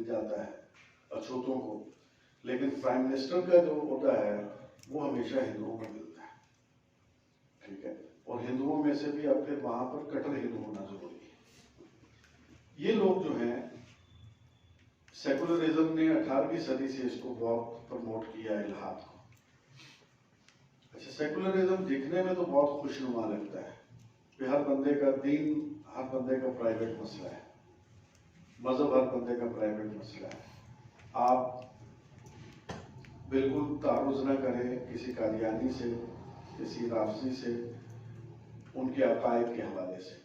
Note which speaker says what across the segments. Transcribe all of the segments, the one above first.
Speaker 1: جاتا ہے اچھوتوں کو، لیکن پرائم منسٹر کا جو عہدہ ہے وہ ہمیشہ ہندوؤں میں ملتا ہے، ٹھیک ہے، اور ہندوؤں میں سے بھی اب پھر وہاں پر کٹر ہندو ہونا ضروری ہے۔ یہ لوگ جو ہیں سیکولرزم نے 18ویں صدی سے اس کو بہت پروموٹ کیا الہاد کو۔ اچھا، سیکولرزم دیکھنے میں تو بہت خوشنما لگتا ہے کہ ہر بندے کا دین ہر بندے کا پرائیویٹ مسئلہ ہے، مذہب ہر بندے کا پرائیویٹ مسئلہ ہے، آپ بالکل تعرض نہ کریں کسی قادیانی سے، کسی رافضی سے، ان کے عقائد کے حوالے سے،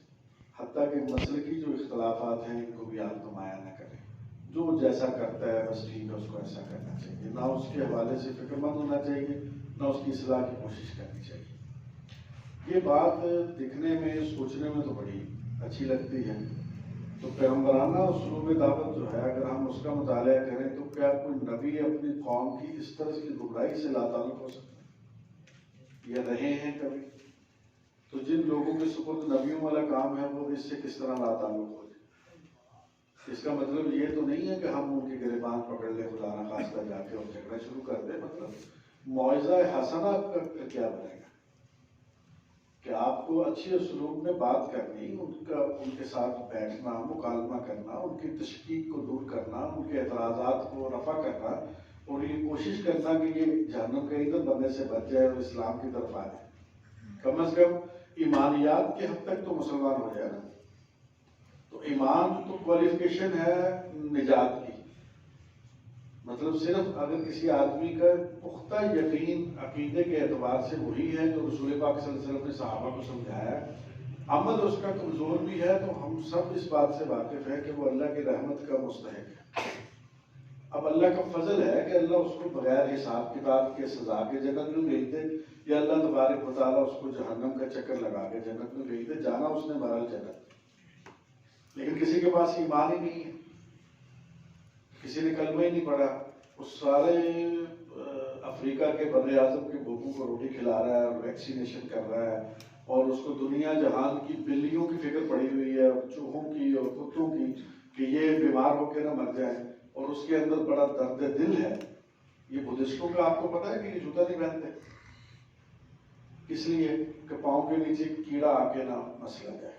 Speaker 1: حتیٰ کہ مسلکی جو اختلافات ہیں ان کو بھی آپ نمایاں نہ کریں، جو جیسا کرتا ہے بس ٹھیک ہے اس کو ایسا کرنا چاہیے، نہ اس کے حوالے سے فکر مند ہونا چاہیے، نہ اس کی اصلاح کی کوشش کرنی چاہیے۔ یہ بات دکھنے میں سوچنے میں تو بڑی اچھی لگتی ہے، تو پیغمبرانہ اسلوب دعوت جو ہے اگر ہم اس کا مطالعہ کریں تو کیا کوئی نبی اپنی قوم کی اس طرح کی گمراہی سے لاتعلق ہو سکتا ہے؟ یا رہے ہیں کبھی؟ تو جن لوگوں کے سپرد نبیوں والا کام ہے وہ اس سے کس طرح لاتعلق ہو جائے؟ اس کا مطلب یہ تو نہیں ہے کہ ہم ان کے گریبان پکڑ لیں خدا نخواستہ جا کے اور جھگڑا شروع کر دیں، مطلب موعظہ حسنہ کا کیا بنے گا کہ آپ کو اچھے اسلوب میں بات کرنی، ان کے ساتھ بیٹھنا، مکالمہ کرنا، ان کی تشکیک کو دور کرنا، ان کے اعتراضات کو رفع کرنا، اور یہ کوشش کرنا کہ یہ جہنم کے ایندھن بننے سے بچ جائے اور اسلام کی طرف آ جائے، کم از کم ایمانیات کے حد تک تو مسلمان ہو جائے نا۔ تو ایمان تو کوالیفیکیشن ہے نجات کی، مطلب صرف اگر کسی آدمی کا پختہ یقین عقیدے کے اعتبار سے وہی ہے جو رسول پاک صلی اللہ علیہ وسلم نے صحابہ کو سمجھایا ہے، عمل اس کا کمزور بھی ہے، تو ہم سب اس بات سے واقف ہیں کہ وہ اللہ کی رحمت کا مستحق ہے۔ اب اللہ کا فضل ہے کہ اللہ اس کو بغیر حساب کتاب کے سزا کے جنت میں بھیج دے، یا اللہ تبارک و تعالیٰ اس کو جہنم کا چکر لگا کے جنت میں بھیج دے، جانا اس نے بہرحال جنت۔ لیکن کسی کے پاس ایمان ہی نہیں ہے، کسی نے کلمہ ہی نہیں پڑھا، اس سارے افریقہ کے بر اعظم کے بھوکوں کو روٹی کھلا رہا ہے اور ویکسینیشن کر رہا ہے، اور اس کو دنیا جہان کی بلیوں کی فکر پڑی ہوئی ہے، اور چوہوں کی اور کتوں کی، کہ یہ بیمار ہو کے نہ مر جائیں، اور اس کے اندر بڑا درد دل ہے۔ یہ بدھسٹوں کا آپ کو پتا ہے کہ یہ جوتا نہیں پہنتے، اس لیے کہ پاؤں کے نیچے کیڑا آ کے نہ مسئلہ جائے،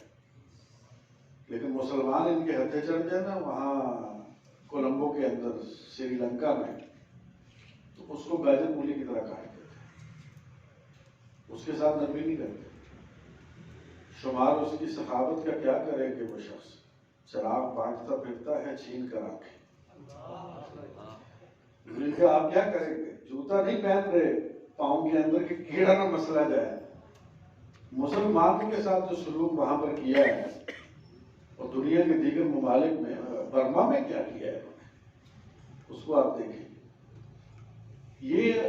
Speaker 1: لیکن مسلمان ان کے ہتھے چڑھ جائے نا وہاں کولمبو کے اندر سری لنکا میں، تو اس کو گاجر مولی کی طرح کاٹ دیتے ہیں، اس کے ساتھ نرمی نہیں کرتے۔ شمار اس کی سخاوت کا کیا کرے کہ وہ شخص چراغ بانٹتا پھرتا ہے چھین کر آنکھیں۔ آپ کیا کریں گے؟ جوتا نہیں پہن رہے، پاؤں کے اندر کہ کیڑا نہ مسئلہ جائے۔ مسلمانوں کے ساتھ جو سلوک وہاں پر کیا ہے، اور دنیا کے دیگر ممالک میں، برما میں کیا کیا ہے اس کو آپ دیکھیں۔ یہ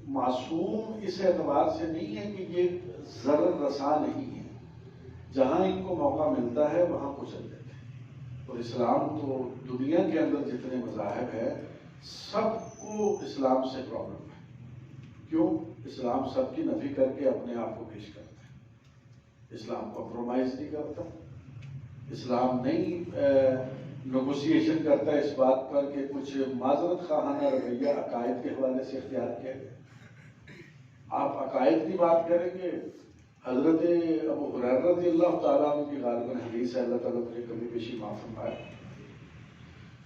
Speaker 1: معصوم اس اعتبار سے نہیں ہے کہ یہ ضرر رساں نہیں ہے، جہاں ان کو موقع ملتا ہے وہاں کچل دیتے ہیں۔ اور اسلام تو دنیا کے اندر جتنے مذاہب ہیں سب کو اسلام سے پرابلم ہے۔ کیوں؟ اسلام سب کی نفی کر کے اپنے آپ کو پیش کرتا ہے، اسلام کمپرومائز نہیں کرتا، اسلام نہیں نیگوسیشن کرتا ہے اس بات پر کہ کچھ معذرت خواہانہ رویہ عقائد کے حوالے سے اختیار کیا گیا۔ آپ عقائد کی بات کریں گے، حضرت ابو ہریرہ رضی اللہ تعالیٰ عنہ کی غالباً حدیث ہے، اللہ تعالیٰ نے کبھی پیشی معاف فرمائے،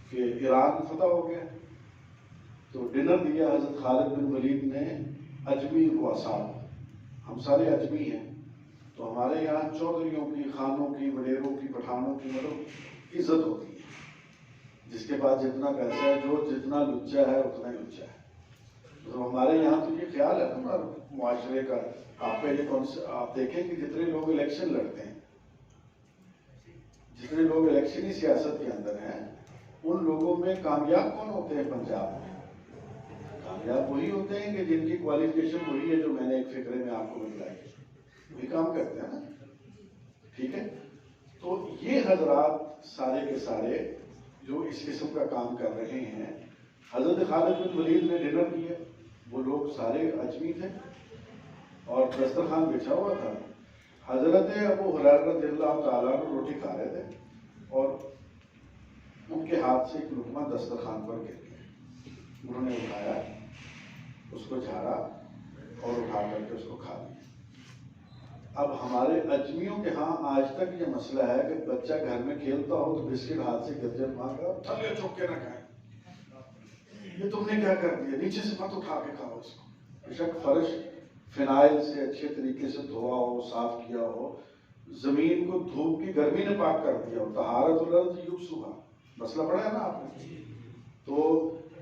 Speaker 1: کہ ایران فتح ہو گیا تو ڈنر دیا حضرت خالد بن ولید نے اجمی کو اصحاب، ہم سارے اجمی ہیں، تو ہمارے یہاں چودھریوں کی، خانوں کی، وڈیروں کی، پٹھانوں کی مطلب عزت ہوتی ہے، جس کے پاس جتنا پیسہ ہے، جو جتنا لچا ہے اتنا ہی لچا ہے۔ تو ہمارے یہاں تو یہ خیال ہے نا معاشرے کا، آپ دیکھیں کہ جتنے لوگ الیکشن لڑتے ہیں، جتنے لوگ الیکشنی سیاست کے اندر ہیں، ان لوگوں میں کامیاب کون ہوتے ہیں؟ پنجاب میں کامیاب وہی ہوتے ہیں کہ جن کی کوالیفیکیشن وہی ہے جو میں نے ایک فکرے میں آپ کو بتلائی، وہی کام کرتے ہیں نا، ٹھیک ہے۔ تو یہ حضرات سارے کے سارے جو اس قسم کا کام کر رہے ہیں، حضرت خالد بن ولید نے ڈنر کیا، وہ لوگ سارے اجمی تھے اور دسترخوان بچھا ہوا تھا، حضرت ابو ہریرہ رضی اللہ تعالیٰ عنہ روٹی کھا رہے تھے، اور ان کے ہاتھ سے ایک لقمہ دسترخوان پر گر گیا، انہوں نے اٹھایا، اس کو جھاڑا اور اٹھا کر کے اس کو کھا لیا۔ اب ہمارے اجمیوں کے ہاں آج تک یہ مسئلہ ہے کہ بچہ گھر میں کھیلتا ہو تو بسکٹ ہاتھ سے گر جائے، ماں کا تھلے چوک کے نہ کھائیں، یہ تم نے کیا کر دیا، نیچے سے مت اٹھا کے کھاؤ اس کو۔ بے شک فرش فنائل سے اچھے طریقے سے دھوا ہو، صاف کیا ہو، زمین کو دھوپ کی گرمی نے پاک کر دیا ہو، طہارت الارض یبسها، مسئلہ پڑھا ہے نا آپ نے، تو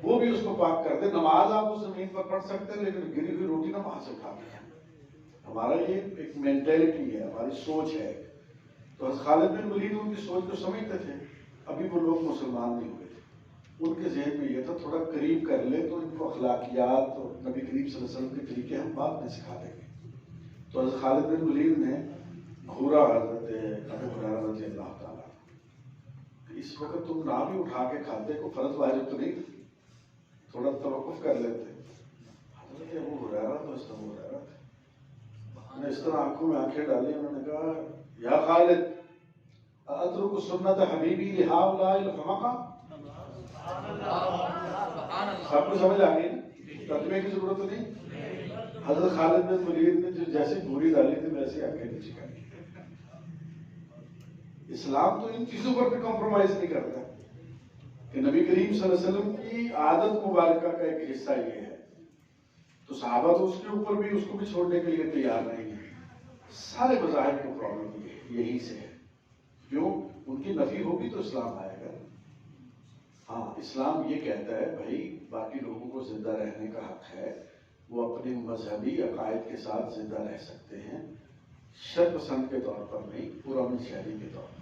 Speaker 1: وہ بھی اس کو پاک کر دے۔ نماز آپ اس زمین پر پڑھ سکتے ہیں، لیکن گری ہوئی روٹی نہ وہاں سے اٹھا دیں۔ ہمارا یہ ایک مینٹلٹی ہے، ہماری سوچ ہے۔ تو حضرت خالد بن ولید ان کی سوچ کو سمجھتے تھے، ابھی وہ لوگ مسلمان نہیں ہوئے تھے، ان کے ذہن میں یہ تھا تھوڑا قریب کر لے تو ان کو اخلاقیات اور نبی کریم صلی اللہ علیہ وسلم کے طریقے ہم بعد میں سکھا دیں گے۔ تو حضرت خالد بن ولید نے گھورا حضرت ابو ہریرہ رضی اللہ تعالیٰ، اس وقت تم نہ بھی اٹھا کے کھاتے، کو فرض واجب تو نہیں تھا، تھوڑا توقف کر لیتے۔ حضرت ابو ہریرہ تو اس ابو ہریرہ تھے، انہوں نے اس طرح آنکھوں میں آنکھیں ڈالی، انہوں نے کہا یا خالد اترک سنت حبیبی لہؤلاء الحمقاء، آپ کو سمجھ آ گئی نا، ترجمے کی ضرورت نہیں۔ حضرت خالد بن ولید نے جیسے گھوری ڈالی تھی ویسے آنکھیں نیچے کر لی۔ اسلام تو ان چیزوں پر بھی کمپرومائز نہیں کرتا کہ نبی کریم صلی اللہ علیہ وسلم کی عادت مبارکہ کا ایک حصہ یہ ہے، تو صحابہ تو اس کے اوپر بھی، اس کو بھی چھوڑنے کے لیے تیار نہیں ہے۔ سارے مذاہب کو پرابلم یہی سے ہے، کیوں؟ ان کی نفی ہوگی تو اسلام آئے گا۔ ہاں، اسلام یہ کہتا ہے بھائی باقی لوگوں کو زندہ رہنے کا حق ہے، وہ اپنے مذہبی عقائد کے ساتھ زندہ رہ سکتے ہیں، شر پسند کے طور پر نہیں، پرامن شہری کے طور پر۔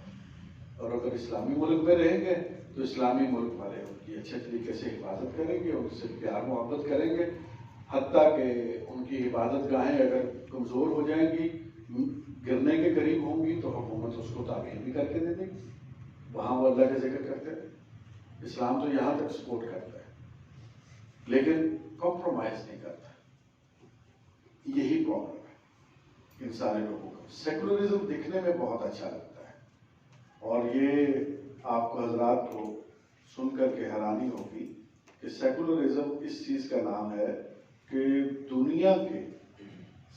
Speaker 1: اور اگر اسلامی ملک میں رہیں گے تو اسلامی ملک والے ان کی اچھے طریقے سے حفاظت کریں گے، ان سے پیار محبت کریں گے، حتیٰ کہ ان کی عبادت گاہیں اگر کمزور ہو جائیں گی، گرنے کے قریب ہوں گی، تو حکومت اس کو تعمیر بھی کر کے دے دے گی، وہاں وہ اللہ کا ذکر کرتے ہیں۔ اسلام تو یہاں تک سپورٹ کرتا ہے لیکن کمپرومائز نہیں کرتا، یہی پرابلم ہے ان سارے لوگوں کا۔ سیکولرزم دکھنے میں بہت اچھا لگتا ہے، اور یہ آپ کو حضرات کو سن کر کے حیرانی ہوگی کہ سیکولرزم اس چیز کا نام ہے کہ دنیا کے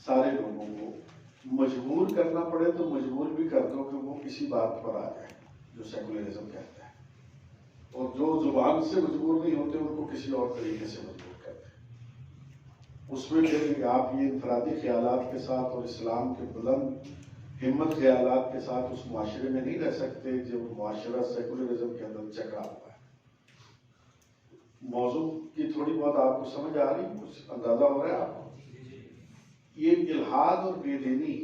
Speaker 1: سارے لوگوں کو مجبور کرنا پڑے تو مجبور بھی کر دو کہ وہ کسی بات پر آ جائے، جو سیکولرزم کہتا ہے، اور جو زبان سے مجبور نہیں ہوتے ان کو کسی اور طریقے سے مجبور کرتے ہیں۔ اس میں پھر آپ یہ انفرادی خیالات کے ساتھ اور اسلام کے بلند ہمت خیالات کے ساتھ اس معاشرے میں نہیں رہ سکتے جو معاشرہ سیکولرزم کے اندر چکرا ہوا ہے۔ موضوع کی تھوڑی بہت آپ کو سمجھ آ رہی، کچھ اندازہ ہو رہا ہے آپ کو؟ یہ الحاد اور بے دینی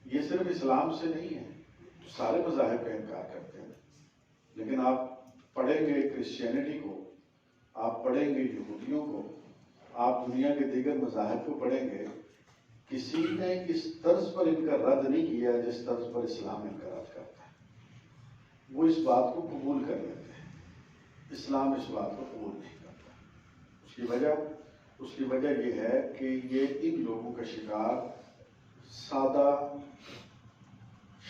Speaker 1: یہ صرف اسلام سے نہیں ہے، سارے مذاہب کا انکار کرتے ہیں، لیکن آپ پڑھیں گے کرسچینٹی کو، آپ پڑھیں گے یہودیوں کو، آپ دنیا کے دیگر مذاہب کو پڑھیں گے، کسی نے اس طرز پر ان کا رد نہیں کیا جس طرز پر اسلام ان کا رد کرتا ہے۔ وہ اس بات کو قبول کر لیتے ہیں، اسلام اس بات کو قبول نہیں کرتا۔ اس کی وجہ یہ ہے کہ یہ ان لوگوں کا شکار سادہ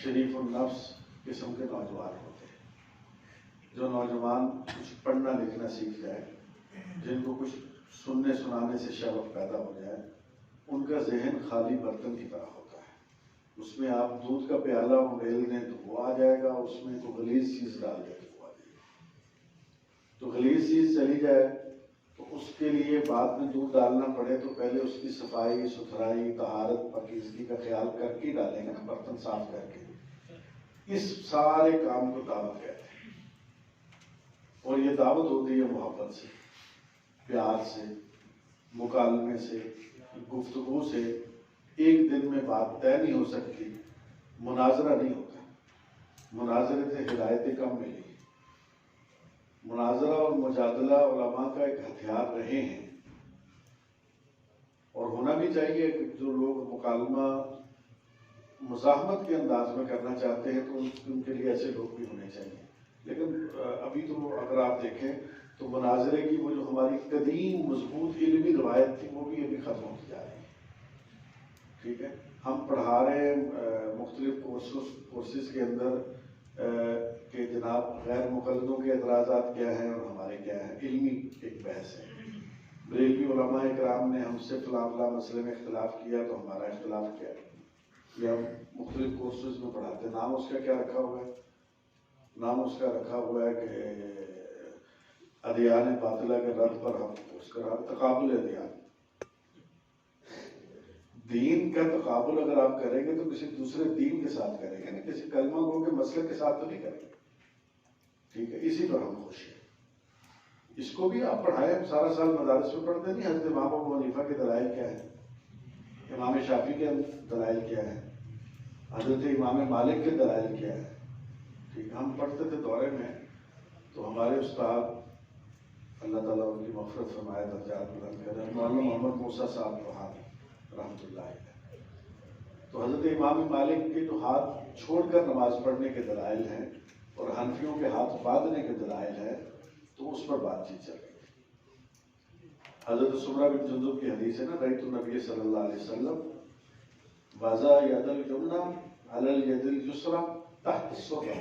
Speaker 1: شریف النفس قسم کے نوجوان ہوتے ہیں، جو نوجوان کچھ پڑھنا لکھنا سیکھ جائے، جن کو کچھ سننے سنانے سے شغف پیدا ہو جائے، ان کا ذہن خالی برتن کی طرح ہوتا ہے، اس میں آپ دودھ کا پیالہ اڑیل دیں تو وہ آ جائے گا، اس میں کوئی غلیظ چیز ڈال دیں تو وہ آ جائے گا، تو غلیظ چیز چلی جائے تو اس کے لیے بعد میں دودھ ڈالنا پڑے تو پہلے اس کی صفائی ستھرائی طہارت پاکیزگی کا خیال کر کے ڈالیں گے نا، برتن صاف کر کے۔ اس سارے کام کو دعوت کہتے ہیں، اور یہ دعوت ہوتی ہے محبت سے، پیار سے، مکالمے سے، گفتگو سے۔ ایک دن میں بات طے نہیں ہو سکتی، مناظرہ نہیں ہوتا، مناظرے سے ہدایتیں کم ملی۔ مناظرہ اور مجادلہ علماء کا ایک ہتھیار رہے ہیں، اور ہونا بھی چاہیے کہ جو لوگ مکالمہ مزاحمت کے انداز میں کرنا چاہتے ہیں تو ان کے لیے ایسے لوگ بھی ہونے چاہیے، لیکن ابھی تو اگر آپ دیکھیں تو مناظرے کی وہ جو ہماری قدیم مضبوط علمی روایت تھی وہ بھی ابھی ختم ہوتی جا رہی ہے۔ ٹھیک ہے، ہم پڑھا رہے ہیں مختلف کورسز کے اندر کہ جناب غیر مقلدوں کے اعتراضات کیا ہیں اور ہمارے کیا ہیں، علمی ایک بحث ہے۔ بریلوی علماء کرام نے ہم سے فلاں فلاں مسئلے میں اختلاف کیا تو ہمارا اختلاف کیا ہے، یہ ہم مختلف کورسز میں پڑھاتے ہیں۔ نام اس کا کیا رکھا ہوا ہے؟ نام اس کا رکھا ہوا ہے کہ ادیان باطلہ کے رد پر ہم اس کا تقابل ادیان۔ دین کا تقابل اگر آپ کریں گے تو کسی دوسرے دین کے ساتھ کریں گے نا، کسی کلمہ گو کے مسئلے کے ساتھ تو نہیں کریں گے، ٹھیک ہے؟ اسی پر ہم خوش ہیں۔ اس کو بھی آپ پڑھائیں، ہم سارا سال مدارس میں پڑھتے نہیں حضرت امام ابو حنیفہ کے دلائل کیا ہے، امام شافعی کے دلائل کیا ہے، حضرت امام مالک کے دلائل کیا ہے، ٹھیک ہے؟ ہم پڑھتے تھے دورے میں تو ہمارے استاد اللہ تعالیٰ ان کی مغفرت فرمائے، درجات بلند کرے، مولانا محمد موسیٰ صاحب روحانی رحمۃ اللہ علیہ، تو حضرت امام مالک کے جو ہاتھ چھوڑ کر نماز پڑھنے کے دلائل ہیں اور حنفیوں کے ہاتھ باندھنے کے دلائل ہیں، تو اس پر بات چیت چل رہی ہے۔ حضرت سمرہ بن جندب کی حدیث ہے نا، رأیت النبی صلی اللہ علیہ وسلم وضع ید الیمنی علی الید الیسری تحت السرہ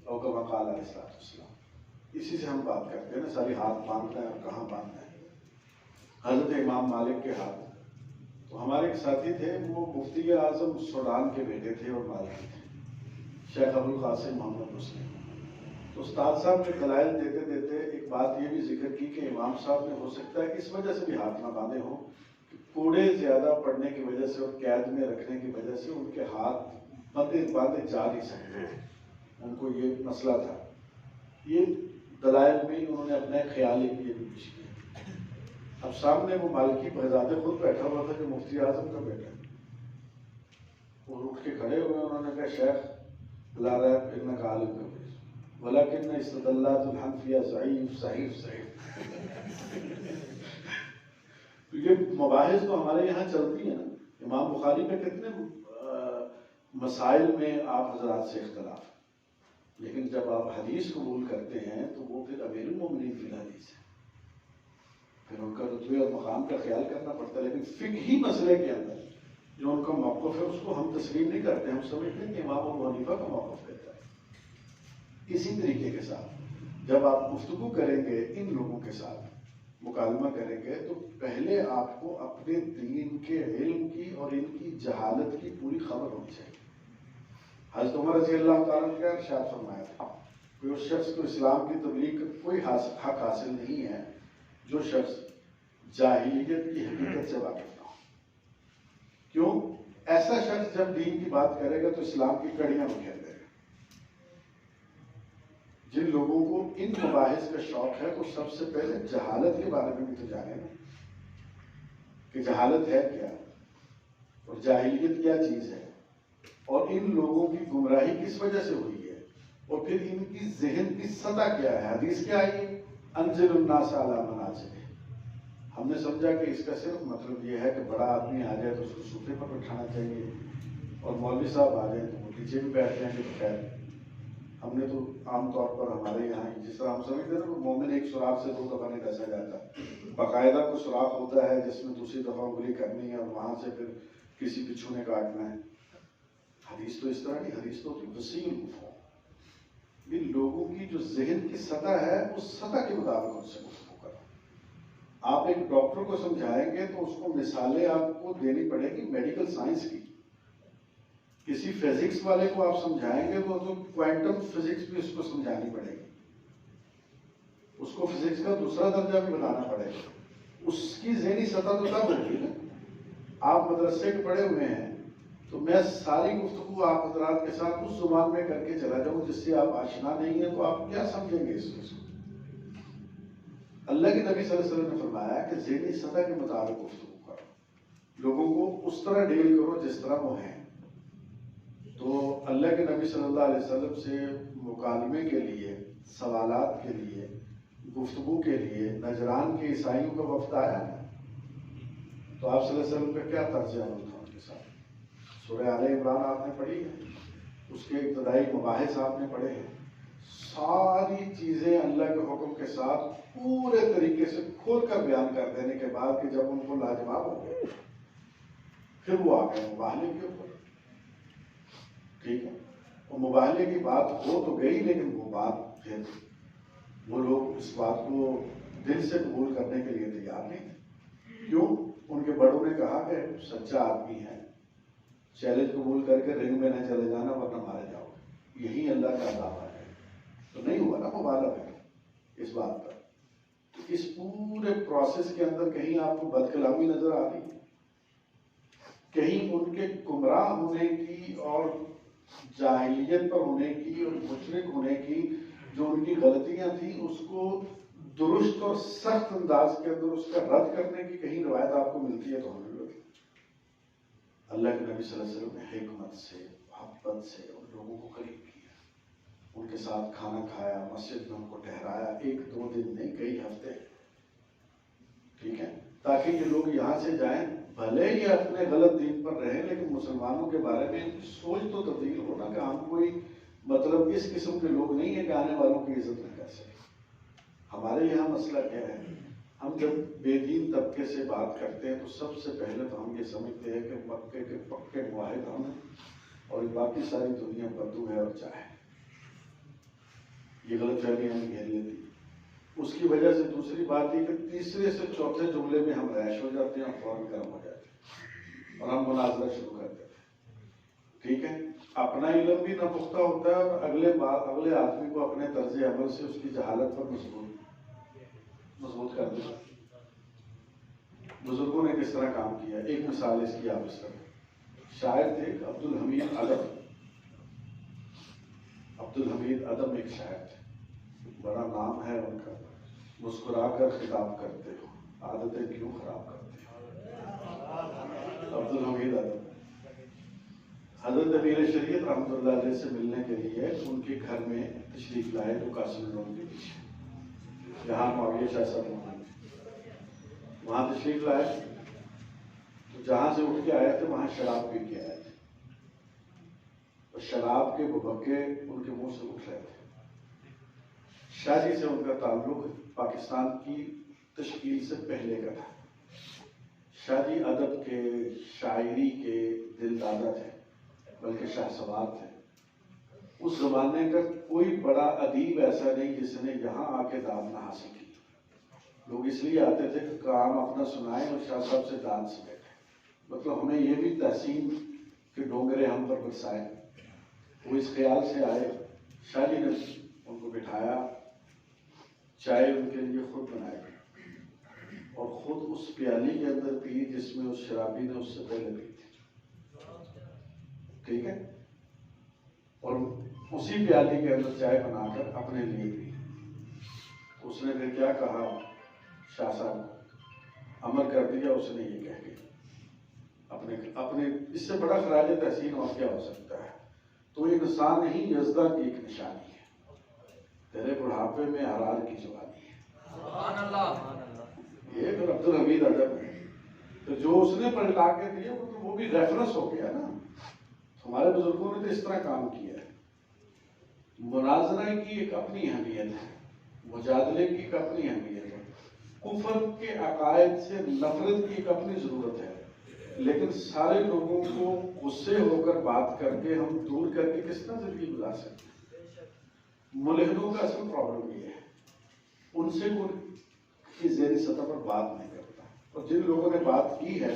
Speaker 1: او کما قال علیہ الصلوۃ والسلام۔ اسی سے ہم بات کرتے ہیں نا، ساری ہاتھ باندھنا ہے اور کہاں باندھنا ہے۔ حضرت امام مالک کے ہاتھ، تو ہمارے ایک ساتھی تھے، وہ مفتی اعظم سوڈان کے بیٹے تھے اور مالکی تھے، شیخ ابو القاسم محمد مسلم۔ تو استاد صاحب نے دلائل دیتے دیتے ایک بات یہ بھی ذکر کی کہ امام صاحب نے ہو سکتا ہے اس وجہ سے بھی ہاتھ نہ باندھے ہوں کہ کوڑے زیادہ پڑنے کی وجہ سے اور قید میں رکھنے کی وجہ سے ان کے ہاتھ باندھے جا نہیں سکتے، ان کو یہ مسئلہ تھا۔ یہ دلائل میں انہوں نے اپنے خیال یہ بھی پیش کیا۔ اب سامنے وہ مالکی بغدادی خود بیٹھا ہوا تھا جو مفتی اعظم کا بیٹا ہے، وہ اٹھ کے کھڑے ہوئے، انہوں نے کہا شیخ لا ریب انک عالم کبیر ولکن استدلات الحنفیہ ضعیف ضعیف ضعیف۔ تو یہ مباحث تو ہمارے یہاں چلتی ہیں نا، امام بخاری میں کتنے مسائل میں آپ حضرات سے اختلاف، لیکن جب آپ حدیث قبول کرتے ہیں تو وہ پھر امیر المومنین فی الحدیث ہے، پھر ان کا رتبے اور مقام کا خیال کرنا پڑتا ہے۔ لیکن فقہی مسئلے کے اندر جو ان کا موقف ہے اس کو ہم تسلیم نہیں کرتے، ہم سمجھتے ہیں کہ امام ابو حنیفہ کا موقف کہتا ہے۔ اسی طریقے کے ساتھ جب آپ گفتگو کریں گے ان لوگوں کے ساتھ، مکالمہ کریں گے، تو پہلے آپ کو اپنے دین کے علم کی اور ان کی جہالت کی پوری خبر ہونی چاہیے۔ حضرت عمر رضی اللہ تعالیٰ نے کیا ارشاد فرمایا تھا کہ اس شخص کو اسلام کی تبلیغ کا کوئی حق حاصل نہیں ہے جو شخص جاہلیت کی حقیقت سے واقف نہ ہو۔ کیوں؟ ایسا شخص جب دین کی بات کرے گا تو اسلام کی کڑیاں بکھیر دے گا۔ جن لوگوں کو ان مباحث کا شوق ہے وہ سب سے پہلے جہالت کے بارے میں بھی تو جانے نا کہ جہالت ہے کیا اور جاہلیت کیا چیز ہے، اور ان لوگوں کی گمراہی کس وجہ سے ہوئی ہے، اور پھر ان کی ذہن کی سطح کیا ہے۔ حدیث کیا آئی ہے؟ انزل الناس علی منازل۔ ہم نے سمجھا کہ اس کا صرف مطلب یہ ہے کہ بڑا آدمی آ جائے تو اس کو صوفے پر بٹھانا چاہیے، اور مولوی صاحب آ جائیں تو وہ نیچے بھی بیٹھ جائیں گے تو خیر۔ ہم نے تو عام طور پر ہمارے یہاں جس طرح ہم سمجھتے ہیں نا، مومن ایک سوراخ سے 2 دفعہ نہیں ڈسا جاتا، باقاعدہ کوئی سوراخ ہوتا ہے جس میں دوسری دفعہ انگلی کرنی ہے اور وہاں سے پھر کسی بچھو نے کاٹنا ہے۔ حدیث تو اس طرح نہیں، حدیث تو وسیع المفہوم، ان لوگوں کی جو ذہن کی سطح ہے اس سطح کے مطابق ان سے گفتگو کرو۔ آپ ایک ڈاکٹر کو سمجھائیں گے تو اس کو مثالیں آپ کو دینی پڑے گی میڈیکل سائنس کی۔ کسی فزکس والے کو آپ سمجھائیں گے تو کوانٹم فزکس بھی اس کو سمجھانی پڑے گی، اس کو فزکس کا دوسرا درجہ بھی بتانا پڑے گا۔ اس کی ذہنی سطح تو تب ہوگی نا۔ آپ مدرسے کے پڑھے ہوئے ہیں تو میں ساری گفتگو آپ حضرات کے ساتھ اس زبان میں کر کے چلا جاؤں جس سے آپ آشنا نہیں ہیں، تو آپ کیا سمجھیں گے اس چیز کو؟ اللہ کے نبی صلی اللہ علیہ وسلم نے فرمایا کہ ذہنی سطح کے مطابق گفتگو کرو، لوگوں کو اس طرح ڈیل کرو جس طرح وہ ہیں۔ تو اللہ کے نبی صلی اللہ علیہ وسلم سے مکالمے کے لیے، سوالات کے لیے، گفتگو کے لیے نجران کے عیسائیوں کا وفد آیا نا، تو آپ صلی اللہ علیہ وسلم کا کیا طرز عمل تھا ان کے ساتھ؟ سورہ آل عمران آپ نے پڑھی ہے، اس کے ابتدائی مباحث آپ نے پڑھے ہیں، ساری چیزیں اللہ کے حکم کے ساتھ پورے طریقے سے کھول کر بیان کر دینے کے بعد کہ جب ان کو لاجواب ہو گئے پھر وہ آ گئے مباہلے کے اوپر، ٹھیک ہے۔ اور مباہلے کی بات ہو تو گئی، لیکن وہ بات پھر وہ لوگ اس بات کو دل سے قبول کرنے کے لیے تیار نہیں تھے۔ کیوں؟ ان کے بڑوں نے کہا کہ سچا آدمی ہے، چیلنج قبول کر کے رنگ میں نہ چلے جانا ورنہ مارے جاؤ گے، یہی اللہ کا عذاب ہے۔ تو نہیں ہوا نا مبالغہ پھر اس بات پر۔ اس پورے پروسیس کے اندر کہیں آپ کو بد کلامی نظر آ رہی، کہیں ان کے گمراہ ہونے کی اور جاہلیت پر ہونے کی اور مشرک ہونے کی جو ان کی غلطیاں تھیں اس کو درست اور سخت انداز کے اندر اس کا رد کرنے کی کہیں روایت آپ کو ملتی ہے تو ہمیں بھی اللہ کے نبی صلی اللہ علیہ وسلم نے حکمت سے محبت سے ان لوگوں کو قریب کیا، ان کے ساتھ کھانا کھایا، مسجد میں ان کو ٹھہرایا، 1-2 دن نہیں کئی ہفتے، ٹھیک ہے، تاکہ یہ لوگ یہاں سے جائیں، بھلے ہی اپنے غلط دین پر رہیں لیکن مسلمانوں کے بارے میں سوچ تو تبدیل ہونا کہ ہم کوئی مطلب اس قسم کے لوگ نہیں ہیں کہ آنے والوں کی عزت نہ کر سکیں۔ ہمارے یہاں مسئلہ کیا ہے، ہم جب بے دین طبقے سے بات کرتے ہیں تو سب سے پہلے تو ہم یہ سمجھتے ہیں کہ مکے کے پکے معاہد ہم ہیں اور باقی ساری دنیا بدو ہے اور چاہے، یہ غلط فہمی ہم گھیر لیتی۔ اس کی وجہ سے دوسری بات یہ کہ تیسرے سے چوتھے جملے میں ہم ریش ہو جاتے ہیں اور فوراً گرم ہو جاتے ہیں اور ہم مناظرہ شروع کر دیتے ہیں، ٹھیک ہے، اپنا علم بھی نہ پختہ ہوتا ہے اور اگلے آدمی کو اپنے طرز عمل سے اس کی جہالت پر مضبوط کر دیا۔ بزرگوں نے کس طرح کام کیا، ایک مثال اس کی آپ اس طرح، شاعر تھے عبدالحمید ادم، عبدالحمید ادم ایک شاعر تھے، بڑا نام ہے ان کا، مسکرا کر خطاب کرتے ہو عادتیں کیوں خراب کرتے ہو، عبدالحمید ادم حضرت امیر شریعت رحمۃ اللہ علیہ سے ملنے کے لیے ان کے گھر میں تشریف لائے جو قاسم العلوم کے پیچھے، جہاں معاویہ شاہ صاحب موجود تھے، وہاں تشریف لائے تو جہاں سے اٹھ کے آئے تھے وہاں شراب پی کے آئے تھے، اور شراب کے بھبکے ان کے منہ سے اٹھ رہے تھے۔ شاہ جی سے ان کا تعلق پاکستان کی تشکیل سے پہلے کا تھا، شاہ جی ادب کے شاعری کے دل دادا تھے، بلکہ شاہ سوار تھے۔ اس زمانے کا کوئی بڑا ادیب ایسا نہیں جس نے یہاں آ کے داد نہ حاصل کی، لوگ اس لیے آتے تھے کہ کام اپنا سنائیں اور شاہ صاحب سے داد سے بیٹھے، مطلب ہمیں یہ بھی تحسین کہ ڈونگرے ہم پر برسائیں، وہ اس خیال سے آئے۔ شاہ جی نے ان کو بٹھایا، چائے ان کے لیے خود بنائی اور خود اس پیالی کے اندر پی جس میں اس شرابی نے اس سے پہلے پی تھی، ٹھیک ہے، اور اسی پیالی کے اندر چائے بنا کر اپنے لیے پی۔ اس نے پھر کیا کہا شاہ صاحب کو، امر کر دیا اس نے یہ کہہ کے، اپنے اس سے بڑا خراج تحسین اور کیا ہو سکتا ہے، تو انسان ہی یزدہ کی ایک نشانی ہے، تیرے بڑھاپے میں حرار کی جوانی ہے، سبحان اللہ، یہ پھر عبدالحمید ادب ہے۔ تو جو اس نے پلٹا کے دیا وہ بھی ریفرنس ہو گیا نا، ہمارے بزرگوں نے تو اس طرح کام کیا ہے۔ مناظرہ کی ایک اپنی اہمیت ہے، مجادلے کی ایک اپنی اہمیت ہے، کفر کے عقائد سے نفرت کی ایک اپنی ضرورت ہے، لیکن سارے لوگوں کو غصے ہو کر بات کر کے ہم دور کر کے کس طرح زندگی گزار سکتے ہیں۔ ملحدوں کا اصل پرابلم یہ ہے، ان سے کوئی ذہنی سطح پر بات نہیں کرتا، اور جن لوگوں نے بات کی ہے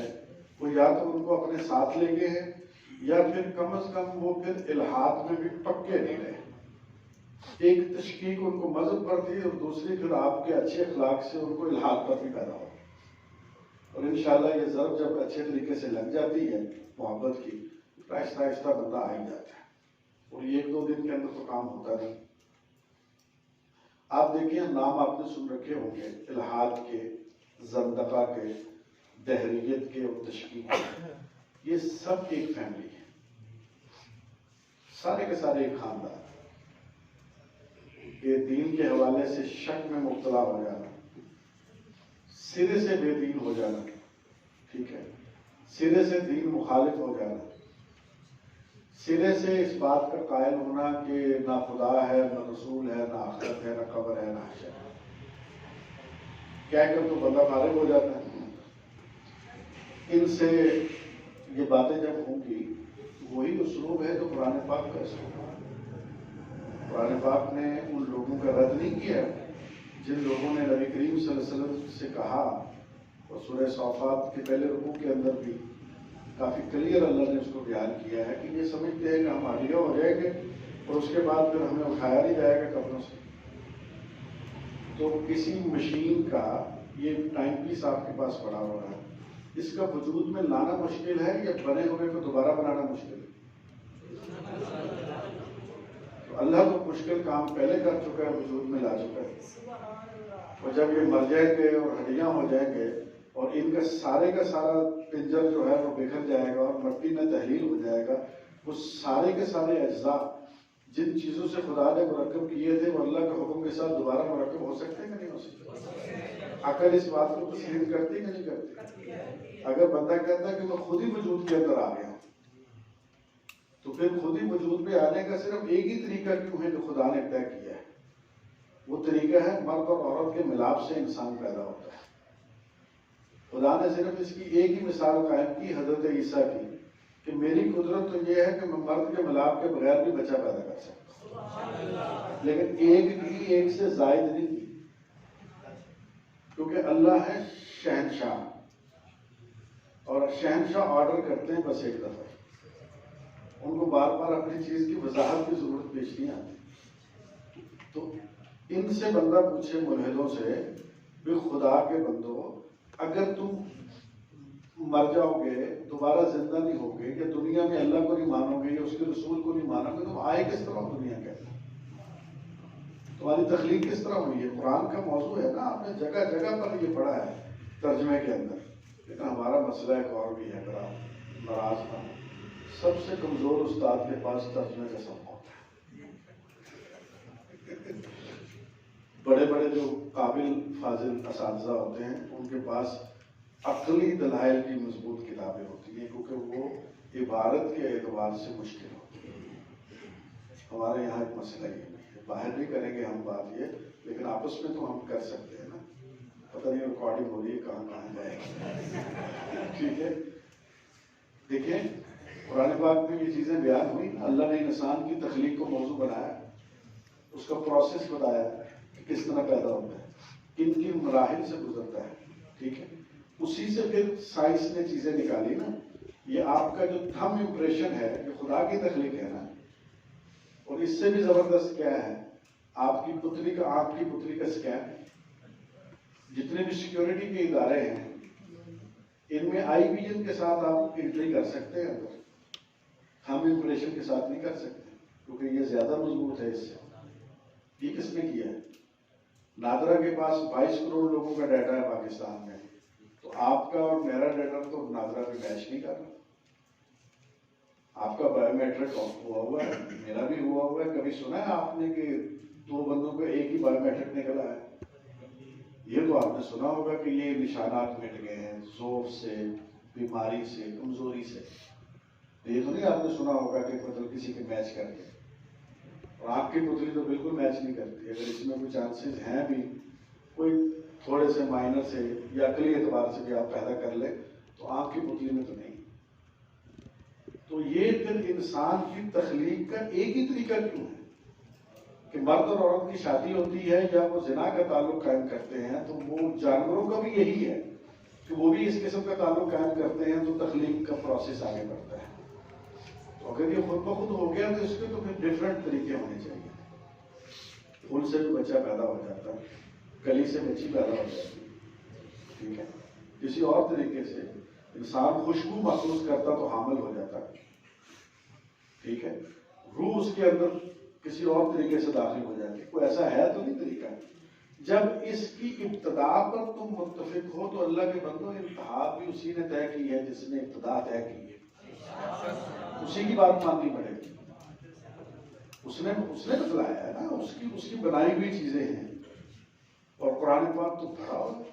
Speaker 1: وہ یا تو ان کو اپنے ساتھ لے گئے ہیں یا پھر کم از کم وہ پھر الحاد میں بھی پکے نہیں رہے۔ ایک تشکیک ان کو مذہب پر تھی اور دوسری پھر آپ کے اچھے اخلاق سے ان کو الحاد پر بھی پیدا ہو، اور انشاءاللہ یہ ضرب جب اچھے طریقے سے لگ جاتی ہے محبت کی، آہستہ آہستہ بندہ آ ہی جاتا ہے، اور یہ 1-2 دن کے اندر تو کام ہوتا نہیں۔ آپ دیکھیں نام آپ نے سن رکھے ہوں گے، الحاد کے، زندقہ کے، دہریت کے اور تشکیک کے، یہ سب ایک فیملی ہے، سارے کے سارے ایک خاندان۔ یہ دین کے حوالے سے شک میں مبتلا ہو جانا، سرے سے بے دین ہو جانا، ٹھیک ہے، سرے سے دین مخالف ہو جانا، سرے سے اس بات کا قائل ہونا کہ نہ خدا ہے، نہ رسول ہے، نہ آخرت ہے، نہ قبر ہے، نہ حشر ہے، کہہ کر تو بندہ فارغ ہو جاتا ہے۔ ان سے یہ باتیں جب ہوں گی، وہی اسلوب ہے جو قرآن پاک کا اسلوب ہے، قرآن پاک نے ان لوگوں کا رد نہیں کیا جن لوگوں نے نبی کریم صلی اللہ علیہ وسلم سے کہا، اور سورہ صافات کے پہلے رکوع کے اندر بھی کافی کلیئر اللہ نے اس کو بیان کیا ہے کہ یہ سمجھتے ہیں کہ ہم عالیہ ہو جائیں گے اور اس کے بعد پھر ہمیں اٹھایا نہیں جائے گا قبروں سے۔ تو کسی مشین کا یہ ٹائم پیس آپ کے پاس پڑا ہوا ہے، اس کا وجود میں لانا مشکل ہے یا بنے ہوئے کو دوبارہ بنانا مشکل ہے؟ تو اللہ تو مشکل کام پہلے کر چکا ہے، وجود میں لا چکا ہے، اور جب یہ مر جائیں گے اور ہڈیاں ہو جائیں گے اور ان کا سارا پنجر جو ہے وہ بکھر جائے گا اور مٹی میں تحلیل ہو جائے گا، وہ سارے کے سارے اجزاء جن چیزوں سے خدا نے مرکب کیے تھے وہ اللہ کے حکم کے ساتھ دوبارہ مرکب ہو سکتے ہیں کہ نہیں ہو سکتے؟ عقل اس بات کو تسلیم کرتی کہ نہیں کرتی؟ اگر بندہ کہتا ہے کہ میں خود ہی وجود کے اندر آ گیا ہوں، تو پھر خود ہی وجود میں آنے کا صرف ایک ہی طریقہ کیوں ہے جو خدا نے طے کیا ہے؟ وہ طریقہ ہے مرد اور عورت کے ملاپ سے انسان پیدا ہوتا ہے۔ خدا نے صرف اس کی ایک ہی مثال قائم کی حضرت عیسیٰ کی کہ میری قدرت تو یہ ہے کہ میں مرد کے ملاپ کے بغیر بھی بچہ پیدا کر سکتا ہوں، لیکن ایک کی ایک سے زائد نہیں کی، کیونکہ اللہ ہے شہنشاہ، اور شہنشاہ آرڈر کرتے ہیں بس ایک دفعہ، ان کو بار بار اپنی چیز کی وضاحت کی ضرورت پیش نہیں آتی۔ تو ان سے بندہ پوچھے ملحدوں سے، بھی خدا کے بندو اگر تم مر جاؤ گے دوبارہ زندہ نہیں ہوگے، یا دنیا میں اللہ کو نہیں مانو گے یا اس کے رسول کو نہیں مانو گے، تو آئے کس طرح دنیا کے اندر؟ تمہاری تخلیق کس طرح ہوئی ہے؟ قرآن کا موضوع ہے نا، آپ نے جگہ جگہ پر یہ پڑھا ہے ترجمے کے اندر، لیکن ہمارا مسئلہ ایک اور بھی ہے، اگر آپ ناراض نہ ہوں، سب سے کمزور استاد کے پاس ترجمے کا سبق ہوتا ہے۔ بڑے بڑے جو قابل فاضل اساتذہ ہوتے ہیں ان کے پاس عقلی دلائل کی مضبوط کتابیں ہوتی ہیں، کیونکہ وہ عبارت کے اعتبار سے مشکل ہوتی ہیں۔ ہمارے یہاں ایک مسئلہ یہ نہیں ہے، باہر نہیں کریں گے ہم بات یہ، لیکن آپس میں تو ہم کر سکتے ہیں نا، پتہ نہیں ریکارڈنگ ہو رہی ہے کہاں جائے گا، ٹھیک ہے؟ دیکھیں قرآن پاک میں یہ چیزیں بیان ہوئی، اللہ نے انسان کی تخلیق کو موضوع بنایا، اس کا پروسیس بتایا کہ کس طرح پیدا ہوتا ہے، کن کن مراحل سے گزرتا ہے، ٹھیک ہے؟ اسی سے پھر سائنس نے چیزیں نکالی نا، یہ آپ کا جو تھم امپریشن ہے یہ خدا کی تخلیق ہے نا، اور اس سے بھی زبردست کیا ہے، آپ کی پتلی کا، آنکھ کی پتلی کا اسکین، جتنے بھی سیکیورٹی کے ادارے ہیں ان میں آئی ویژن کے ساتھ آپ انٹری کر سکتے ہیں، اندر تھم امپریشن کے ساتھ نہیں کر سکتے کیونکہ یہ زیادہ مضبوط ہے اس سے۔ یہ کس نے کیا ہے؟ نادرا کے پاس 22 کروڑ لوگوں کا ڈیٹا ہے پاکستان میں، تو آپ کا اور میرا ڈیٹا تو نادرا پہ میچ نہیں کر رہا۔ آپ کا بایو میٹرک ہوا ہے، میرا بھی ہوا ہے، کبھی سنا ہے آپ نے کہ 2 بندوں کا ایک ہی بایو میٹرک نکلا ہے؟ یہ تو آپ نے سنا ہوگا کہ یہ نشانات مٹ گئے ہیں، ذوف سے، بیماری سے، کمزوری سے، یہ تو نہیں آپ نے سنا ہوگا کہ مطلب کسی کے میچ کر کے، اور آپ کی پتلی تو بالکل میچ نہیں کرتی۔ اگر اس میں کوئی چانسز ہیں بھی کوئی تھوڑے سے مائنر سے یا عقلی اعتبار سے بھی آپ پیدا کر لیں تو آپ کی پتلی میں تو نہیں۔ تو یہ پھر انسان کی تخلیق کا ایک ہی طریقہ کیوں ہے کہ مرد اور عورت کی شادی ہوتی ہے یا وہ زنا کا تعلق قائم کرتے ہیں، تو وہ جانوروں کا بھی یہی ہے کہ وہ بھی اس قسم کا تعلق قائم کرتے ہیں، تو تخلیق کا پروسیس آگے بڑھتا ہے۔ تو اگر یہ خود بخود ہو گیا تو اس کے تو پھر ڈفرینٹ طریقے ہونے چاہیے۔ پھول سے بھی بچہ پیدا ہو جاتا ہے، کلی سے بچی پیدا ہو جاتی ہے، ٹھیک ہے؟ کسی اور طریقے سے انسان خوشبو محسوس کرتا تو حامل ہو جاتا ہے، ٹھیک ہے؟ روح اس کے اندر کسی اور طریقے سے داخل ہو جاتی ہے، کوئی ایسا ہے تو نہیں طریقہ۔ جب اس کی ابتدا پر تم متفق ہو تو اللہ کے بندوں انتہا بھی اسی نے طے کی ہے جس نے ابتدا طے کی ہے، اسی کی بات ماننی پڑے گی۔ اس نے بتلایا ہے نا، اس کی بنائی ہوئی چیزیں ہیں، اور قرآن پاک تو بھرا ہوا ہے۔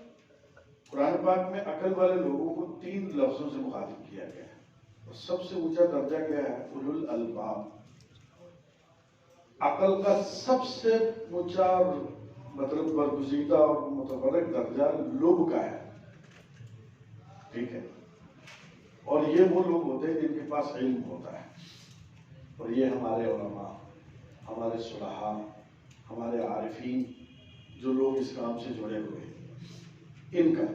Speaker 1: قرآن پاک میں عقل والے لوگوں کو 3 لفظوں سے مخاطب کیا گیا ہے، اور سب سے اونچا درجہ کیا ہے؟ اولو الالباب۔ عقل کا سب سے اونچا مطلب برگزیدہ اور متبرک درجہ لب کا ہے، ٹھیک ہے؟ اور یہ وہ لوگ ہوتے ہیں جن کے پاس علم ہوتا ہے، اور یہ ہمارے علماء، ہمارے صلحاء، ہمارے عارفین، جو لوگ اس کام سے جڑے ہوئے ہیں، ان کا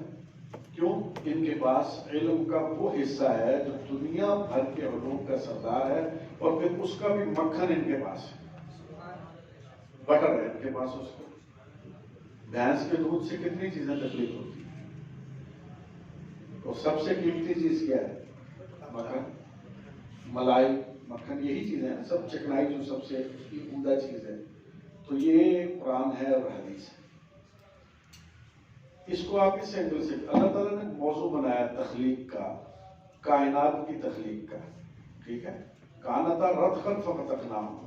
Speaker 1: کیوں؟ ان کے پاس علم کا وہ حصہ ہے جو دنیا بھر کے علوم کا سردار ہے، اور پھر اس کا بھی مکھن ان کے پاس ہے، بٹر ہے ان کے پاس اس کا۔ بھینس کے دودھ سے کتنی چیزیں تخلیق ہوتی ہیں، اور سب سے قیمتی چیز کیا ہے؟ مکھن، ملائی، مکھن، یہی چیزیں ہیں سب، چکنائی جو سب سے عمدہ چیز ہے۔ تو یہ قرآن ہے اور حدیث ہے۔ اس کو آپ اس اینگل سے، اللہ تعالیٰ نے موضوع بنایا تخلیق کا، کائنات کی تخلیق کا، ٹھیک ہے؟ کانتا رتقا ففتقناہما،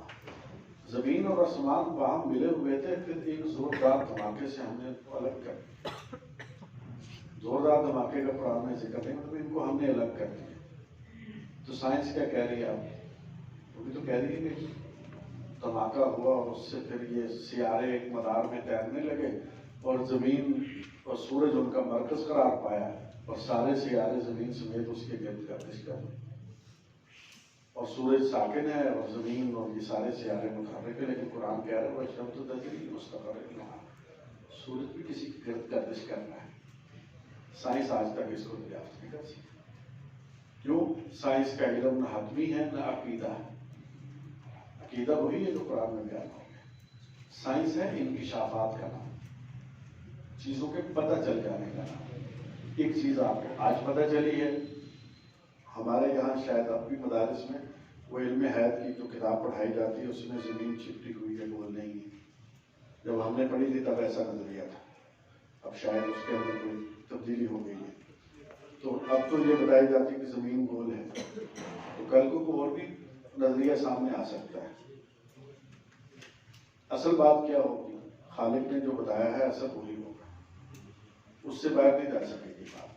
Speaker 1: زمین اور آسمان باہم ملے ہوئے تھے، پھر ایک زوردار دھماکے سے ہم نے ان کو الگ کر دیا۔ زوردار دھماکے کا قرآن میں ذکر نہیں، مطلب ان کو ہم نے الگ کر دیا۔ تو سائنس کیا کہہ رہی ہے آپ؟ وہ بھی تو کہہ رہی ہے کہ دھماکہ ہوا اور اس سے پھر یہ سیارے ایک مدار میں تیرنے لگے، اور زمین اور سورج ان کا مرکز قرار پایا، اور سارے سیارے زمین سمیت اس کے گرد گردش کر رہے، اور سورج ساکن ہے اور زمین اور یہ سارے سیارے متحرک ہیں۔ لیکن قرآن کہہ رہا ہے وَالشَّمْسُ تَجْرِی لِمُسْتَقَرٍّ لَہَا، سورج بھی کسی کی گرد گردش کر رہا ہے۔ سائنس آج تک اس کو دریافت نہیں کر سکی۔ کیوں؟ سائنس کا علم نہ حتمی ہے نہ عقیدہ ہے۔ عقیدہ وہی ہے جو قرآن میں بیان ہو گیا، سائنس ہے انکشافات کا نام، چیزوں کے پتہ چل جانے کا نام۔ ایک چیز آپ کو آج پتہ چلی ہے، ہمارے یہاں شاید اب بھی مدارس میں وہ علم حیات کی جو کتاب پڑھائی جاتی ہے اس میں زمین چپٹی ہوئی ہے، گول نہیں ہے۔ جب ہم نے پڑھی تھی تب ایسا نظریہ تھا، اب شاید اس کے اندر کوئی تبدیلی ہو گئی ہے، تو اب تو یہ بتائی جاتی ہے کہ زمین گول ہے، تو کل کو اور بھی نظریہ سامنے آ سکتا ہے۔ اصل بات کیا ہوگی؟ خالق نے جو بتایا ہے اصل وہی ہوگا، اس سے باہر نہیں جا سکے گی بات۔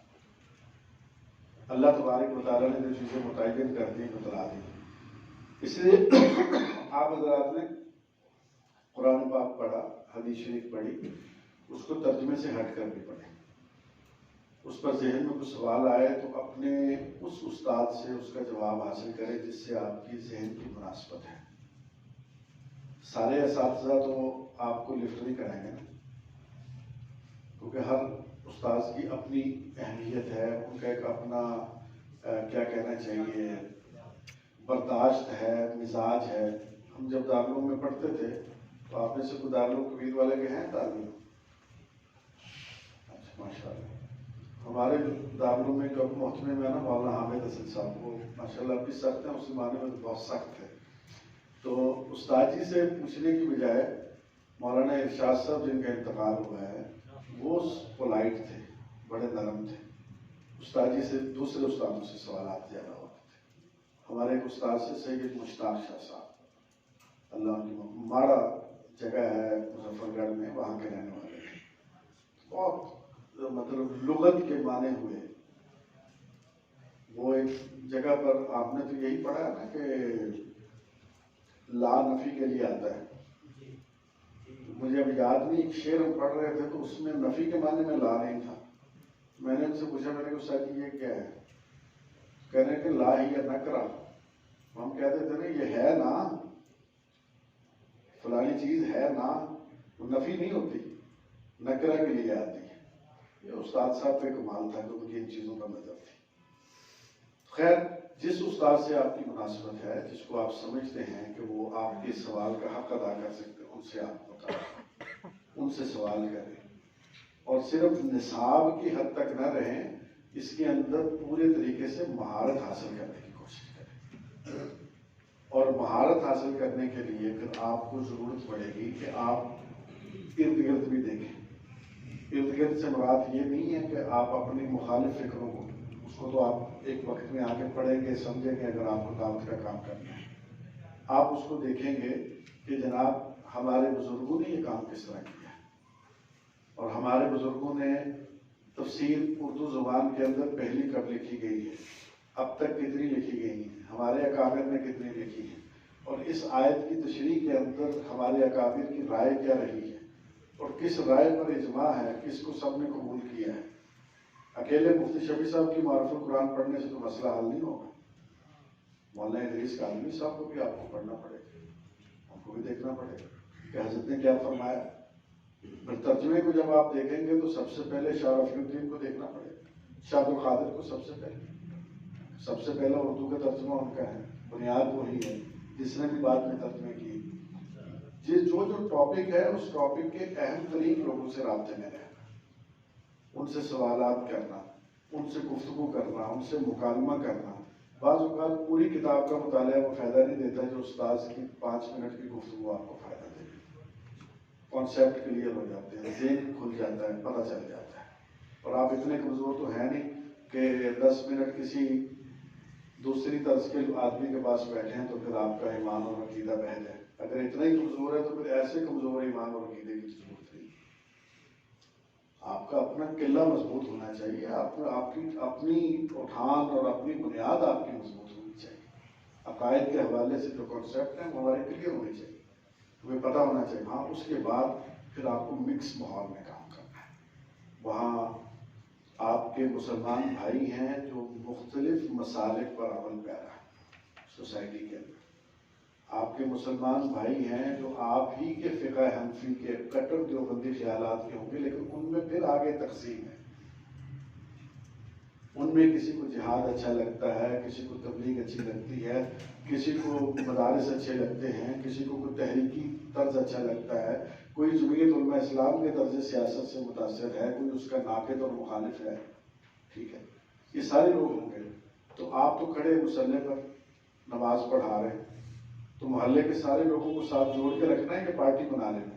Speaker 1: اللہ تبارک و تعالیٰ نے جو چیزیں متعین کر دی بتلا دی، اس لیے آپ حضرات نے قرآن پاک پڑھا، حدیث شریف پڑھی، اس کو ترجمے سے ہٹ کر بھی پڑھیں، اس پر ذہن میں کچھ سوال آئے تو اپنے اس استاد سے اس کا جواب حاصل کریں جس سے آپ کی ذہن کی مناسبت ہے۔ سارے اساتذہ تو آپ کو لفٹ نہیں کریں گے نا، کیونکہ ہر استاذ کی اپنی اہمیت ہے، ان کا ایک اپنا کیا کہنا چاہیے برداشت ہے، مزاج ہے۔ ہم جب دارالعلوم میں پڑھتے تھے تو آپ میں سے کوئی دارالعلوم کویت والے کے ہیں دارالعلوم؟ اچھا ماشاء اللہ۔ ہمارے دارالعلوم میں جو محتمے میں ہے نا مولانا حامد حسن صاحب، وہ ماشاء اللہ اب بھی سخت ہیں، اس زمانے میں بہت سخت ہے۔ تو استاد جی سے پوچھنے کی بجائے مولانا ارشاد صاحب جن کا انتقال ہوا ہے وہ پولائٹ تھے، بڑے نرم تھے، استاد جی سے دوسرے استادوں سے سوالات زیادہ ہوتے تھے۔ ہمارے ایک استاد سے سید مشتاق شاہ صاحب، اللہ ان کی ماڑا جگہ ہے مظفر گڑھ میں، وہاں کے رہنے والے تھے، بہت مطلب لغت کے معنی ہوئے۔ وہ ایک جگہ پر آپ نے تو یہی پڑھا ہے نا کہ لا نفی کے لیے آتا ہے، مجھے اب یاد نہیں، ایک شعر ہم پڑھ رہے تھے تو اس میں نفی کے معنی میں لا نہیں تھا۔ میں نے ان سے پوچھا، میں نے کہا سر یہ کیا ہے؟ کہہ رہے ہیں کہ لا ہی یا نکرا۔ ہم کہتے تھے نا یہ ہے نا، فلانی چیز ہے نا، وہ نفی نہیں ہوتی، نکرا کے لیے آتی ہے۔ یہ استاد صاحب پہ کمال تھا کہ مجھے ان چیزوں کا نظر تھی۔ خیر، جس استاد سے آپ کی مناسبت ہے، جس کو آپ سمجھتے ہیں کہ وہ آپ کے سوال کا حق ادا کر سکتے ہیں، ان سے آپ بتائیں، ان سے سوال کریں، اور صرف نصاب کی حد تک نہ رہیں، اس کے اندر پورے طریقے سے مہارت حاصل کرنے کی کوشش کریں۔ اور مہارت حاصل کرنے کے لیے پھر آپ کو ضرورت پڑے گی کہ آپ ارد گرد بھی دیکھیں۔ ارد گرد سے مراد یہ نہیں ہے کہ آپ اپنی مخالف فکروں کو، اس کو تو آپ ایک وقت میں آگے پڑھیں گے، سمجھیں گے اگر آپ کو دعوت کا کام کرنا ہے۔ آپ اس کو دیکھیں گے کہ جناب ہمارے بزرگوں نے یہ کام کس طرح کیا ہے، اور ہمارے بزرگوں نے تفسیر اردو زبان کے اندر پہلی کب لکھی گئی ہے، اب تک کتنی لکھی گئی ہیں، ہمارے اکابر نے کتنی لکھی ہے، اور اس آیت کی تشریح کے اندر ہمارے اکابر کی رائے کیا رہی ہے، اور کس رائے پر اجماع ہے، کس کو سب نے قبول کیا ہے۔ اکیلے مفتی شفیع صاحب کی معرف القرآن پڑھنے سے تو مسئلہ حل نہیں ہوگا، مولانا ادریس کاظمی صاحب کو بھی آپ کو پڑھنا پڑے گا، کو بھی دیکھنا پڑے گا کہ حضرت نے کیا فرمایا. پھر ترجمے کو جب آپ دیکھیں گے تو سب سے پہلے شاہ رفیع الدین کو دیکھنا پڑے گا, شاہ عبد القادر کو سب سے پہلا اردو کا ترجمہ ان کا ہے, بنیاد وہی ہے جس نے بھی بعد میں ترجمے کی. جو ٹاپک ہے اس ٹاپک کے اہم ترین لوگوں سے رابطے میں رہنا, ان سے سوالات کرنا, ان سے گفتگو کرنا, ان سے مکالمہ کرنا. بعض اوقات پوری کتاب کا مطالعہ وہ فائدہ نہیں دیتا جو استاذ کی 5 منٹ کی گفتگو آپ کو فائدہ دے گی. کانسیپٹ کلیئر ہو جاتے ہیں, ذہن کھل جاتا ہے, پتہ چل جاتا ہے. اور آپ اتنے کمزور تو ہیں نہیں کہ 10 منٹ کسی دوسری طرز کے آدمی کے پاس بیٹھے ہیں تو پھر آپ کا ایمان اور عقیدہ بہہ جائے. اگر اتنا ہی کمزور ہے تو پھر ایسے کمزور ایمان اور عقیدے کی ضرورت نہیں. آپ کا اپنا قلعہ مضبوط ہونا چاہیے, آپ کی اپنی اٹھان اور اپنی بنیاد آپ کی مضبوط ہونی چاہیے. عقائد کے حوالے سے جو کانسیپٹ ہیں وہ ہمارے کلیئر ہونے چاہیے, ہمیں پتہ ہونا چاہیے. ہاں, اس کے بعد پھر آپ کو مکس ماحول میں کام کرنا ہے. وہاں آپ کے مسلمان بھائی ہیں جو مختلف مسالک پر عمل پیرا ہے سوسائٹی کے اندر. آپ کے مسلمان بھائی ہیں جو آپ ہی کے فقہ حنفی کے کٹر دیوبندی خیالات کے ہوں گے, لیکن ان میں پھر آگے تقسیم ہے. ان میں کسی کو جہاد اچھا لگتا ہے, کسی کو تبلیغ اچھی لگتی ہے, کسی کو مدارس اچھے لگتے ہیں, کسی کو کوئی تحریکی طرز اچھا لگتا ہے, کوئی جمعیت علماء اسلام کے طرز سیاست سے متاثر ہے, کوئی اس کا ناقد اور مخالف ہے. ٹھیک ہے, یہ سارے لوگ ہوں گے. تو آپ تو کھڑے مسلح پر نماز پڑھا رہے ہیں, تو محلے کے سارے لوگوں کو ساتھ جوڑ کے رکھنا ہے کہ پارٹی بنا لینا.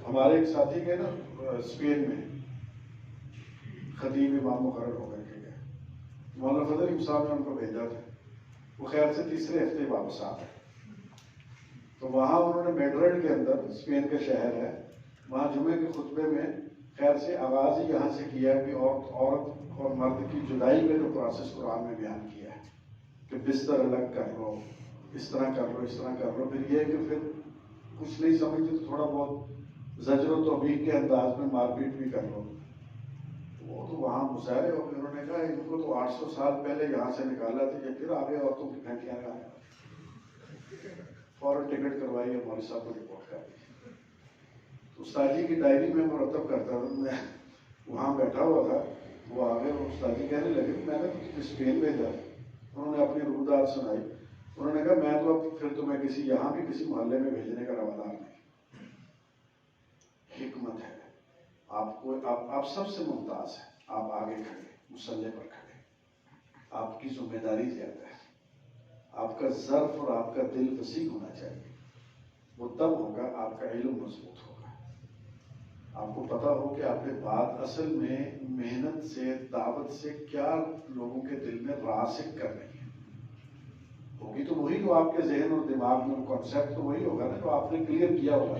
Speaker 1: ہمارے ایک ساتھی گئے نا اسپین میں, خطیب امام مقرر ہو کر کے گئے, مولانا فضل علیم صاحب نے ان کو بھیجا تھا. وہ خیر سے تیسرے ہفتے واپس آ گئے. تو وہاں انہوں نے میڈرڈ کے اندر, اسپین کا شہر ہے, وہاں جمعے کے خطبے میں خیر سے آغاز ہی یہاں سے کیا کہ عورت اور مرد کی جدائی کا جو پروسیس قرآن میں بیان کیا ہے کہ بستر الگ کر لو, اس طرح کر لو, اس طرح کر لو. پھر یہ کہ پھر کچھ نہیں سمجھتے تو تھوڑا بہت زجر و توبیخ کے انداز میں مار پیٹ بھی کر لو. وہ تو وہاں مظاہرے ہو گئے. انہوں نے کہا ان کو تو 800 سال پہلے یہاں سے نکالا تھا, یہ پھر آگے عورتوں کی گھنٹیاں لگانے. فوراً ٹکٹ کروائی اور مولوی صاحب کو رپورٹ کر دی. استاد جی کی ڈائری میں مرتب کرتا تھا, میں وہاں بیٹھا ہوا تھا. وہ آگے استاد جی کہنے لگے میں نے تو اسپین بھیجا. انہوں نے اپنی رودات سنائی. انہوں نے کہا میں تو اب پھر تمہیں کسی یہاں بھی کسی محلے میں بھیجنے کا روادار نہیں. حکمت ہے, آپ سب سے ممتاز ہیں. آپ آگے کھڑے, مسلح پر کھڑے, آپ کی ذمہ داری زیادہ ہے. آپ کا ظرف اور آپ کا دل وسیع ہونا چاہیے. وہ تب ہوگا آپ کا علم مضبوط ہوگا. آپ کو پتا ہو کہ آپ کے بات اصل میں محنت سے, دعوت سے کیا لوگوں کے دل میں راسخ کر رہی ہے. ہوگی تو وہی جو آپ کے ذہن اور دماغ میں کانسیپٹ تو وہی ہوگا نا جو آپ نے کلیئر کیا ہوگا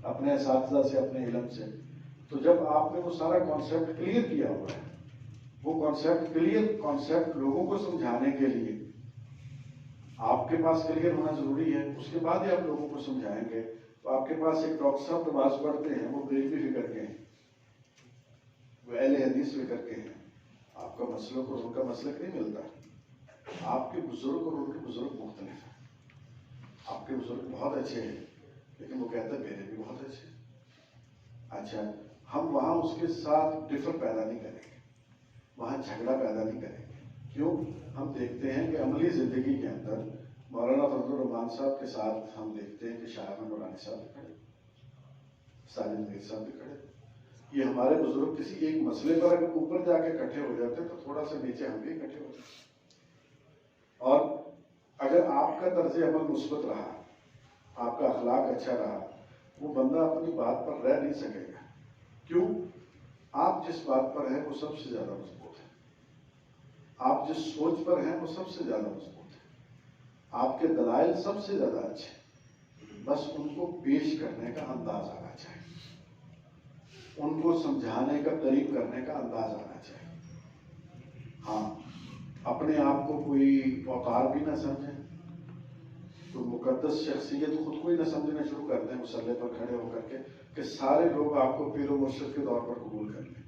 Speaker 1: اپنے اساتذہ سے, اپنے علم سے. تو جب آپ نے وہ سارا کانسیپٹ کلیئر کیا ہوا ہے, وہ کانسیپٹ لوگوں کو سمجھانے کے لیے آپ کے پاس کلیئر ہونا ضروری ہے. اس کے بعد ہی آپ لوگوں کو سمجھائیں گے. تو آپ کے پاس ایک ڈاکٹر صاحب نماز پڑھتے ہیں, وہ بریلوی فکر کے ہیں, وہ اہل حدیث فکر کے ہیں. آپ کا مسلک اور ان کا مسلک نہیں ملتا. آپ کے بزرگ اور ان کے بزرگ مختلف ہیں. آپ کے بزرگ بہت اچھے ہیں, لیکن وہ کہتے ہیں میرے بھی بہت اچھے ہیں. اچھا, ہم وہاں اس کے ساتھ ڈفر پیدا نہیں کریں گے, وہاں جھگڑا پیدا نہیں کریں گے. کیوں؟ ہم دیکھتے ہیں کہ عملی زندگی کے اندر مولانا فضل الرحمان صاحب کے ساتھ ہم دیکھتے ہیں کہ شاہ احمد نورانی صاحب بھی کھڑے, ساجد میر صاحب بھی کھڑے. یہ ہمارے بزرگ کسی ایک مسئلے پر اگر اوپر جا کے اکٹھے ہو جاتے تو تھوڑا سا نیچے ہم بھی اکٹھے ہو جاتے. اور اگر آپ کا طرز عمل مثبت رہا, آپ کا اخلاق اچھا رہا, وہ بندہ اپنی بات پر رہ نہیں سکے گا. کیوں؟ آپ جس بات پر ہیں وہ سب سے زیادہ مضبوط ہے. آپ جس سوچ پر ہیں وہ سب سے زیادہ مضبوط ہے. آپ کے دلائل سب سے زیادہ اچھے ہیں. بس ان کو پیش کرنے کا انداز آنا چاہیے, ان کو سمجھانے کا, قریب کرنے کا انداز آنا چاہیے. ہاں, اپنے آپ کو کوئی اوتار بھی نہ سمجھیں, تو مقدس شخصیت خود کو ہی نہ سمجھنا شروع کر دیں مسلح پر کھڑے ہو کر کے کہ سارے لوگ آپ کو پیر و مرشد کے طور پر قبول کر لیں.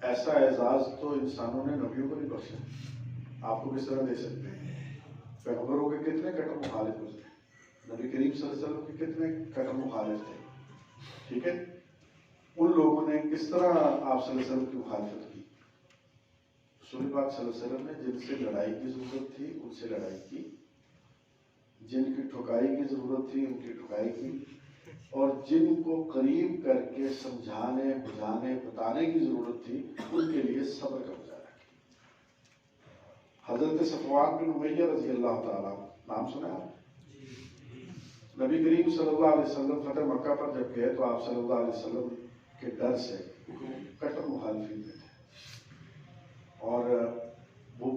Speaker 1: ایسا اعزاز تو انسانوں نے نبیوں کو نہیں بخشا. آپ کو کس طرح دے سکتے ہیں؟ پیغمبروں کے کتنے کٹر مخالف گزرے, نبی کریم صلی اللہ علیہ وسلم کے کتنے کٹر مخالف تھے، ٹھیک ہے، ان لوگوں نے کس طرح آپ صلی اللہ علیہ وسلم کی مخالفت کی. رسول پاک صلی اللہ علیہ وسلم نے جن سے لڑائی کی ضرورت تھی ان سے لڑائی کی، جن کی ٹھکائی کی ضرورت تھی ان کی ٹھکائی کی، اور جن کو قریب کر کے سمجھانے بجھانے بتانے کی ضرورت تھی ان کے لیے صبر کا مظاہرہ کیا. حضرت صفوان بن امیہ رضی اللہ تعالیٰ، نام سنا آپ؟ نبی کریم صلی اللہ علیہ وسلم فتح مکہ پر جب گئے تو آپ صلی اللہ علیہ وسلم کے ڈر سے کٹر مخالفین میں تھے، اور وہ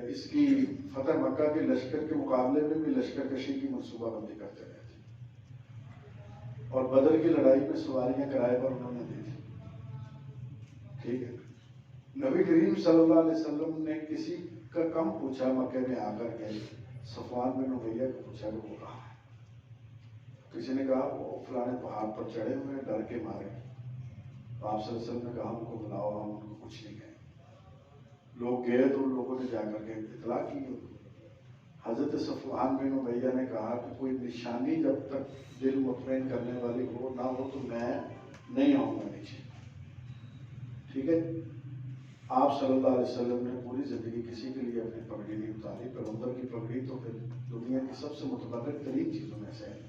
Speaker 1: اس کی فتح مکہ کے لشکر کے مقابلے میں بھی لشکر کشی کی منصوبہ بندی کرتے رہے تھے، اور بدر کی لڑائی میں سواریاں کرائے پر انہوں نے دی تھی. ٹھیک ہے، نبی کریم صلی اللہ علیہ وسلم نے کسی کا کم پوچھا مکے میں آ کر کے، صفوان بن امیہ کو پوچھا کہ وہ کہاں ہے. کسی نے کہا وہ فلانے پہاڑ پر چڑھے ہوئے ڈر کے مارے. تو آپ صلی اللہ علیہ وسلم نے کہا ان کو بلاؤ، ہم ان کو کچھ نہیں کہیں. لوگ گئے تو ان لوگوں نے جا کر کے اطلاع کی. حضرت صفوان بن امیہ نے کہا کہ کوئی نشانی جب تک دل مطمئن کرنے والی ہو نہ ہو تو میں نہیں آؤں گا نیچے. ٹھیک ہے، آپ صلی اللہ علیہ وسلم نے پوری زندگی کسی کے لیے اپنی پگڑی نہیں اتاری. پیغمبر کی پگڑی تو پھر دنیا کی سب سے متبرک ترین چیزوں میں سے ہے.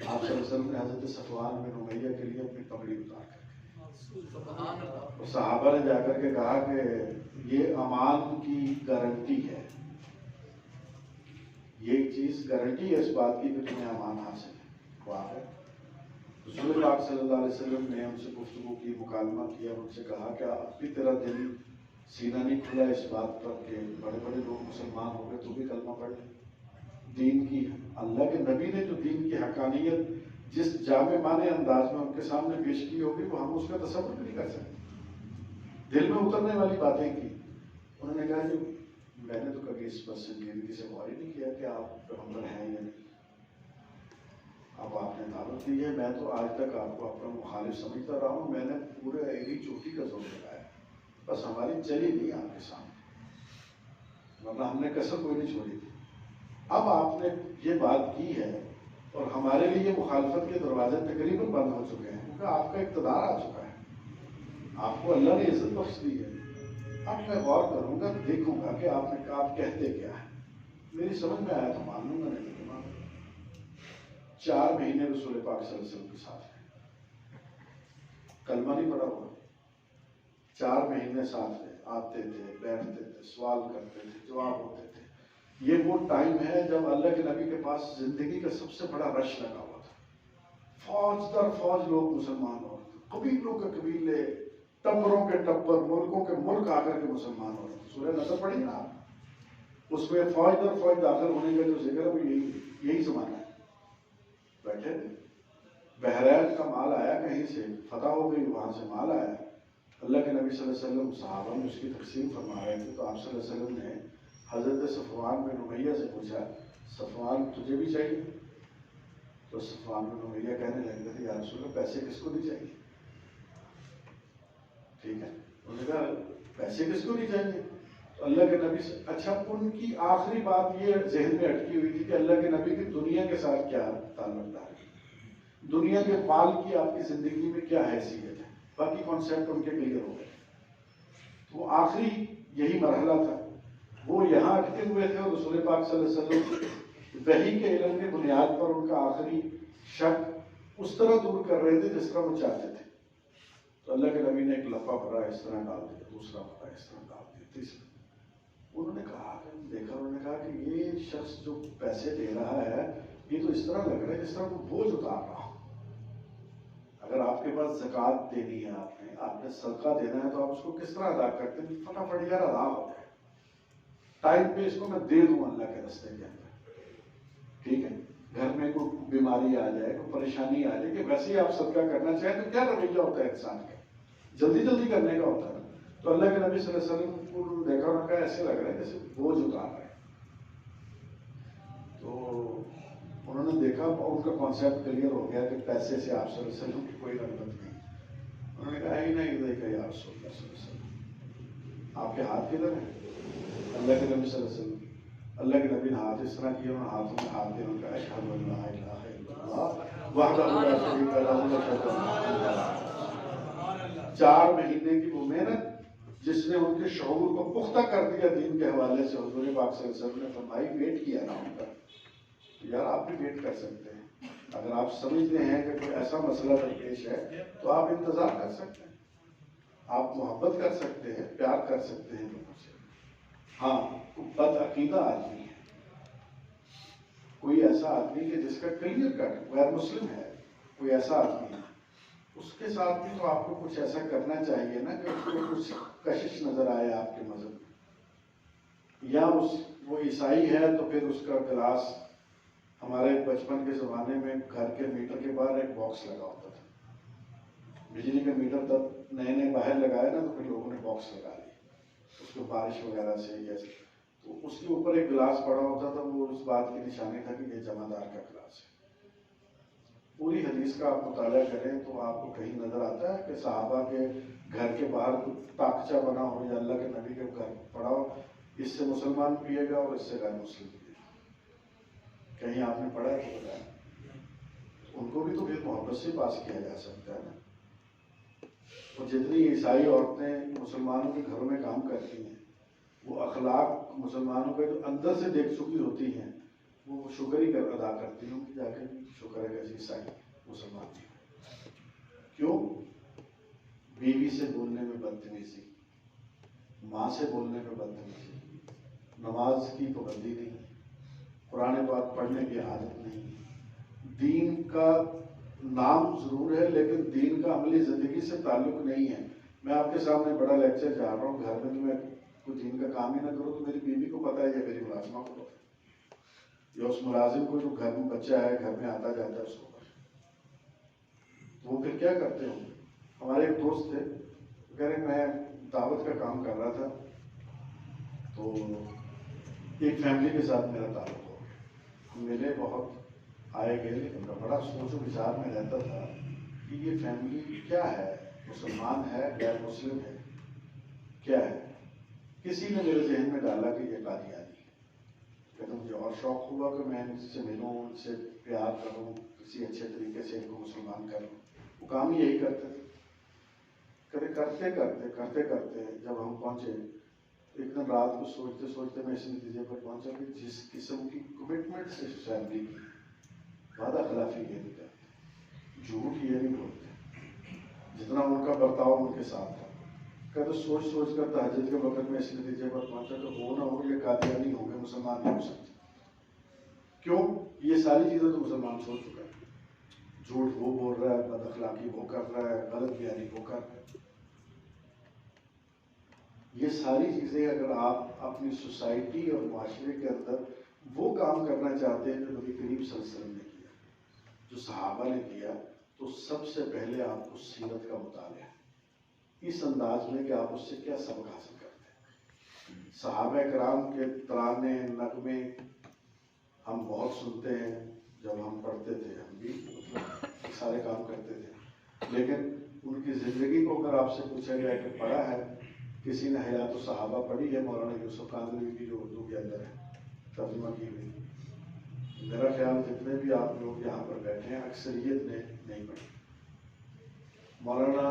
Speaker 1: آپ صلی اللہ علیہ وسلم نے حضرت صفوان بن امیہ کے لیے اپنی پگڑی اتار کر، صحابہ نے جا کر کے کہا کہ یہ امان کی گارنٹی ہے، یہ چیز گارنٹی ہے اس بات کی کہ تمہیں امان حاصل ہے. وہ آ گئے. رسول پاک صلی اللہ علیہ وسلم نے ان سے گفتگو کی، مکالمہ کیا، ان سے کہا کہ اب بھی تیرا دل سینہ نہیں کھلا اس بات پر کہ بڑے بڑے لوگ مسلمان ہو گئے تو بھی کلمہ پڑھ لیں. دین کی، اللہ کے نبی نے جو دین کی حقانیت جس جامع معنی انداز میں ان کے سامنے پیش کی ہوگی وہ ہم اس کا تصور بھی نہیں کر سکتے. دل میں اترنے والی باتیں کی. انہوں نے کہا کہ میں نے تو کبھی اس پر سنجیدگی سے غور ہی نہیں کیا کہ آپ پیغمبر ہیں یا نہیں. اب آپ نے دعوت دی ہے، میں تو آج تک آپ کو اپنا مخالف سمجھتا رہا ہوں. میں نے پورے ایری چوٹی کا زور لگایا، بس ہماری چلی نہیں آپ کے سامنے، ورنہ ہم نے کسر کوئی نہیں چھوڑی تھی. اب آپ نے یہ بات کی ہے اور ہمارے لیے مخالفت کے دروازے تقریباً بند ہو چکے ہیں، کیونکہ آپ کا اقتدار آ چکا ہے، آپ کو اللہ نے عزت بخش دی ہے. اب میں غور کروں گا، دیکھوں گا کہ آپ کہتے کیا ہے. میری سمجھ میں آیا تو مان لوں گا، نہیں تو مان لوں گا. 4 مہینے رسول پاک صلی اللہ علیہ وسلم کے ساتھ رہے، کلمہ نہیں پڑا ہوا. 4 مہینے ساتھ رہے، آتے تھے، بیٹھتے تھے، سوال کرتے تھے، جواب ہوتے تھے. یہ وہ ٹائم ہے جب اللہ کے نبی کے پاس زندگی کا سب سے بڑا رش لگا ہوا تھا. فوج در فوج لوگ مسلمان ہو رہے تھے، قبیلوں کے قبیلے، ٹبروں کے ٹبر، ملکوں کے ملک آ کر کے مسلمان ہو رہے تھے. سورہ نصر پڑھی نا آپ، اس میں فوج در فوج داخل ہونے کا جو ذکر ہے وہ یہی زمانہ ہے. بیٹھے تھے، بحرین کا مال آیا کہیں سے، فتح ہو گئی، وہاں سے مال آیا. اللہ کے نبی صلی اللہ علیہ وسلم صحابہ میں اس کی تقسیم فرما رہے تھے. تو آپ صلی اللہ علیہ وسلم نے حضرت صفوان بن امیہ سے پوچھا، صفوان تجھے بھی چاہیے؟ تو صفوان بن امیہ کہنے لگے تھے یا رسول اللہ پیسے کس کو نہیں چاہیے. ٹھیک ہے، انہوں نے کہا پیسے کس کو نہیں چاہیے. تو اللہ کے نبی سے اچھا، ان کی آخری بات یہ ذہن میں اٹکی ہوئی تھی کہ اللہ کے نبی کی دنیا کے ساتھ کیا تعلق دار ہے، دنیا کے مال کی آپ کی زندگی میں کیا حیثیت ہے. باقی کانسیپٹ ان کے کلیئر ہو گئے. تو وہ آخری یہی مرحلہ تھا. وہ یہاں اٹکے ہوئے تھے اور رسول پاک صلی اللہ علیہ وسلم وحی کے علم کی بنیاد پر ان کا آخری شک اس طرح دور کر رہے تھے جس طرح وہ چاہتے تھے. تو اللہ کے نبی نے ایک لفظ پڑھا اس طرح ڈال دیا، دوسرا پڑھا اس طرح ڈال دیا، تیسرا. انہوں نے کہا دیکھا، انہوں نے کہا کہ یہ شخص جو پیسے دے رہا ہے یہ تو اس طرح لگ رہا ہے جس طرح وہ بوجھ اتار رہا. اگر آپ کے پاس زکوٰۃ دینی ہے، آپ نے صدقہ دینا ہے تو آپ اس کو کس طرح ادا کرتے ہیں؟ فٹافٹ یار ادا ہو جائے، ٹائم پہ اس کو میں دے دوں اللہ کے راستے کے اندر. ٹھیک ہے، گھر میں کوئی بیماری آ جائے، کوئی پریشانی آ جائے، کہ ویسے ہی آپ صدقہ کرنا چاہیں تو کیا رویہ ہوتا ہے انسان کا، جلدی جلدی کرنے کا ہوتا ہے. تو اللہ کے نبی صلی اللہ علیہ وسلم کو دیکھا انہوں نے کہا ایسے لگ رہا ہے جیسے بوجھ اتار رہے ہیں. تو انہوں نے دیکھا ان کا کانسیپٹ کلیئر ہو گیا کہ پیسے سے آپ صلی اللہ علیہ وسلم کی کوئی رغبت نہیں. انہوں نے کہا ہی نہیں ادھر کا یا رسول اللہ صلی اللہ علیہ وسلم، آپ کے ہاتھ کدھر ہیں؟ اللہ کے نبی صلی اللہ علیہ وسلم اللہ کے نبی نے ہاتھ اس طرح کیا، انہوں نے ہاتھوں میں ہاتھ دے، ان کا اشہد ان لا الہ الا اللہ وحدہ لا شریک لہ اشہد ان محمدًا رسول اللہ۔ 4 مہینے کی وہ محنت جس نے ان کے شعور کو پختہ کر دیا دین کے حوالے سے۔ حضور پاک صلی اللہ علیہ وسلم نے فرمائی ویٹ کیا نا ان کا، یار آپ بھی ویٹ کر سکتے ہیں، اگر آپ سمجھتے ہیں کہ کوئی ایسا مسئلہ درپیش ہے تو آپ انتظار کر سکتے ہیں، آپ محبت کر سکتے ہیں، پیار کر سکتے ہیں لوگوں سے۔ ہاں بد عقیدہ آدمی ہے، کوئی ایسا آدمی کہ جس کا کلیئر کٹ غیر مسلم ہے، کوئی ایسا آدمی ہے، اس کے ساتھ بھی تو آپ کو کچھ ایسا کرنا چاہیے نا کہ اس کو کچھ کشش نظر آئے آپ کے مذہب میں۔ یا وہ عیسائی ہے تو پھر اس کا گلاس، ہمارے بچپن کے زمانے میں گھر کے میٹر کے باہر ایک باکس لگا ہوتا تھا، بجلی کا میٹر تب نئے نئے باہر لگائے نا، تو پھر لوگوں نے باکس لگا لی اس کو بارش وغیرہ سے جیسے، تو اس کے اوپر ایک گلاس پڑا ہوتا تھا، وہ اس بات کی نشانی تھا کہ یہ جمعدار کا گلاس ہے۔ پوری حدیث کا آپ مطالعہ کریں تو آپ کو کہیں نظر آتا ہے کہ صحابہ کے گھر کے باہر تاکچہ بنا ہو یا اللہ کے نبی کے گھر پڑا ہو، اس سے مسلمان پیے گا اور اس سے غیر مسلم پیے گا؟ کہیں آپ نے پڑھا ہے تو بتائیں؟ ان کو بھی تو پھر محبت سے پاس کیا جا سکتا ہے نا۔ اور جتنی عیسائی عورتیں مسلمانوں کے گھروں میں کام کرتی ہیں، وہ اخلاق مسلمانوں کے جو اندر سے دیکھ چکی ہوتی ہیں، وہ شکر ہی ادا کرتی ہیں کہ جا کے شکر ہے کہ عیسائی مسلمان ہیں۔ کیوں؟ بیوی سے بولنے میں بدتمیزی، ماں سے بولنے میں بدتمیزی، نماز کی پابندی نہیں، قرآن پاک پڑھنے کی عادت نہیں، دین کا نام ضرور ہے لیکن دین کا عملی زندگی سے تعلق نہیں ہے۔ میں آپ کے سامنے بڑا لیکچر جا رہا ہوں، گھر میں تو میں کوئی دین کا کام ہی نہ کروں تو میری بیوی کو پتہ ہے یا میری ملازمہ کو پتہ ہے یا اس ملازم کو جو گھر میں بچہ ہے گھر میں آتا جاتا ہے اس کو پتہ ہے، تو وہ پھر کیا کرتے ہوں گے؟ ہمارے ایک دوست تھے، کہہ رہے میں دعوت کا کام کر رہا تھا تو ایک فیملی کے ساتھ میرا تعلق ہو گیا، ہم ملے، بہت آئے گئے، لیکن بڑا سوچ و بچار میں رہتا تھا کہ یہ فیملی کیا ہے، مسلمان ہے غیر مسلم ہے کیا ہے؟ کسی نے میرے ذہن میں ڈالا کہ یہ قادیانی ہے، لیکن مجھے اور شوق ہوا کہ میں ان سے ملوں، ان سے پیار کروں، کسی اچھے طریقے سے ان کو مسلمان کروں۔ وہ کام ہی یہی کرتے تھے، کرتے کرتے جب ہم پہنچے ایک دن رات کو سوچتے سوچتے میں اس نتیجے پر پہنچا کہ جس قسم کی کمٹمنٹ سے فیملی کی، وعدہ خلافی یہ نہیں کرتے، جھوٹ یہ نہیں بولتے، جتنا ان کا برتاؤ ان کے ساتھ تھا۔ کہتے سوچ سوچ کر تہجد کے وقت میں اس نتیجے پر پہنچا کہ وہ نہ ہو یہ قادیانی ہوں گے، مسلمان نہیں ہو سکتے۔ کیوں؟ یہ ساری چیزیں تو مسلمان چھوڑ چکا ہے، جھوٹ وہ بول رہا ہے، بد اخلاقی وہ کر رہا ہے، غلط بیانی وہ کر رہا ہے۔ یہ ساری چیزیں اگر آپ اپنی سوسائٹی اور معاشرے کے اندر وہ کام کرنا چاہتے ہیں جو نبی کریم صلی اللہ علیہ وسلم نے کیا، جو صحابہ نے کیا، تو سب سے پہلے آپ کو سیرت کا مطالعہ اس انداز میں کہ آپ اس سے کیا سبق حاصل کرتے ہیں۔ صحابہ کرام کے ترانے نغمے ہم بہت سنتے ہیں، جب ہم پڑھتے تھے ہم بھی سارے کام کرتے تھے، لیکن ان کی زندگی کو اگر آپ سے پوچھا گیا کہ پڑھا ہے، کسی نے حیات الصحابہ پڑھی ہے مولانا یوسف کاندھلوی کی جو اردو کے اندر ہے ترجمہ کی ہوئی؟ میرا خیال جتنے بھی آپ لوگ یہاں پر بیٹھے ہیں اکثریت نے نہیں پڑھی۔ مولانا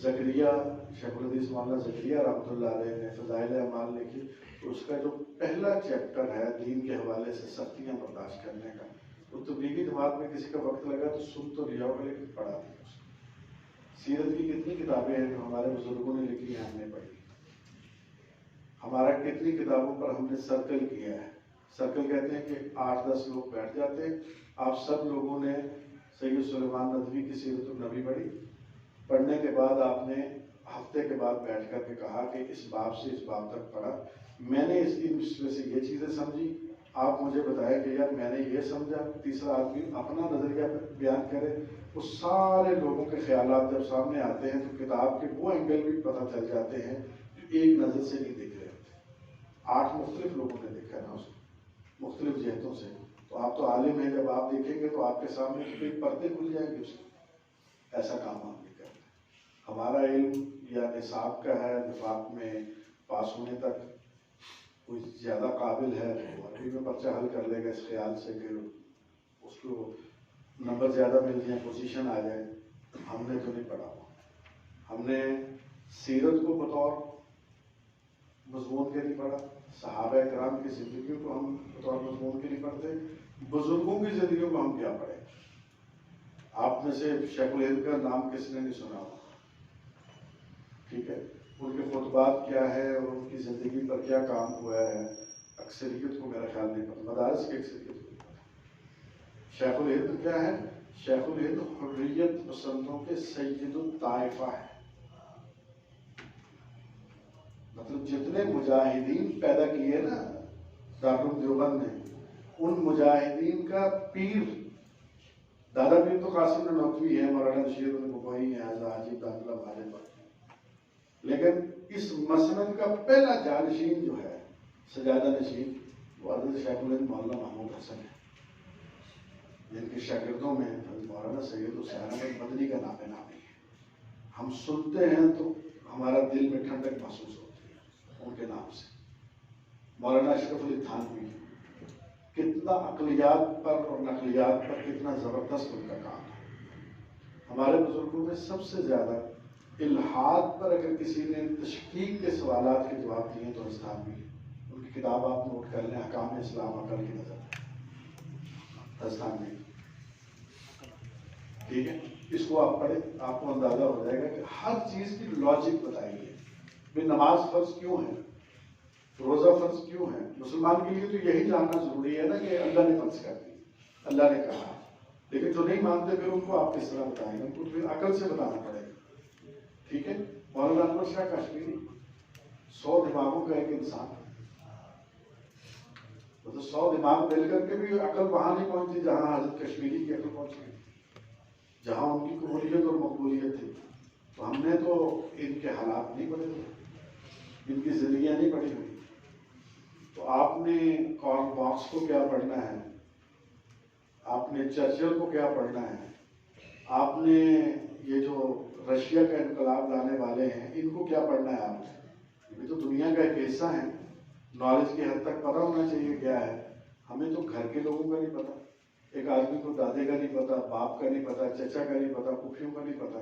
Speaker 1: زکریا شیخ الحدیث مولانا زکریا رحمۃ اللہ علیہ نے فضائل اعمال لکھی، تو اس کا جو پہلا چیپٹر ہے دین کے حوالے سے سختیاں برداشت کرنے کا، وہ تبلیغی جماعت میں کسی کا وقت لگا تو سن تو لیا ہوگا لیکن پڑھا نہیں اس کو۔ سیرت کی کتنی کتابیں ہیں جو ہمارے بزرگوں نے لکھی ہیں، ہم نے پڑھی، ہمارا کتنی کتابوں پر ہم نے سرکل کیا ہے۔ سرکل کہتے ہیں کہ 8-10 لوگ بیٹھ جاتے ہیں، آپ سب لوگوں نے سید سلیمان ندوی کی سیرت النبی پڑھی، پڑھنے کے بعد آپ نے ہفتے کے بعد بیٹھ کر کے کہا کہ اس باب سے اس باب تک پڑھا، میں نے اس میں سے یہ چیزیں سمجھی، آپ مجھے بتائیں کہ یار میں نے یہ سمجھا، تیسرا آدمی اپنا نظریہ بیان کرے، وہ سارے لوگوں کے خیالات جب سامنے آتے ہیں تو کتاب کے وہ اینگل بھی پتہ چل جاتے ہیں جو ایک نظر سے نہیں دیکھ رہے ہوتے۔ 8 مختلف لوگوں نے دیکھا نا اس کو مختلف جہتوں سے، تو آپ تو عالم ہیں، جب آپ دیکھیں گے تو آپ کے سامنے کئی پردے کھل جائیں گے اس کے۔ ایسا کام ہم نہیں کرتے۔ ہمارا علم یا نصاب کا ہے، نفاق میں پاس ہونے تک، کوئی زیادہ قابل ہے تو عربی میں پرچہ حل کر لے گا اس خیال سے کہ اس کو نمبر زیادہ مل جائے، پوزیشن آ جائے. ہم نے تو نہیں پڑھا. ہم نے سیرت کو بطور مضمون کے نہیں پڑھا، صحابہ کرام کی زندگیوں کو ہم بطور مضمون کے نہیں پڑھتے، بزرگوں کی زندگیوں کو ہم کیا پڑھیں. آپ میں سے شیخ الہند کا نام کس نے نہیں سنا ہو؟ ٹھیک ہے، ان کے خطبات کیا ہے اور ان کی زندگی پر کیا کام ہوا ہے اکثریت کو میرا خیال نہیں پڑتا، مدارس کی اکثریت کو نہیں پڑتا. شیخ الہند کیا ہے؟ شیخ الہند حریت پسندوں کے سید الطائفہ ہے. مطلب جتنے مجاہدین پیدا کیے نا دارالعلوم دیوبند نے، ان مجاہدین کا پیر دادا پیر تو قاسم نانوتوی ہے، مولانا بشیر گوئی ہے، حاجی عبداللہ والد، لیکن اس مسند کا پہلا جانشین جو ہے سجادہ نشین وہ حضرت شیخ الہند مولانا محمود حسن ہے، جن کے شاگردوں میں حضرت مولانا سید حسین احمد مدنی کا نام نامی ہے. ہم سنتے ہیں تو ہمارا دل میں ٹھنڈک محسوس ہوتی ہے ان کے نام سے. مولانا اشرف علی تھانوی، کتنا عقلیات پر اور نقلیات پر کتنا زبردست ان کا کام ہے. ہمارے بزرگوں میں سب سے زیادہ الحاد پر اگر کسی نے تشکیک کے سوالات کے جواب دیے تو تھانوی ہے. ان کی کتاب آپ نوٹ کر لیں، احکام اسلام عقل کی نظر تھانوی. ٹھیک ہے، اس کو آپ پڑھیں، آپ کو اندازہ ہو جائے گا کہ ہر چیز کی لاجک بتائی ہے. بھائی نماز فرض کیوں ہے، روزہ فرض کیوں ہے؟ مسلمان کے لیے تو یہی جاننا ضروری ہے نا کہ اللہ نے فرض کر دی، اللہ نے کہا. لیکن جو نہیں مانتے پھر ان کو آپ کس طرح بتائیں گے؟ ان کو پھر عقل سے بتانا پڑے گا. ٹھیک ہے، مولانا انور شاہ کشمیری 100 دماغوں کا ایک انسان، مطلب 100 دماغ مل کر کے بھی عقل وہاں نہیں پہنچتی جہاں حضرت کشمیری کی عقل پہنچ گئی، جہاں ان کی قبولیت اور مقبولیت تھی. تو ہم نے تو ان کے حالات نہیں پڑھے ہوئے، ان کی زندگیاں نہیں پڑھی ہوئی. تو آپ نے کارل مارکس کو کیا پڑھنا ہے، آپ نے چرچل کو کیا پڑھنا ہے، آپ نے یہ جو رشیا کا انقلاب لانے والے ہیں ان کو کیا پڑھنا ہے. آپ نے یہ تو دنیا کا ایک حصہ ہے، نالج کی حد تک پتہ ہونا چاہیے کیا ہے. ہمیں تو گھر کے لوگوں کا نہیں پتا. ایک آدمی کو دادے کا نہیں پتا، باپ کا نہیں پتا، چچا کا نہیں پتا، پھوپھیوں کا نہیں پتا،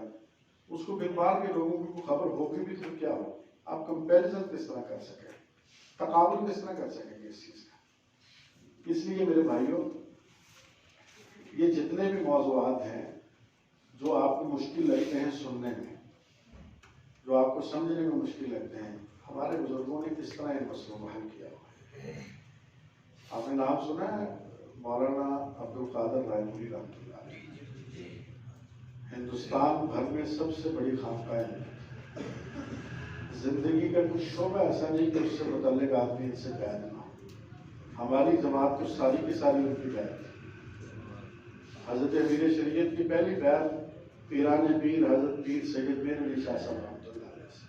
Speaker 1: اس کو پھر باہر کے لوگوں کی خبر ہوگی بھی تو کیا ہو. آپ کمپیریزن کس طرح کر سکیں، تقابل کس طرح کر سکیں گے اس چیز کا. اس لیے میرے بھائیوں، یہ جتنے بھی موضوعات ہیں جو آپ کو مشکل لگتے ہیں سننے میں، جو آپ کو سمجھنے میں مشکل لگتے ہیں، ہمارے بزرگوں نے کس طرح ان مسئلوں کو حل کیا ہوا ہے. آپ نے نام سنا ہے مولانا عبدالقادر رائے پوری رحمۃ اللہ علیہ. ہندوستان بھر میں سب سے بڑی خانقاہ ہے. زندگی کا کچھ شعبہ ایسا نہیں کہ اس سے متعلق آدمی ان سے قید نہ ہو. ہماری جماعت تو ساری کی ساری ان کی بیعت تھی. حضرت امیر شریعت کی پہلی بیعت پیران پیر حضرت پیر سید میر علی شاہ صاحب رحمۃ اللہ علیہ سے،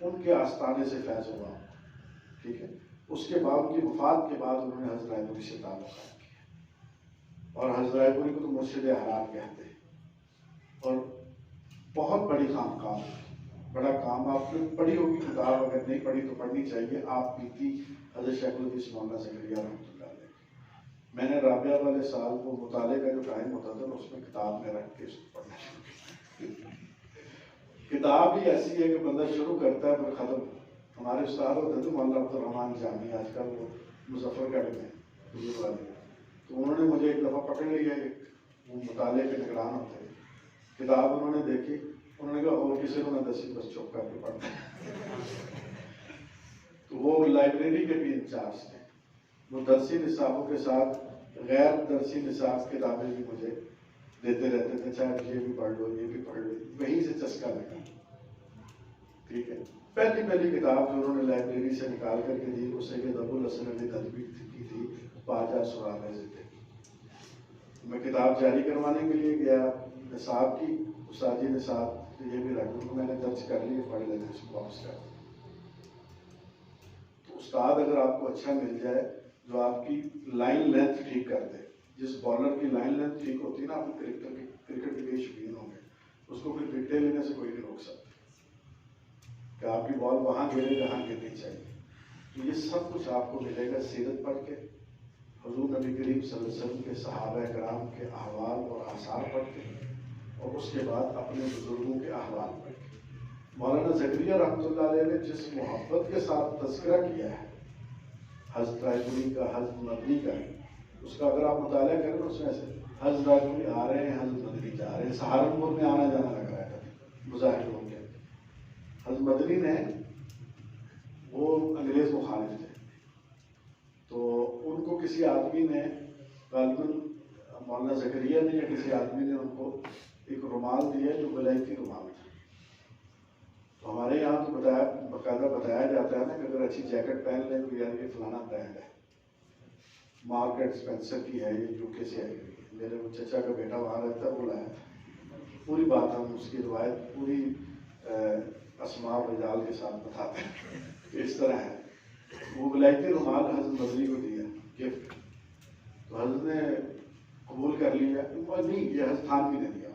Speaker 1: ان کے آستانے سے فیض ہوا. ٹھیک ہے، اس کے بعد ان کی وفات کے بعد انہوں نے حضرت رائے پوری سے تعلق قائم کیا، اور حضرت رائے پوری کو تو مرشد حرام کہتے ہیں. اور بہت بڑی خانقاہ، بڑا کام. آپ نے پڑھی ہوگی کتاب، اگر نہیں پڑھی تو پڑھنی چاہیے. آپ بیتی حضرت شیخ الحدیث مولانا زکریا رحمۃ اللہ علیہ. میں نے رابعہ والے سال کو مطالعے کا جو ٹائم ہوتا تھا اس میں کتاب میں رکھ کے اس کو پڑھنا شروع کیا. کتاب ہی ایسی ہے کہ بندہ شروع کرتا ہے پھر ختم. ہمارے استاد ہوتے تھے مولانا عبد الرحمان جامی، آج کل وہ مظفر گڑھ میں حضور والے، تو انہوں نے مجھے ایک دفعہ پکڑ لیا. وہ مطالعے کے نگران ہوتے ہیں، کتاب انہوں نے دیکھی، انہوں نے کہا اور کسی کو نہ دسی، بس چپ کر کے پڑھنا. تو وہ لائبریری کے بھی انچارج تھے. وہ درسی نصابوں کے ساتھ غیر درسی نصاب کتابیں بھی مجھے دیتے رہتے تھے، چاہے یہ بھی پڑھ لو یہ بھی پڑھ لو. وہیں سے چسکا لگا. ٹھیک ہے، پہلی کتاب جو انہوں نے لائبریری سے نکال کر کے دی وہ سید ابو الحسن علی ندوی کی تھی، باجا سراغ زندگی. میں کتاب جاری کروانے کے لیے گیا، نصاب کی استادی نصاب یہ بھی رکھ دوں، میں نے درج کر لی، پڑھ لیتے اس کو واپس کر دیا. تو استاد اگر آپ کو اچھا مل جائے جو آپ کی لائن لینتھ ٹھیک کر دے، جس بالر کی لائن لینتھ ٹھیک ہوتی ہے نا، آپ کرکٹ کے شوقین ہوں گے، اس کو پھر وکٹیں لینے سے کوئی نہیں روک سکتا کہ آپ کی بال وہاں گرے جہاں گرنی چاہیے. تو یہ سب کچھ آپ کو ملے گا سیرت پڑھ کے، حضور نبی کریم صلی اللہ علیہ وسلم کے صحابہ کرام کے احوال اور آثار پڑھ کے، اور اس کے بعد اپنے بزرگوں کے احوال پڑھ کے۔ مولانا زکریا رحمۃ اللہ علیہ نے جس محبت کے ساتھ تذکرہ کیا ہے حضرت رائے پوری کا، حضرت مدنی کا، اس کا اگر آپ مطالعہ کریں تو اس میں ایسے حضرت رائے پوری آ رہے ہیں، حضرت مدنی جا رہے ہیں، سہارنپور میں آنا جانا لگا رہتا تھا مظاہر ہو کے۔ حضرت مدنی نے وہ انگریز مخالف تھے، تو ان کو کسی آدمی نے غالباً مولانا زکریا نے یا کسی آدمی نے ان کو ایک رومال دیا جو ولایتی رومال تھا۔ تو ہمارے یہاں تو باقاعدہ بتایا جاتا ہے نا کہ اگر اچھی جیکٹ پہن لیں تو یار یہ فلانا برانڈ ہے، مارکیٹ اسپینسر کی ہے، یہ یوکے سے آئی ہوئی ہے، میرے وہ چچا کا بیٹا وہاں رہتا ہے وہ لایا تھا۔ پوری بات ہم اس کی روایت پوری اسماء و رجال کے ساتھ بتاتے ہیں کہ اس طرح ہے۔ وہ ولایتی رومال حضرت مدنی کو دیا گفٹ، تو حضرت نے قبول کر لیا، نہیں یہ حضرت تھانوی نے دیا،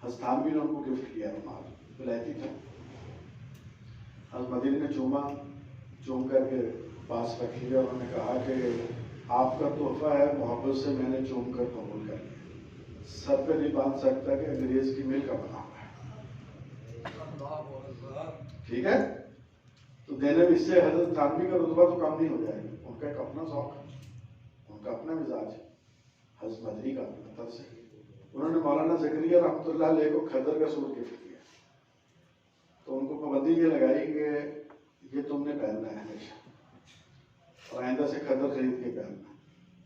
Speaker 1: حضرت تھانوی نے ان کو گفٹ کیا رومال، ولایتی تھا۔ حضرت مدنی نے چوم کر کے پاس رکھ لیا، انہوں نے کہا کہ آپ کا تحفہ ہے، محبت سے میں نے چوم کر قبول کر لیا، سر پہ نہیں باندھ سکتا کہ انگریز کی مل کا بنا ہوا ہے، ٹھیک ہے؟ تو دینے میں اس سے حضرت تھانوی کا رتبہ تو کم نہیں ہو جائے گا، ان کا ایک اپنا ذوق ہے، ان کا اپنا مزاج ہے، حضرت مدنی کا اپنا طرز ہے۔ انہوں نے مولانا زکریا رحمۃ اللہ علیہ کو کھدر کا سوٹ گفٹ کیا، تو ان کو پابندی یہ لگائی کہ یہ تم نے پہننا ہے ہمیشہ، اور آئندہ سے کھدر خرید کے پہننا۔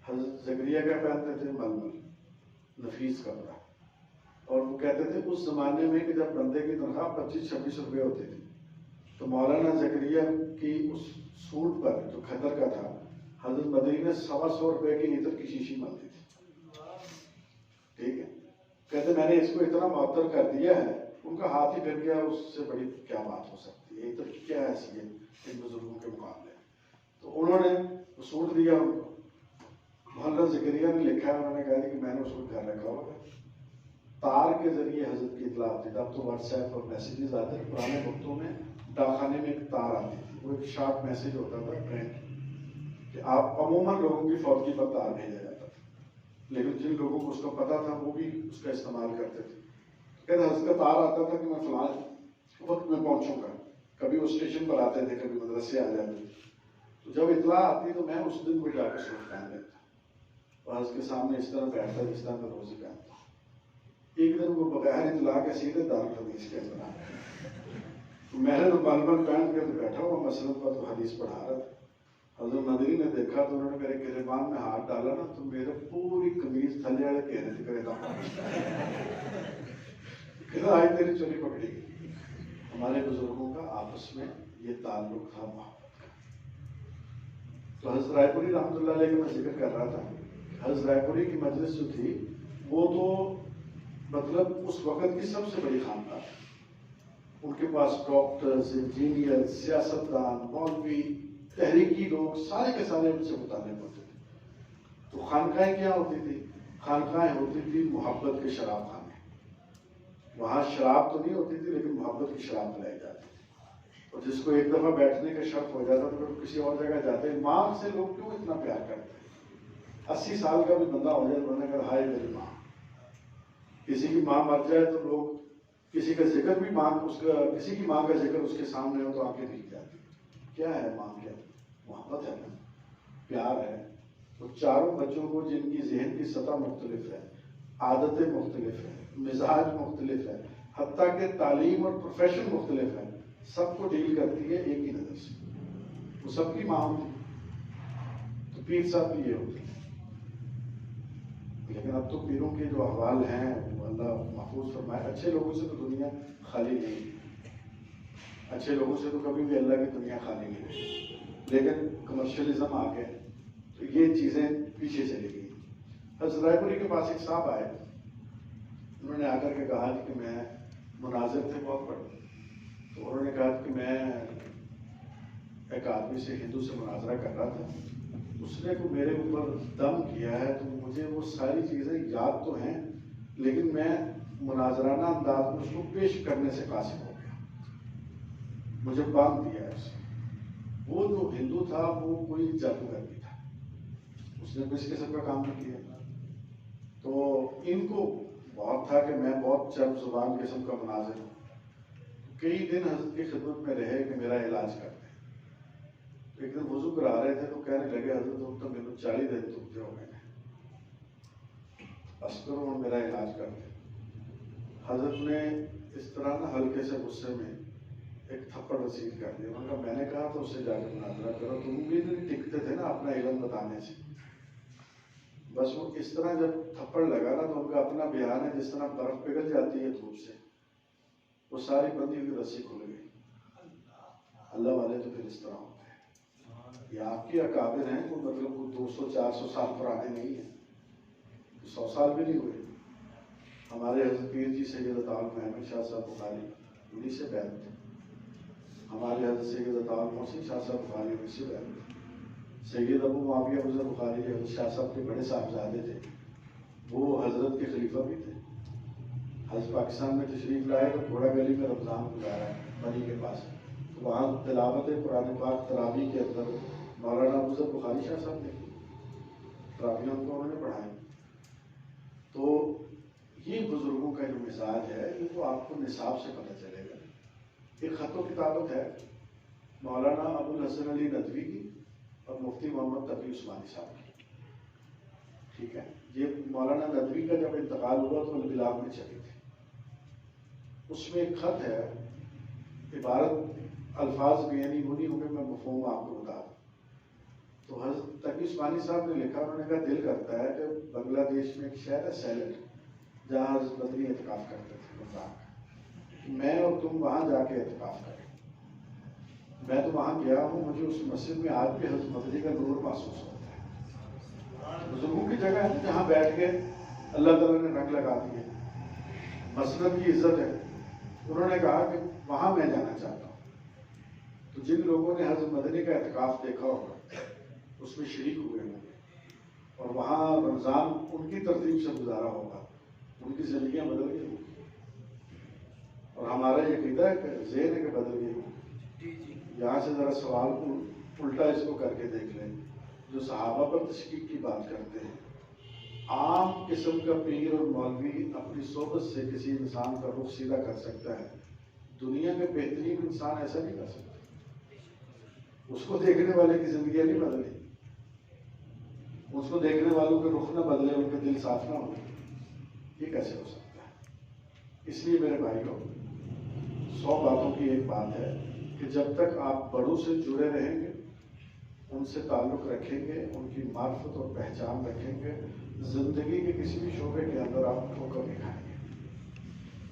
Speaker 1: حضرت زکریا کیا پہنتے تھے؟ ململ، نفیس کپڑا، اور وہ کہتے تھے اس زمانے میں کہ جب بندے کی تنخواہ 25-26 روپے ہوتی تھی، تو مولانا زکریا کی اس سوٹ پر جو کھدر کا تھا، حضرت مدنی نے 125 روپے کی عطر کی شیشی مل دی تھی، ٹھیک ہے؟ کہتے میں نے اس کو اتنا معطر کر دیا ہے، ان کا ہاتھ ہی پھر گیا، اس سے بڑی کیا بات ہو سکتی ہے، عطر کی کیا حیثیت ان بزرگوں کے مقابلے۔ تو انہوں نے وہ سوٹ دیا ان کو، مولانا زکریا نے لکھا ہے، انہوں نے کہا کہ میں نے اس کو گھر رکھا ہوا ہے، تار کے ذریعے حضرت کی اطلاع آتی تھی، اب تو واٹس ایپ اور میسیجز آتے ہیں، پرانے وقتوں میں ڈاک خانے میں ایک تار آتی تھی، وہ ایک شارٹ میسیج ہوتا تھا پرنٹ، کہ آپ عموماً لوگوں کی فوری پر تار بھیجا جاتا تھا، لیکن جن لوگوں کو اس کا پتہ تھا وہ بھی اس کا استعمال کرتے تھے۔ کہتے حضرت کا تار آتا تھا کہ میں فلاں وقت میں پہنچوں گا، کبھی وہ اسٹیشن پر آتے تھے، کبھی مدرسے آ جاتے تھے، تو جب اطلاع آتی تو میں اس دن وہ جا کے سوٹ پہن لیتا اور حضرت کے سامنے اس طرح بیٹھتا جس طرح میں روزی پہنتا۔ ایک دن وہ بغیر اطلاع کے سیدھے دارالحدیث کے اندر آ گیا، میں نے تو ململ پہن کے بیٹھا ہوا مسلم پر تو حدیث پڑھا رہا تھا۔ حضرت مدنی نے دیکھا تو انہوں نے میرے گریبان میں ہاتھ ڈالا نا، تو میرے پوری قمیض تھلے والے کہنے تھے کرے تھا آج تیری چوری پکڑی گئی۔ ہمارے بزرگوں کا آپس میں یہ تعلق تھا محبت کا۔ تو حضرت رائے پوری رحمۃ اللہ علیہ کا میں ذکر کر رہا تھا، حضرت رائے پوری کی مجلس جو تھی وہ تو مطلب اس وقت کی سب سے بڑی خاندان، ان کے پاس ڈاکٹرز، انجینئر، سیاستدان، مولوی، تحریکی لوگ سارے کے سارے ان سے متعلق ہوتے تھے۔ تو خانقاہیں کیا ہوتی تھی؟ خانقاہیں ہوتی تھی محبت کے شراب خانے، وہاں شراب تو نہیں ہوتی تھی لیکن محبت کی شراب پلائی جاتی تھی، اور جس کو ایک دفعہ بیٹھنے کا شرط ہو جاتا تو کسی اور جگہ جاتے۔ ماں سے لوگ کیوں اتنا پیار کرتے ہیں؟ 80 سال کا بھی بندہ ہو جائے تو انہوں نے کہا ہائے میری ماں، کسی کی ماں مر جائے تو لوگ کسی کا ذکر بھی کسی کی ماں کا ذکر اس کے سامنے ہو تو آنکھیں بھیگ جاتی۔ کیا ہے ماں؟ کیا محبت ہے نا، پیار ہے۔ وہ چاروں بچوں کو جن کی ذہن کی سطح مختلف ہے، عادتیں مختلف ہیں، مزاج مختلف ہے، حتیٰ کہ تعلیم اور پروفیشن مختلف ہے، سب کو ڈیل کرتی ہے ایک ہی نظر سے، وہ سب کی ماں ہوتی۔ تو پیر صاحب بھی یہ ہوتی ہے، لیکن اب تو پیروں کے جو احوال ہیں وہ اللہ محفوظ فرمائے، اچھے لوگوں سے تو دنیا خالی نہیں، اچھے لوگوں سے تو کبھی بھی اللہ کی دنیا خالی نہیں رہی، لیکن کمرشلزم آ گئے تو یہ چیزیں پیچھے چلی گئی۔ حضرت رائے پوری کے پاس ایک صاحب آئے، انہوں نے آ کر کے کہا کہ میں مناظر تھے بہت بڑے، تو انہوں نے کہا کہ میں ایک آدمی سے ہندو سے مناظرہ کر رہا تھا، اس نے کو میرے اوپر دم کیا ہے، تو مجھے وہ ساری چیزیں یاد تو ہیں لیکن میں مناظرانہ انداز میں اس کو پیش کرنے سے قاصر ہو گیا، مجھے باندھ دیا ہے اس نے، وہ جو ہندو تھا وہ کوئی جادوگر نہیں تھا، اس نے بھی اس قسم کا کام نہیں کیا. تو ان کو بہت تھا کہ میں بہت چرب زبان قسم کا مناظر ہوں. کئی دن حضرت کی خدمت میں رہے کہ میرا علاج کرتے. ایک دن وضو کرا رہے تھے تو کہنے لگے حضرت تم تو میرے 40 دن دکھتے ہو، میں نے بس کرو اور میرا علاج کرتے. حضرت نے اس طرح نہ ہلکے سے غصے میں ایک تھپڑ رسید کر دیا. انہوں نے کہا میں نے کہا تو اس سے جا کے مناظرہ کرو، تم بھی نہیں ٹکتے تھے نا اپنا علم بتانے سے. بس وہ اس طرح جب تھپڑ لگا نا تو ان کا اپنا بیان ہے جس طرح برف پگھل جاتی ہے دھوپ سے، وہ ساری بندی ہوئی رسی کھل گئی. اللہ والے تو پھر اس طرح ہوتے ہیں. یہ آپ کے اکابر ہیں، کوئی مطلب کوئی 200-400 سال پرانے نہیں ہیں، 100 سال بھی نہیں ہوئے. ہمارے حضرت پیر جی سید عطا محمد شاہ صاحب بخاری انہیں سے بیعت تھے. ہمارے حضرت سید عطا محسن شاہ صاحب بخاری انہیں سے بیعت تھے. سید ابو معاویہ افضل بخاری حضرت شاہ صاحب کے بڑے صاحبزادے تھے، وہ حضرت کے خلیفہ بھی تھے. حضرت پاکستان میں تشریف لائے تو گھوڑا گلی میں رمضان گزارا بنی کے پاس، تو وہاں تلاوت قرآن پاک تراویح کے اندر مولانا افضل بخاری شاہ صاحب نے کی، تراویح ان کو انہوں نے پڑھائی. تو یہ بزرگوں کا جو مزاج ہے یہ تو آپ کو نصاب سے پتہ چلے گا. ایک خط و کتابت ہے مولانا ابو الحسن علی ندوی کی اور مفتی محمد تقی عثمانی صاحب کی. ٹھیک ہے، یہ مولانا ندوی کا جب انتقال ہوا تو انقلاب میں چلی تھی. اس میں ایک خط ہے، عبارت الفاظ بھی یعنی وہ نہیں ہوں گے، میں مفہوم آپ کو بتا دوں. تو حضرت تقی عثمانی صاحب نے لکھا، انہوں نے کہا دل کرتا ہے کہ بنگلہ دیش میں ایک شہر ہے سیلٹ جہاں حضرت مدنی اعتکاف کرتے تھے رمضان کا، میں اور تم وہاں جا کے اعتکاف کریں. میں تو وہاں گیا ہوں، مجھے اس مسجد میں آج بھی حضرت مدنی کا نور محسوس ہوتا ہے. بزرگوں کی جگہ ہے جہاں بیٹھ کے اللہ تعالیٰ نے رنگ لگا دیے، مسجد کی عزت ہے. انہوں نے کہا کہ وہاں میں جانا چاہتا ہوں. تو جن لوگوں نے حضرت مدنی کا اعتکاف دیکھا ہوگا اس میں شریک ہوئے ہوں گے اور وہاں رمضان ان کی ترتیب سے گزارا ہوگا، ان کی زندگیاں بدل گئی ہوں. اور ہمارا یہ عقیدہ ہے کہ ذہن ہے کہ بدل گئی ہوں. یہاں سے ذرا سوال کو الٹا اس کو کر کے دیکھ لیں. جو صحابہ پر تشکیق کی بات کرتے ہیں، عام قسم کا پیر اور مولوی اپنی صحبت سے کسی انسان کا رخ سیدھا کر سکتا ہے، دنیا میں بہترین انسان ایسا نہیں کر سکتا. اس کو دیکھنے والے کی زندگیاں نہیں بدلیں، اس کو دیکھنے والوں کے رخ نہ بدلے، ان کے دل صاف نہ ہو، یہ کیسے ہو سکتا ہے؟ اس لیے میرے بھائیوں، 100 باتوں کی ایک بات ہے کہ جب تک آپ بڑوں سے جڑے رہیں گے، ان سے تعلق رکھیں گے، ان کی معرفت اور پہچان رکھیں گے، زندگی کے کسی بھی شعبے کے اندر آپ ٹھوکر نہیں کھائیں گے.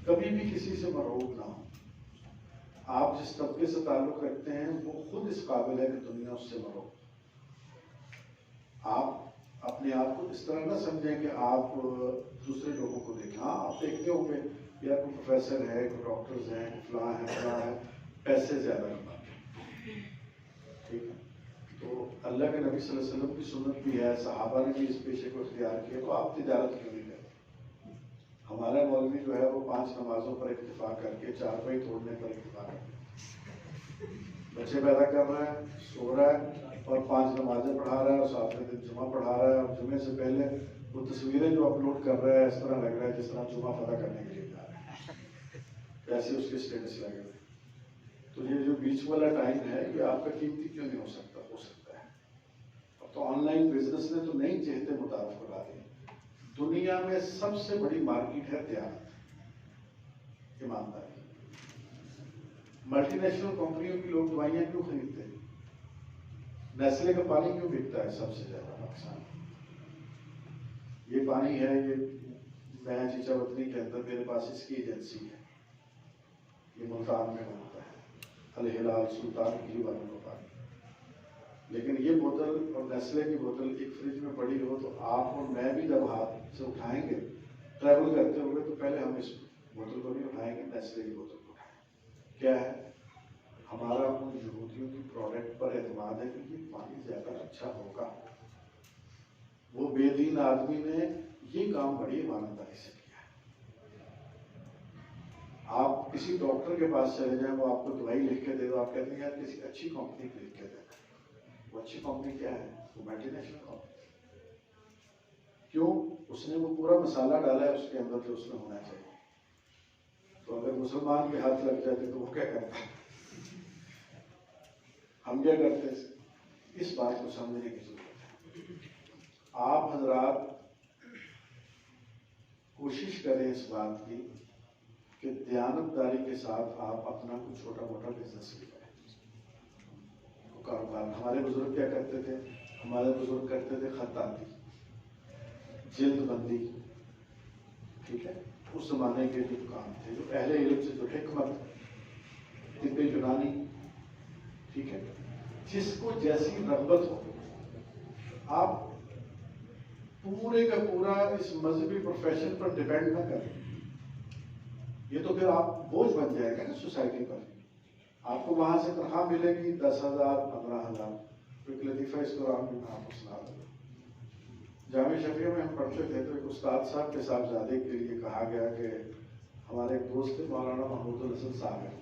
Speaker 1: کبھی بھی کسی سے مرعوب نہ ہو. آپ جس طبقے سے تعلق رکھتے ہیں وہ خود اس قابل ہے کہ دنیا اس سے مرعوب. آپ اپنے آپ کو اس طرح نہ سمجھیں کہ آپ دوسرے لوگوں کو دیکھیں. ہاں آپ دیکھتے ہوں گے یا کوئی پروفیسر ہے، کوئی ڈاکٹرز ہیں، فلاں ہے فلاں ہے، پیسے زیادہ کماتے ہیں. ٹھیک ہے، تو اللہ کے نبی صلی اللہ علیہ وسلم کی سنت بھی ہے، صحابہ نے بھی اس پیشے کو اختیار کیا، تو آپ تجارت کیوں نہیں کرتے؟ ہمارا مولوی جو ہے وہ 5 نمازوں پر اکتفا کر کے 4 پائی توڑنے پر اکتفا کرتے ہیں. بچے پیدا کر رہا ہے، سو رہا ہے اور 5 نمازیں پڑھا رہا ہے اور 7ویں دن جمعہ پڑھا رہا ہے. اور جمعے سے پہلے وہ تصویریں جو اپلوڈ کر رہا ہے اس طرح لگ رہا ہے جس طرح جمعہ فتح کرنے کے لیے جا رہا ہے، ایسے اس کے اسٹیٹس لگے ہوئے. تو یہ جو بیچ والا ٹائم ہے یہ آپ کا قیمتی کیوں نہیں ہو سکتا؟ ہو سکتا ہے. اب تو آن لائن بزنس نے تو نئی جہتیں متعارف کرا دی. دنیا میں سب سے بڑی مارکیٹ ہے دیانت، ایمانداری. ملٹی نیشنل کمپنیوں کی لوگ دوائیاں کیوں خریدتے ہیں؟ نیسلے کا پانی کیوں بکتا ہے سب سے زیادہ پاکستان میں؟ یہ پانی ہے، یہ میں چیچا وطنی کے اندر میرے پاس اس کی ایجنسی ہے، یہ ملتان میں بنتا ہے، الہلال سلطان کی والوں کا پانی. لیکن یہ بوتل اور نیسلے کی بوتل ایک فریج میں پڑی ہو تو آپ اور میں بھی جب ہاتھ سے اٹھائیں گے ٹریول کرتے ہوئے تو پہلے ہم اس بوتل کو نہیں اٹھائیں گے، نیسلے کی بوتل کو اٹھائیں. کیا ہے؟ ہمارا ان یہودیوں کی پروڈکٹ پر اعتماد ہے کہ یہ پانی زیادہ اچھا ہوگا. وہ بے دین آدمی نے یہ کام بڑی ایمانداری سے کیا ہے. آپ کسی ڈاکٹر کے پاس چلے جائیں، وہ آپ کو دوائی لکھ کے دے دو، آپ کہتے ہیں یار کسی اچھی کمپنی کی لکھ کے دے دو. وہ اچھی کمپنی کیا ہے؟ وہ ملٹی نیشنل کمپنی. کیوں؟ اس نے وہ پورا مسالہ ڈالا ہے اس کے اندر جو اس میں ہونا چاہیے. تو اگر مسلمان کے ہاتھ لگ جاتے تو وہ کیا کرتا؟ ہم کیا کرتے؟ اس بات کو سمجھنے کی ضرورت ہے. آپ حضرات کوشش کریں اس بات کی کہ دیانتداری کے ساتھ آپ اپنا کچھ چھوٹا موٹا بزنس بھی کریں، کاروبار. ہمارے بزرگ کیا کرتے تھے؟ ہمارے بزرگ کرتے تھے خطاطی، جلد بندی. ٹھیک ہے، اس زمانے کے جو کام تھے، جو اہل علم سے جو حکمت، طب یونانی. ٹھیک ہے، جس کو جیسی رغبت ہو. آپ پورے کا پورا اس مذہبی پروفیشن پر ڈپینڈ نہ کریں. یہ تو پھر آپ بوجھ بن جائے گا نا سوسائٹی پر. آپ کو وہاں سے تنخواہ ملے گی 10,000 15,000. ایک لطیفہ اس دوران میں آپ کو سنا دوں. جامع شفیع میں ہم پڑھتے تھے تو ایک استاد صاحب کے صاحبزادے کے لیے کہا گیا کہ ہمارے ایک دوست تھے مولانا محمود الحسن صاحب ہیں،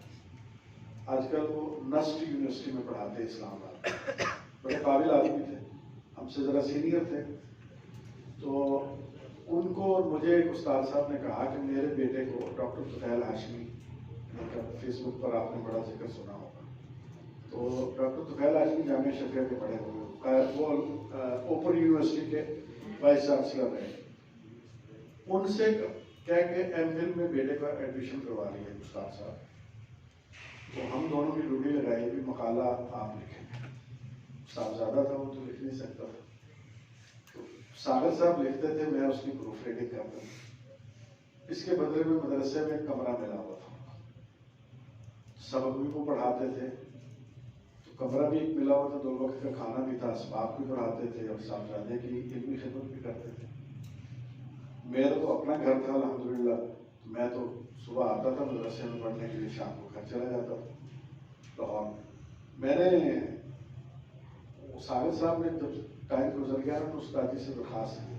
Speaker 1: آج کل وہ نسٹ یونیورسٹی میں پڑھاتے اسلام آباد. بڑے قابل آدمی تھے، ہم سے ذرا سینئر تھے. تو ان کو اور مجھے ایک استاد صاحب نے کہا کہ میرے بیٹے کو ڈاکٹر طفیل ہاشمی، فیس بک پر آپ نے بڑا ذکر سنا ہوگا. تو ڈاکٹر طفیل ہاشمی جامعہ شفیع کے پڑھے ہوئے، وہ اوپن یونیورسٹی کے وائس چانسلر رہے. ان سے کہہ کے ایم فل میں بیٹے کا ایڈمیشن کروا لیا استاد صاحب. تو ہم دونوں کی ڈیوٹی لگائی بھی مقالہ آپ لکھیں. صاحبزادہ تھا، وہ تو لکھ نہیں سکتا تھا. ساگر صاحب لکھتے تھے، میں اس کی پروف ریڈنگ کرتا تھا. اس کے بدلے میں مدرسے میں ایک کمرہ ملا ہوا تھا، سبق بھی وہ پڑھاتے تھے. تو کمرہ بھی ایک ملا ہوا تھا، 2 وقت کا کھانا بھی تھا، اسباق بھی پڑھاتے تھے اور صاحبزادے کی علمی خدمت بھی کرتے تھے. میرا تو اپنا گھر تھا الحمدللہ. میں تو صبح آتا تھا مدرسے میں پڑھنے کے لیے، شام کو گھر چلا جاتا تھا لاہور. میں نے ساگر صاحب نے جب ٹائم گزر گیا نا تو استادی سے درخواست کی.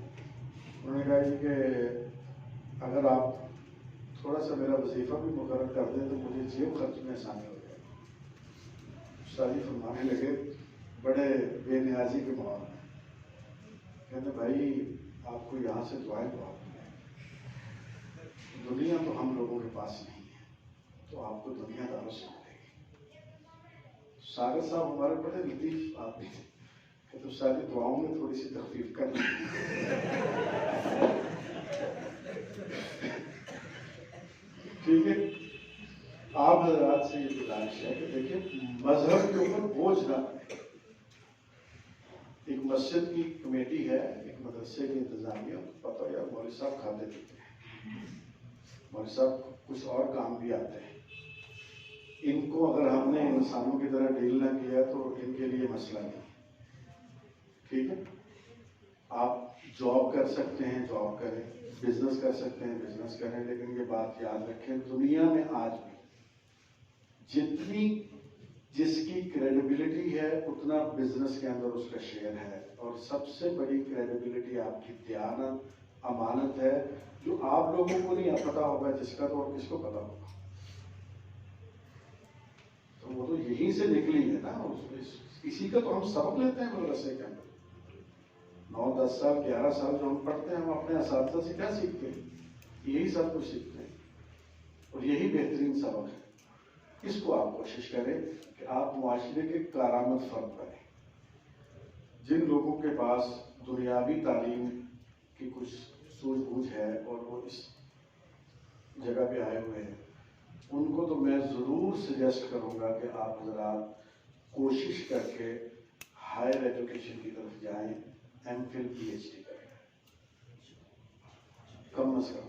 Speaker 1: انہوں نے کہا جی کہ اگر آپ تھوڑا سا میرا وظیفہ بھی مقرر کر دیں تو مجھے جیب خرچ میں آسانی ہو جائے. استادی فرمانے لگے بڑے بے نیازی کے ماحول میں، کہتے بھائی آپ کو یہاں سے دعائیں بہت ملیں، دنیا تو ہم لوگوں کے پاس نہیں ہے، تو آپ کو دنیا داروں سے ملے گی. ساگر صاحب ہمارے بڑے لطیف آدمی تھے کہ تو ساری دعاؤں میں تھوڑی سی تخفیف کر دیں. ٹھیک ہے، آپ حضرات سے یہ گزارش ہے کہ دیکھیں مذہب کے اوپر بوجھ نہ بنے. ایک مسجد کی کمیٹی ہے، ایک مدرسے کی انتظامیہ، پتہ یار مولوی صاحب کھاتے پیتے ہیں، مولوی صاحب کچھ اور کام بھی آتے ہیں. ان کو اگر ہم نے انسانوں کی طرح ڈیل نہ کیا تو ان کے لیے مسئلہ نہیں. ٹھیک ہے، آپ جاب کر سکتے ہیں جاب کریں، بزنس کر سکتے ہیں بزنس کریں، لیکن یہ بات یاد رکھیں دنیا میں آج بھی جتنی جس کی کریڈیبلٹی ہے اتنا بزنس کے اندر اس کا شیئر ہے. اور سب سے بڑی کریڈیبلٹی آپ کی دیانت، امانت ہے، جو آپ لوگوں کو نہیں پتا ہوگا، جس کا تو اور کس کو پتا ہوگا. تو وہ تو یہیں سے نکلی ہے نا. اسی کا تو ہم سبق لیتے ہیں مدرسے کے اندر. 9 10 سال 11 سال جو ہم پڑھتے ہیں، ہم اپنے اساتذہ سے کیا سیکھتے ہیں؟ یہی سب کچھ سیکھتے ہیں اور یہی بہترین سبق ہے. اس کو آپ کوشش کریں کہ آپ معاشرے کے کارآمد فرد بنیں. جن لوگوں کے پاس دنیاوی تعلیم کی کچھ سوجھ بوجھ ہے اور وہ اس جگہ پہ آئے ہوئے ہیں، ان کو تو میں ضرور سجیسٹ کروں گا کہ آپ حضرات کوشش کر کے ہائر ایجوکیشن کی طرف جائیں، M Phil P H D کریں کم از کم.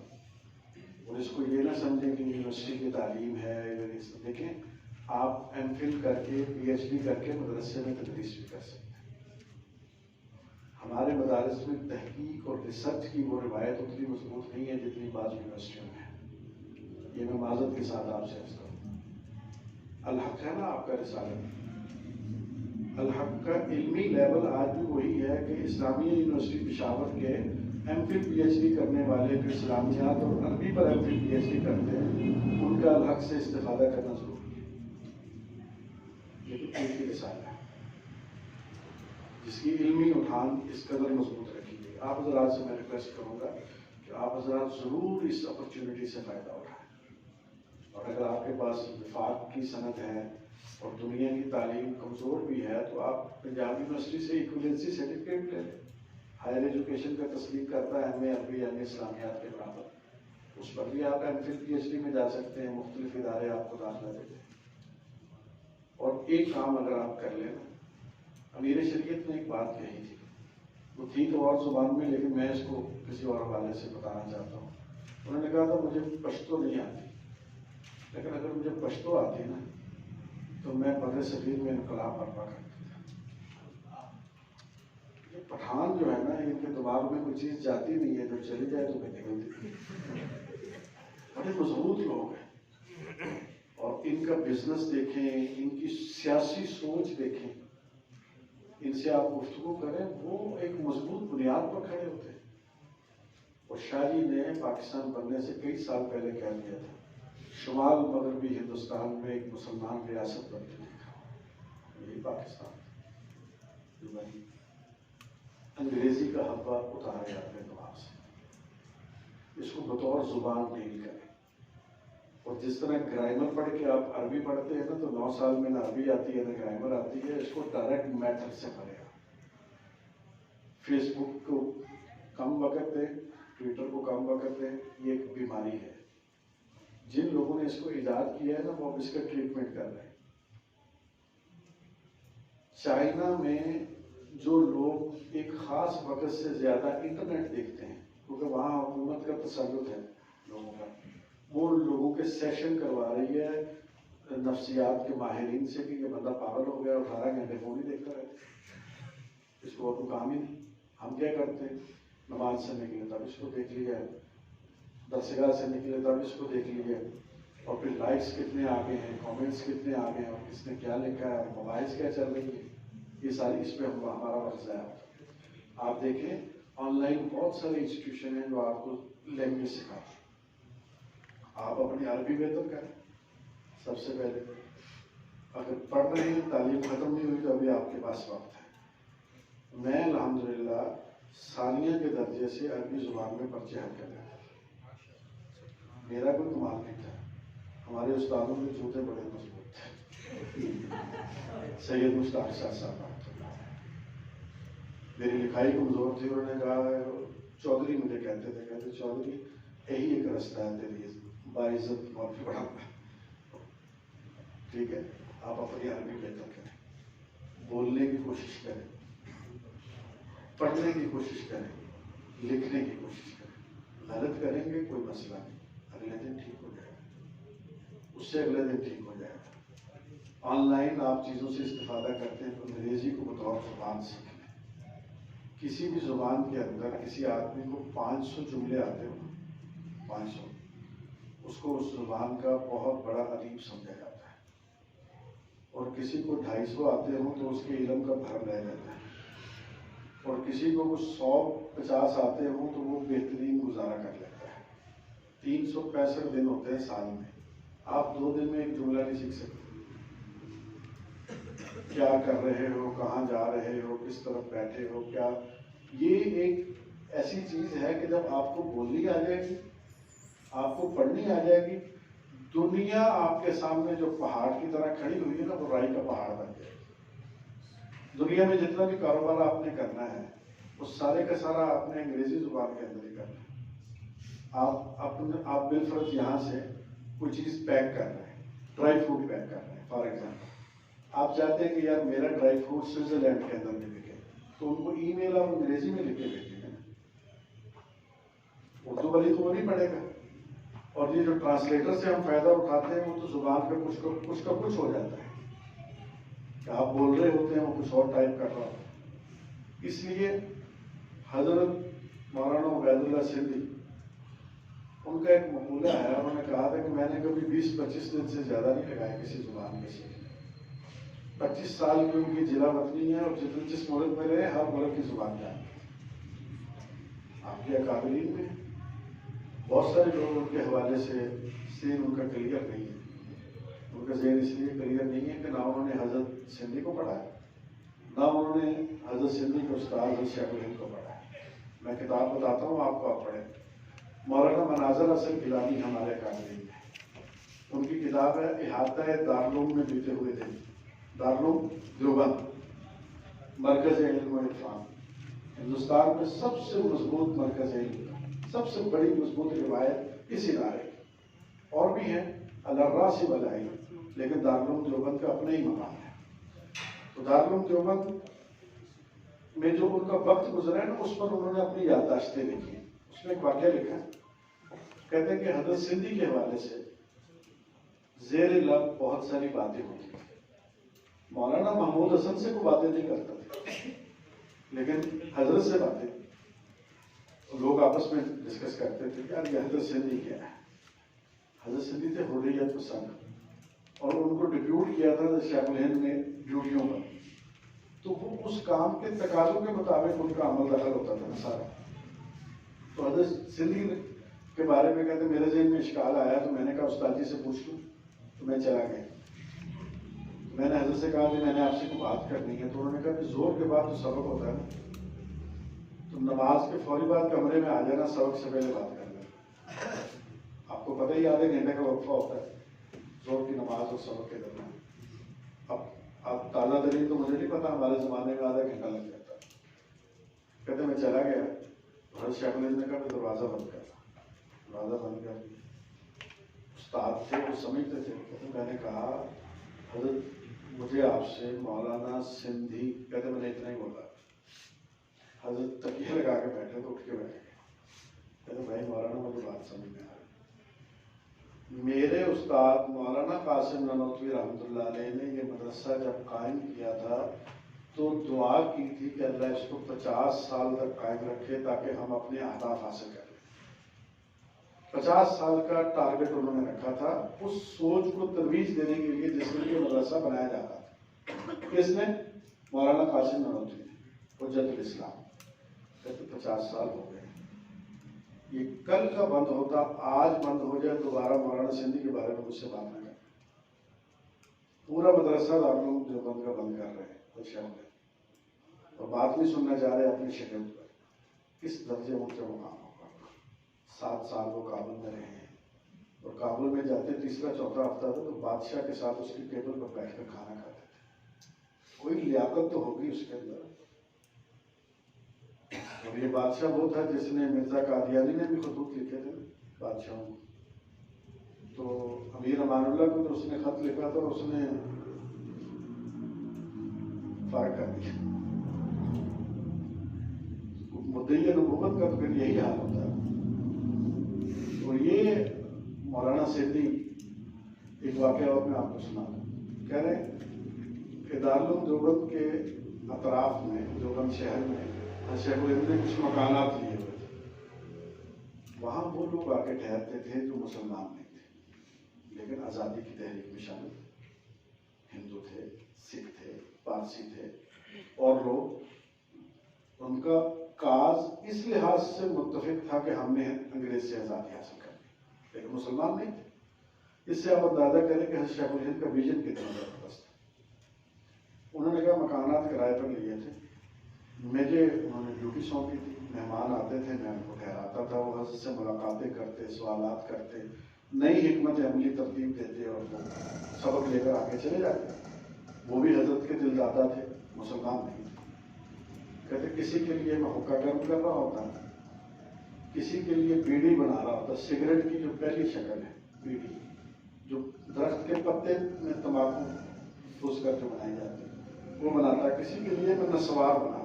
Speaker 1: اور اس کو یہ نہ سمجھیں کہ یونیورسٹی کی تعلیم ہے. دیکھیں آپ ایم فل کر کے پی ایچ ڈی کر کے مدرسے میں تدریس بھی کر سکتے ہیں. ہمارے مدارس میں تحقیق اور ریسرچ کی وہ روایت اتنی مضبوط نہیں ہے جتنی بعض یونیورسٹیوں میں ہے. یہ میں معذرت کے ساتھ آپ سے عرض کروں. الحق ہے نا آپ کا رسالہ، الحق کا علمی لیول آج بھی وہی ہے کہ اسلامیہ یونیورسٹی پشاور کے M Phil P H D کرنے والے جو اسلامیات اور عربی پر M Phil P H D کرتے ہیں ان کا الگ سے استفادہ کرنا ضروری ہے، لیکن ایک ہی رسالہ ہے جس کی علمی اٹھان اس قدر مضبوط رکھی گئی۔ آپ حضرات سے میں ریکویسٹ کروں گا کہ آپ حضرات ضرور اس اپرچونٹی سے فائدہ اٹھائیں، اور اگر آپ کے پاس وفاق کی سند ہے اور دنیا کی تعلیم کمزور بھی ہے تو آپ پنجاب یونیورسٹی سے ایکویلنسی سرٹیفکیٹ لے لیں، ہائر ایجوکیشن کا تصدیق کرتا ہے ہمیں عربی یعنی اسلامیات کے برابر، اس پر بھی آپ M Phil P H D میں جا سکتے ہیں، مختلف ادارے آپ کو داخلہ دیتے ہیں۔ اور ایک کام اگر آپ کر لیں، امیر شریعت نے ایک بات کہی تھی، وہ تھی تو اور زبان میں لیکن میں اس کو کسی اور حوالے سے بتانا چاہتا ہوں۔ انہوں نے کہا تھا مجھے پشتو نہیں آتی، لیکن اگر مجھے پشتو آتی نا تو میں بدر صغیر میں انقلاب برپا کرتا تھا۔ یہ پٹھان جو ہے نا، ان کے دماغ میں کوئی چیز جاتی نہیں ہے، جو چلی جائے تو نکلتی، بڑے مضبوط لوگ ہیں، اور ان کا بزنس دیکھیں، ان کی سیاسی سوچ دیکھیں، ان سے آپ گفتگو کریں، وہ ایک مضبوط بنیاد پر کھڑے ہوتے ہیں۔ اور شاہ جی نے پاکستان بننے سے کئی سال پہلے کہہ دیا تھا، شمال مغربی ہندوستان میں ایک مسلمان ریاست بنتی دیکھا، یہی پاکستان جو بنی۔ انگریزی کا حبہ اتارے اپنے دماغ سے، اس کو بطور زبان ڈیل کریں، اور جس طرح گرامر پڑھ کے آپ عربی پڑھتے ہیں نا تو 9 سال میں نہ عربی آتی ہے نہ گرامر آتی ہے، اس کو ڈائریکٹ میتھڈ سے پڑھے گا۔ فیس بک کو کم وقت دیں، ٹویٹر کو کم وقت دیں، یہ ایک بیماری ہے۔ جن لوگوں نے اس کو ایجاد کیا ہے نا وہ اب اس کا ٹریٹمنٹ کر رہے ہیں۔ چائنا میں جو لوگ ایک خاص وقت سے زیادہ انٹرنیٹ دیکھتے ہیں کیونکہ وہاں حکومت کا تسلط ہے لوگوں کا، وہ لوگوں کے سیشن کروا رہی ہے نفسیات کے ماہرین سے کہ یہ بندہ پاگل ہو گیا اور 18 گھنٹے فون ہی دیکھتا رہتا ہے، اس کو اور کوئی کام ہی نہیں۔ ہم کیا کرتے ہیں، نماز سے نکلے تب اس کو دیکھ لیا، درسگاہ سے نکلے تب اس کو دیکھ لیا، اور پھر لائکس کتنے آگے ہیں، کامنٹس کتنے آگے ہیں، اور کس نے کیا لکھا ہے، اور موبائلس کیا چل رہی ہے، یہ ساری اس پہ ہمارا وقت ضائع ہوتا ہے۔ آپ دیکھیں آن لائن بہت سارے انسٹیٹیوشن ہیں جو آپ کو لینگویج سکھاتے ہیں، آپ اپنی عربی بہتر کریں سب سے پہلے۔ اگر پڑھ رہے ہیں، تعلیم ختم نہیں ہوئی تو ابھی آپ کے پاس وقت ہے۔ میں الحمدللہ ثانیہ کے درجے سے عربی زبان میں پرچے حل کر رہا تھا، میرا کوئی کمال نہیں تھا، ہمارے استادوں کے جوتے بڑے مضبوط تھے، سید مشتاق شاہ صاحب، میری لکھائی کمزور تھی، انہوں نے کہا، چودھری مجھے کہتے تھے، کہتے چودھری یہی ایک رستہ ہے تیری باعزت موت پڑھانا، ٹھیک ہے، آپ اپنی عربی بہتر کریں، بولنے کی کوشش کریں، پڑھنے کی کوشش کریں، لکھنے کی کوشش کریں، غلط کریں گے کوئی مسئلہ نہیں، اگلے دن ٹھیک ہو جائے گا، اس سے اگلے دن ٹھیک ہو جائے گا۔ آن لائن آپ چیزوں سے استفادہ کرتے ہیں تو انگریزی کو بطور زبان سیکھ لیں۔ کسی بھی زبان کے اندر کسی آدمی کو 500 جملے آتے ہوں، 500، اس کو اس زبان کا بہت بڑا ادیب سمجھا جاتا ہے، اور کسی کو 250 آتے ہوں تو اس کے علم کا بھرم رہ جاتا ہے، اور کسی کو 150 آتے ہوں تو وہ بہترین گزارا کر لیتا ہے۔ 365 دن ہوتے ہیں سال میں، آپ 2 دن میں ایک جملہ نہیں سیکھ سکتے۔ کیا کر رہے ہو، کہاں جا رہے ہو، کس طرف بیٹھے ہو، کیا، یہ ایک ایسی چیز ہے کہ جب آپ کو بولنی آ جائے گی، آپ کو پڑھنی آ جائے گی، دنیا آپ کے سامنے جو پہاڑ کی طرح کھڑی ہوئی ہے نا وہ رائی کا پہاڑ بن جائے گی۔ دنیا میں جتنا بھی کاروبار آپ نے کرنا ہے وہ سارے کا سارا آپ نے انگریزی زبان کے اندر ہی کرنا ہے۔ آپ بالفرض یہاں سے کوئی چیز پیک کر رہے ہیں، ڈرائی فروٹ پیک کر رہے ہیں فار ایگزامپل، آپ چاہتے ہیں کہ یار میرا ڈرائی فروٹ سوئٹزرلینڈ کے اندر بھی بکے، تو ان کو ای میل آپ انگریزی میں لکھ کے بھیجیں گے، اردو والی تو وہ نہیں پڑھے گا، اور یہ جو ٹرانسلیٹر سے ہم فائدہ اٹھاتے ہیں وہ تو زبان کا کچھ کا کچھ ہو جاتا ہے کہ آپ بول رہے ہوتے ہیں وہ کچھ اور ٹائپ کر رہا ہوتا ہے۔ اس لیے حضرت مولانا عبید اللہ سندھی، ان کا ایک مقولہ ہے، انہوں نے کہا تھا کہ میں نے کبھی 20-25 دن سے زیادہ نہیں لگائے کسی زبان کے سیکھنے، 25 سال کی ان کی جلا وطنی ہے، اور جس ملک میں رہے ہر ملک کی زبان جانتے ہیں۔ آپ کے اکابرین میں بہت سارے لوگ ان کے حوالے سے سین ان کا کلیئر نہیں ہے. ان کا ذہن اس لیے کلیئر نہیں ہے کہ نہ انہوں نے حضرت سندھی کو پڑھا ہے، نہ انہوں نے حضرت سندھی کے استاد حضرت شیخ الہند کو پڑھا ہے. میں کتاب بتاتا ہوں آپ کو، آپ پڑھیں. مولانا مناظر حسن گیلانی ہمارے اکابرین میں، ان کی کتاب ہے احاطہ دارالعلوم میں بیتے ہوئے دن، دارالعلوم دیوبند مرکز علم و عرفان، ہندوستان میں سب سے مضبوط مرکز علم، سب سے بڑی مضبوط روایت اس ادارے کی. اور بھی ہیں الراسی والائی، لیکن دارالعلوم دیوبند کا اپنا ہی مقام ہے. تو دارالعلوم دیوبند میں جو ان کا وقت گزرا ہے نا، اس پر انہوں نے اپنی یادداشتیں لکھی. اس میں ایک واقعہ لکھا ہے، کہتے ہیں کہ حضرت سندھی کے حوالے سے زیر لب بہت ساری باتیں ہوتی ہیں. مولانا محمود حسن سے کوئی باتیں نہیں کرتا تھا، لیکن حضرت سے باتیں لوگ آپس میں ڈسکس کرتے تھے. یار یہ حضرت سندھی کیا ہے؟ حضرت سندھی تھے حریت پسند، اور ان کو ڈپیوٹ کیا تھا شیخ الہند نے ڈیوٹیوں پر. تو وہ اس کام کے تقاضوں کے مطابق ان کا عمل دخل ہوتا تھا سارا. تو حضرت سندھی کے بارے میں کہتے میرے ذہن میں اشکال آیا، تو میں نے کہا استاد جی سے پوچھ لوں. تو میں چلا گیا، میں نے حضرت سے کہا کہ میں نے آپ سے کوئی بات کرنی ہے. تو انہوں نے کہا کہ زور کے بعد تو سبق ہوتا ہے نا، تو نماز کے فوری بعد کمرے میں آ جانا، سبق سے پہلے بات کر لینا. آپ کو پتہ ہی آدھے گھنٹے کا وقفہ ہوتا ہے زور کی نماز اور سبق کے درمیان. اب تازہ دلیل تو مجھے نہیں پتا، ہمارے زمانے میں آدھا گھنٹہ لگ جاتا. کہتے میں چلا گیا، حضرت شیخ الہند نے کہا کہ دروازہ بند کر. دروازہ بند کر. استاد تھے، وہ سمجھتے تھے. کہتے میں نے کہا حضرت مجھے آپ سے مولانا سندھی، کہتے میں نے اتنا ہی بولا. حضرت تکیہ لگا کے بیٹھے تو اٹھ کے بیٹھ گئے. کہتے بھائی مولانا مجھے بات سمجھ میں آ رہی. میرے استاد مولانا قاسم نانوتوی رحمۃ اللہ علیہ نے یہ مدرسہ جب قائم کیا تھا تو دعا کی تھی کہ اللہ اس کو 50 سال تک قائم رکھے تاکہ ہم اپنے اہداف حاصل کریں. 50 سال کا ٹارگٹ انہوں نے رکھا تھا، اس سوچ کو ترویج دینے کے لیے جس میں یہ مدرسہ بنایا جا رہا تھا. کس نے؟ مولانا قاسم نانوتوی نے، حجت الاسلام. کہتے 50 سال ہو گئے، یہ کل کا بند ہوتا آج بند ہو جائے، دوبارہ مولانا سندھی کے بارے میں مجھ سے بات نہ کریں. پورا مدرسہ دارالعلوم دیوبند کا بند کر رہے ہیں کچھ شہر میں، اور بات نہیں سننا چاہ رہے اپنی شکل پر. کس درجے اونچا مقام ہوگا. 7 سال وہ کابل میں رہے ہیں، اور کابل میں جاتے تیسرا چوتھا ہفتہ تھا تو بادشاہ کے ساتھ اس کی ٹیبل پر بیٹھ کر کھانا کھاتے تھے. کوئی لیاقت تو ہوگی اس کے اندر. اور یہ بادشاہ وہ تھا جس نے مرزا قادیانی نے بھی خطوط لکھے تھے بادشاہوں کو. تو امیر امان اللہ کو تو اس نے خط لکھا تھا، اس نے فارغ کر دیا. مدعی نبوت کا تو پھر یہی حال ہوتا ہے. اور یہ مولانا سندھی ایک واقعہ اور میں آپ کو سنا دوں. کہہ رہے ہیں کہ دارالعلوم دیوبند کے اطراف میں، دیوبند شہر میں شیخ الہند نے کچھ مکانات لیے ہوئے تھے. وہاں وہ لوگ آ کے ٹھہرتے تھے جو مسلمان نہیں تھے لیکن آزادی کی تحریک میں شامل تھے. ہندو تھے، سکھ تھے، پارسی تھے، اور لوگ ان کا کاز اس لحاظ سے متفق تھا کہ ہم نے انگریز سے آزادی حاصل کر لی، لیکن مسلمان نہیں تھے. اس سے آپ اندازہ کریں کہ حضرت شیخ الہند کا ویژن کتنا زبردست تھا. انہوں نے کہا مکانات کرائے پر لیے تھے، مجھے انہوں نے ڈیوٹی سونپی تھی. مہمان آتے تھے، میں ان کو ٹھہراتا تھا، وہ حضرت سے ملاقاتیں کرتے، سوالات کرتے، نئی حکمت عملی ترتیب دیتے، اور وہ سبق لے کر آگے چلے جاتے. وہ بھی حضرت کے دل دادا تھے، مسلمان نہیں تھے. کہتے کسی کے لیے میں حقہ گرم کر رہا ہوتا، کسی کے لیے بیڑی بنا رہا ہوتا. سگریٹ کی جو پہلی شکل ہے بیڑی، جو درخت کے پتے میں تمباکو ٹھوس کر کے بنائی جاتی ہے، وہ بناتا. کسی کے لیے میں نسوار بناتا،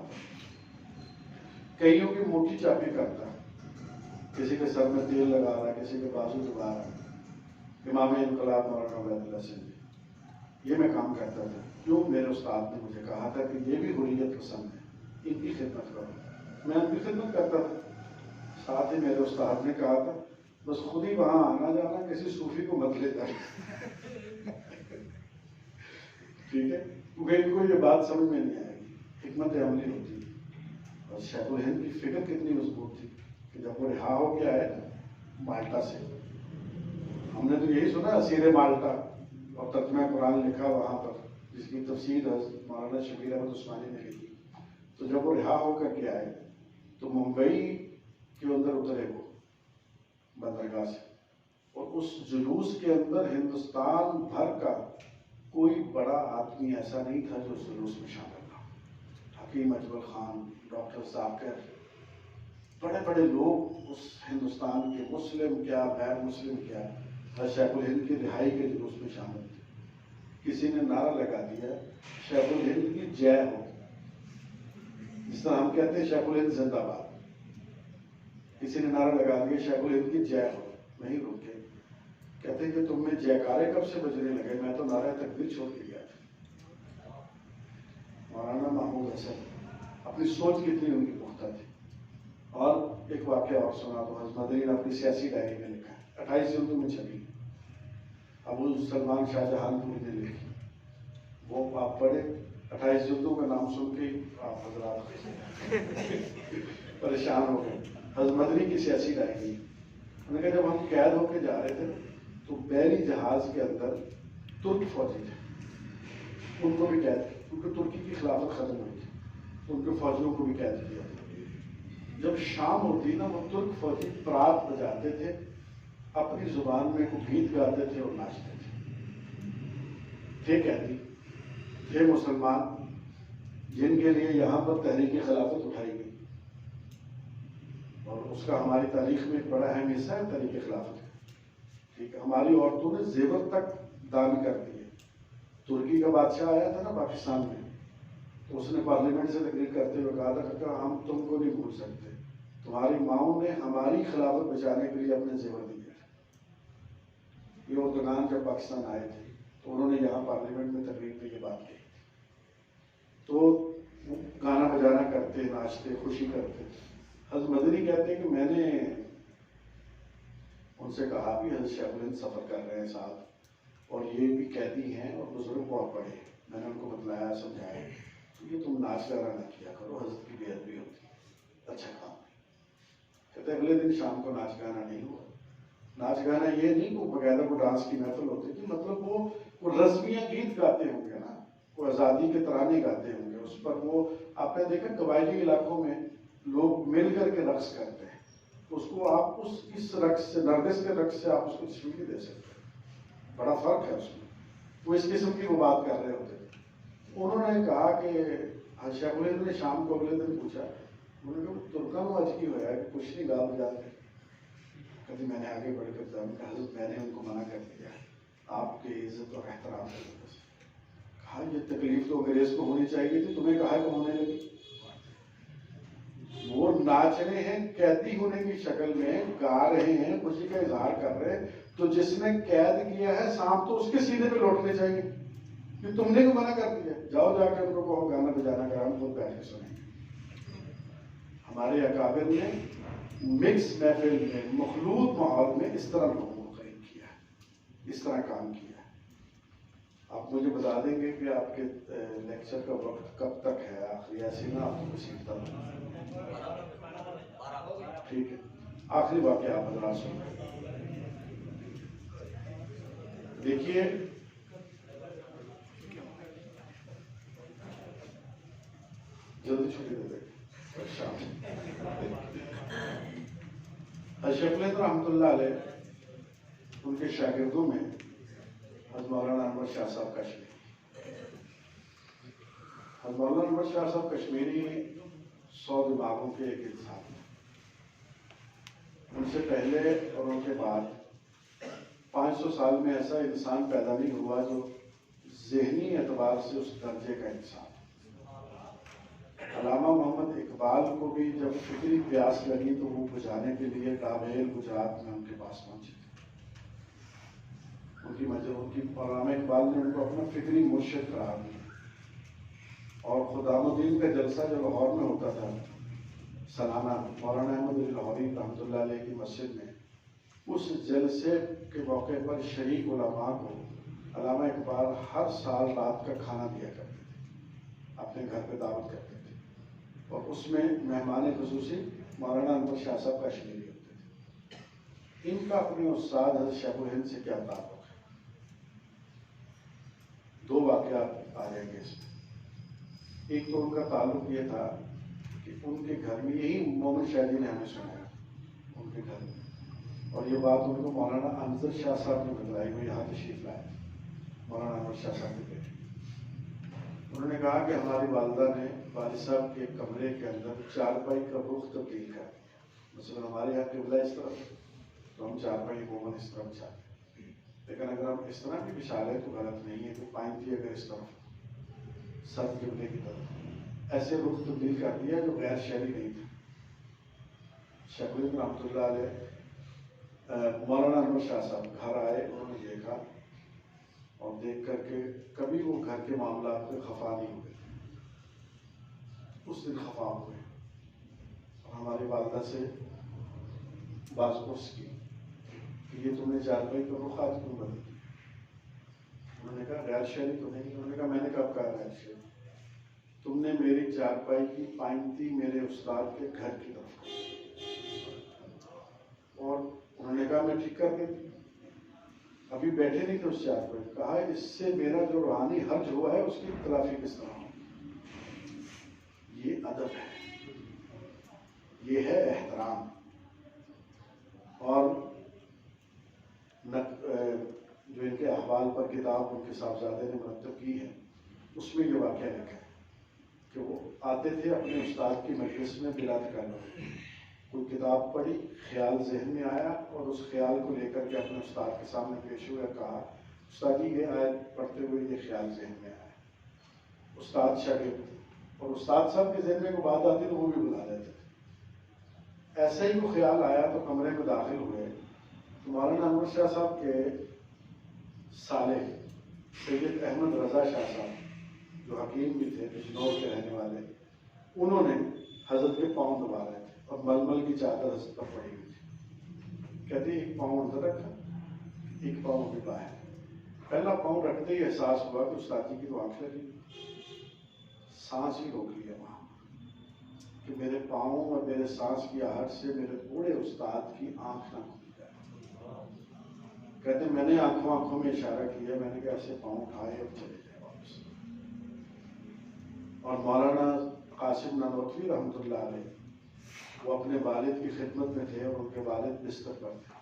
Speaker 1: کئیوں کی موٹی چاپی کرتا، کسی کے سر میں تیل لگا رہا، کسی کے بازو دبا رہا. امام انقلاب مولانا عبید اللہ سندھی یہ میں کام کرتا تھا. کیوں؟ میرے استاد نے مجھے کہا تھا کہ یہ بھی حریت پسند ہے، ان کی خدمت کرو. میں ان کی خدمت کرتا تھا. ساتھ ہی میرے استاد نے کہا تھا بس خود ہی وہاں آنا جانا کسی صوفی کو مت لیتا ہے. ٹھیک ہے، کیونکہ ان کو یہ بات سمجھ میں نہیں آئے گی. حکمت عملی ہوتی ہے. اور شیخ الہند کی فکر کتنی مضبوط تھی. کہ جب وہ رہا ہو کے آئے مالٹا سے، ہم نے تو یہی سنا اسیر مالٹا، اور ترجمہ قرآن لکھا وہاں پر، جس کی تفسیر مولانا شبیر احمد عثمانی نے لکھی. تو جب وہ رہا ہو کر کے آئے تو ممبئی کے اندر اترے وہ بندرگاہ سے، اور اس جلوس کے اندر ہندوستان بھر کا کوئی بڑا آدمی ایسا نہیں تھا جو اس جلوس میں شامل تھا. حکیم اجمل خان، ڈاکٹر ذاکر، بڑے بڑے لوگ اس ہندوستان کے، مسلم کیا غیر مسلم کیا، شیخ الہند کی رہائی کے جلوس میں شامل تھے. کسی نے نعرہ لگا دیا شیخ الہند کی جے ہو، جس طرح ہم کہتے ہیں شیخ الہند زندہ باد. کسی نے نعرہ لگا دیا شیخ الہند کی جے ہو، نہیں روکے. کہتے ہیں کہ تم میں جیکارے کب سے بجنے لگے؟ میں تو نعرہ تکبیر چھوڑ کے گیا تھا. مولانا محمود حسن، اپنی سوچ کتنی ان کی پختہ تھی. اور ایک واقعہ اور سنا تو حضرت مدنی نے اپنی سیاسی ڈائری میں لکھا ہے، 28 اردو میں چھپی. ابو سلمان شاہ جہان پوری نے لکھی، وہ آپ پڑھے. 28 جلدوں کا نام سن کے آپ حضرات پریشان ہو گئے. حضرت مدنی کی سیاسی ڈائری. انہوں نے کہا جب ہم قید ہو کے جا رہے تھے تو بحری جہاز کے اندر ترک فوجی تھے، ان کو بھی قید کیا کیونکہ ترکی کی خلافت ختم ہوئی تھی، ان کے فوجیوں کو بھی قید کیا. جب شام ہوتی نا، وہ ترک فوجی پرات بجاتے تھے، اپنی زبان میں کو گیت گاتے تھے اور ناچتے تھے قیدی، تھے مسلمان جن کے لیے یہاں پر تحریک خلافت اٹھائی گئی، اور اس کا ہماری تاریخ میں ایک بڑا اہم حصہ ہے تحریک خلافت کا. ٹھیک ہے، ہماری عورتوں نے زیور تک دان کر دیے. ترکی کا بادشاہ آیا تھا نا پاکستان میں، تو اس نے پارلیمنٹ سے تقریر کرتے ہوئے کہا تھا کہ ہم تم کو نہیں بھول سکتے، تمہاری ماؤں نے ہماری خلافت بچانے کے لیے اپنے زیور دیے. یہ اردگان جب پاکستان آئے تھے تو انہوں نے یہاں پارلیمنٹ میں تقریر میں یہ بات کہی. تو گانا بجانا کرتے، ناچتے، خوشی کرتے. حضرت مدنی کہتے ہیں کہ میں نے ان سے کہا بھی حضرت شیخ الہند سفر کر رہے ہیں صاحب، اور یہ بھی قیدی ہیں اور بزرگ بہت بڑے ہیں. میں نے ان کو بتلایا، سمجھایا کہ یہ تم ناچ گانا نہ کیا کرو، حضرت کی بے ادبی ہوتی، اچھا کام نہیں. کہتے اگلے دن شام کو ناچ گانا نہیں ہوا. ناچ گانا یہ نہیں کہ باقاعدہ کو ڈانس کی محفل ہوتی تھی، مطلب وہ رزمیہ گیت گاتے ہوں گے نا، وہ آزادی کے ترانے گاتے ہوں گے. اس پر وہ آپ نے دیکھا قبائلی علاقوں میں لوگ مل کر کے رقص کرتے ہیں، اس کو آپ اس رقص سے، نرگس کے رقص سے آپ اس کو تشبیہ نہیں دے سکتے. بڑا فرق ہے اس میں. وہ اس قسم کی وہ بات کر رہے ہوتے تھے. انہوں نے کہا کہ شیخ الہند نے شام کو اگلے دن پوچھا، انہوں نے کہا ترکا نو اج کی ہوا ہے کہ کچھ نہیں گا بجا کے. کبھی میں نے آگے بڑھ کر کہا حضرت میں نے ان کو منع کر دیا آپ کی عزت اور احترام کی وجہ سے. کہا یہ تکلیف تو انگریز کو ہونی چاہیے تھی، تمہیں کہا کہ ہونے لگی. وہ ناچ رہے ہیں قیدی ہونے کی شکل میں، گا رہے ہیں، خوشی کا اظہار کر رہے ہیں، تو جس نے قید کیا ہے سانپ تو اس کے سینے پہ لوٹنے چاہیے کہ تم نے کیوں منع کر دیا. جاؤ جا کے ان کو کہو گانا بجانا کرا، ہم خود بیٹھ کے سنیں گے. ہمارے اکابر نے مکس محفل میں، مخلوط ماحول میں اس طرح لوگوں کو قریب کیا ہے، اس طرح کام کیا ہے. آپ مجھے بتا دیں گے کہ آپ کے لیکچر کا وقت کب تک ہے؟ آخری ایسی نا آپ کو سیکھتا ہوں. ٹھیک ہے، آخری واقعہ آپ حضرات سن دیکھیے. جلدی چھٹی دے دیں. شیخ الہند رحمۃ اللہ علیہ، ان کے شاگردوں میں حضرت مولانا انور شاہ صاحب کشمیری. حضرت مولانا انور شاہ صاحب کشمیری 100 دماغوں کے ایک انسان ہیں. ان سے پہلے اور ان کے بعد 500 سال میں ایسا انسان پیدا نہیں ہوا جو ذہنی اعتبار سے اس درجے کا انسان. علامہ محمد اقبال کو بھی جب فکری پیاس لگی تو وہ بجھانے کے لیے کابل گجرات میں ان کے پاس پہنچے تھے. ان کی علامہ اقبال نے ان کو اپنا فکری مرشد قرار دیا. اور خدام الدین کا جلسہ جو لاہور میں ہوتا تھا سالانہ، مولانا احمد علی لاہوری رحمۃ اللہ علیہ کی مسجد میں، اس جلسے کے موقع پر شریک علماء کو علامہ اقبال ہر سال رات کا کھانا دیا کرتے تھے، اپنے گھر پہ دعوت کرتے تھے. اور اس میں مہمان خصوصی مولانا انور شاہ صاحب کشمیری ہوتے تھے. ان کا اپنے استاد حضرت شیخ الہند سے کیا تعلق ہے؟ دو واقعات آ جائیں گے اس میں. ایک تو ان کا تعلق یہ تھا کہ ان کے گھر میں یہی محمد شاہدی نے ہمیں سنایا ان کے گھر میں, اور یہ بات ان کو مولانا انور شاہ صاحب نے بتلائی, وہ یہاں تشریف لائے مولانا انور شاہ صاحب کے بیٹے. انہوں نے کہا کہ ہماری والدہ نے والد صاحب کے کمرے کے اندر چارپائی کا رخ تبدیل کر دیا. مثلا ہمارے یہاں قبلہ اس طرف تو ہم چارپائی عموماً اس طرف بچھاتے ہیں, لیکن اگر ہم اس طرح بھی بچھا لیں تو غلط نہیں ہے. تو پائنتی اگر اس طرف سر قبلے کی طرف ایسے رخ تبدیل کر دیا جو غیر شرعی نہیں تھا. شیخ الہند رحمۃ اللہ علیہ مولانا انور شاہ صاحب گھر آئے, انہوں نے دیکھا اور دیکھ کر کے کبھی وہ گھر کے معاملات پہ خفا نہیں ہوئے. اس دن خفا ہوئے اور ہماری والدہ سے باز پرس کی کہ یہ تم نے چارپائی کا رخ آج کیوں بدل دیا؟ انہوں نے کہا غیر شرعی تو نہیں. انہوں نے کہا میں نے کب کہا غیر شرعی؟ تم نے میری چارپائی کی پائنتی میرے استاد کے گھر کی طرف کی. اور انہوں نے کہا میں ٹھیک کر دیتی. ابھی بیٹھے نہیں تھے اس چارپائی. کہا اس سے میرا جو روحانی حرج ہوا ہے اس کی تلافی کس طرح ہو؟ یہ ادب ہے, یہ ہے احترام. اور جو ان کے احوال پر کتاب ان کے صاحبزادے نے مرتب کی ہے اس میں یہ واقعہ لکھا ہے کہ وہ آتے تھے اپنے استاد کی مجلس میں بلا تکلف, کوئی کتاب پڑھی, خیال ذہن میں آیا اور اس خیال کو لے کر کے اپنے استاد کے سامنے پیش ہوئے, کہا استاد جی یہ آیت پڑھتے ہوئے یہ خیال ذہن میں آیا. استاد شاگرد اور استاد صاحب کے ذہن میں کوئی بات آتی تو وہ بھی بلا دیتے تھے. ایسے ہی وہ خیال آیا تو کمرے میں داخل ہوئے تو مولانا انور شاہ صاحب کے صالح سید احمد رضا شاہ صاحب جو حکیم بھی تھے, بجنور کے رہنے والے, انہوں نے حضرت کے پاؤں دبا رہے تھے اور ململ کی چادر حضرت پر پڑی ہوئی تھی. کہتے ایک پاؤں اندر رکھا, ایک پاؤں بھی باہر. پہلا پاؤں رکھتے ہی احساس ہوا کہ استاد جی کی تو آنکھ لگی, سانس ہی روک لیا وہاں کہ میرے پاؤں اور میرے سانس کی آہٹ سے میرے پورے استاد کی آنکھ نہ کھل جائے. کہتے میں نے آنکھوں میں اشارہ کیا, میں نے کہا ایسے پاؤں اٹھائے اور چلے جائے واپس. اور مولانا قاسم نانوتوی رحمۃ اللہ علیہ وہ اپنے والد کی خدمت میں تھے اور ان کے والد بستر پر تھے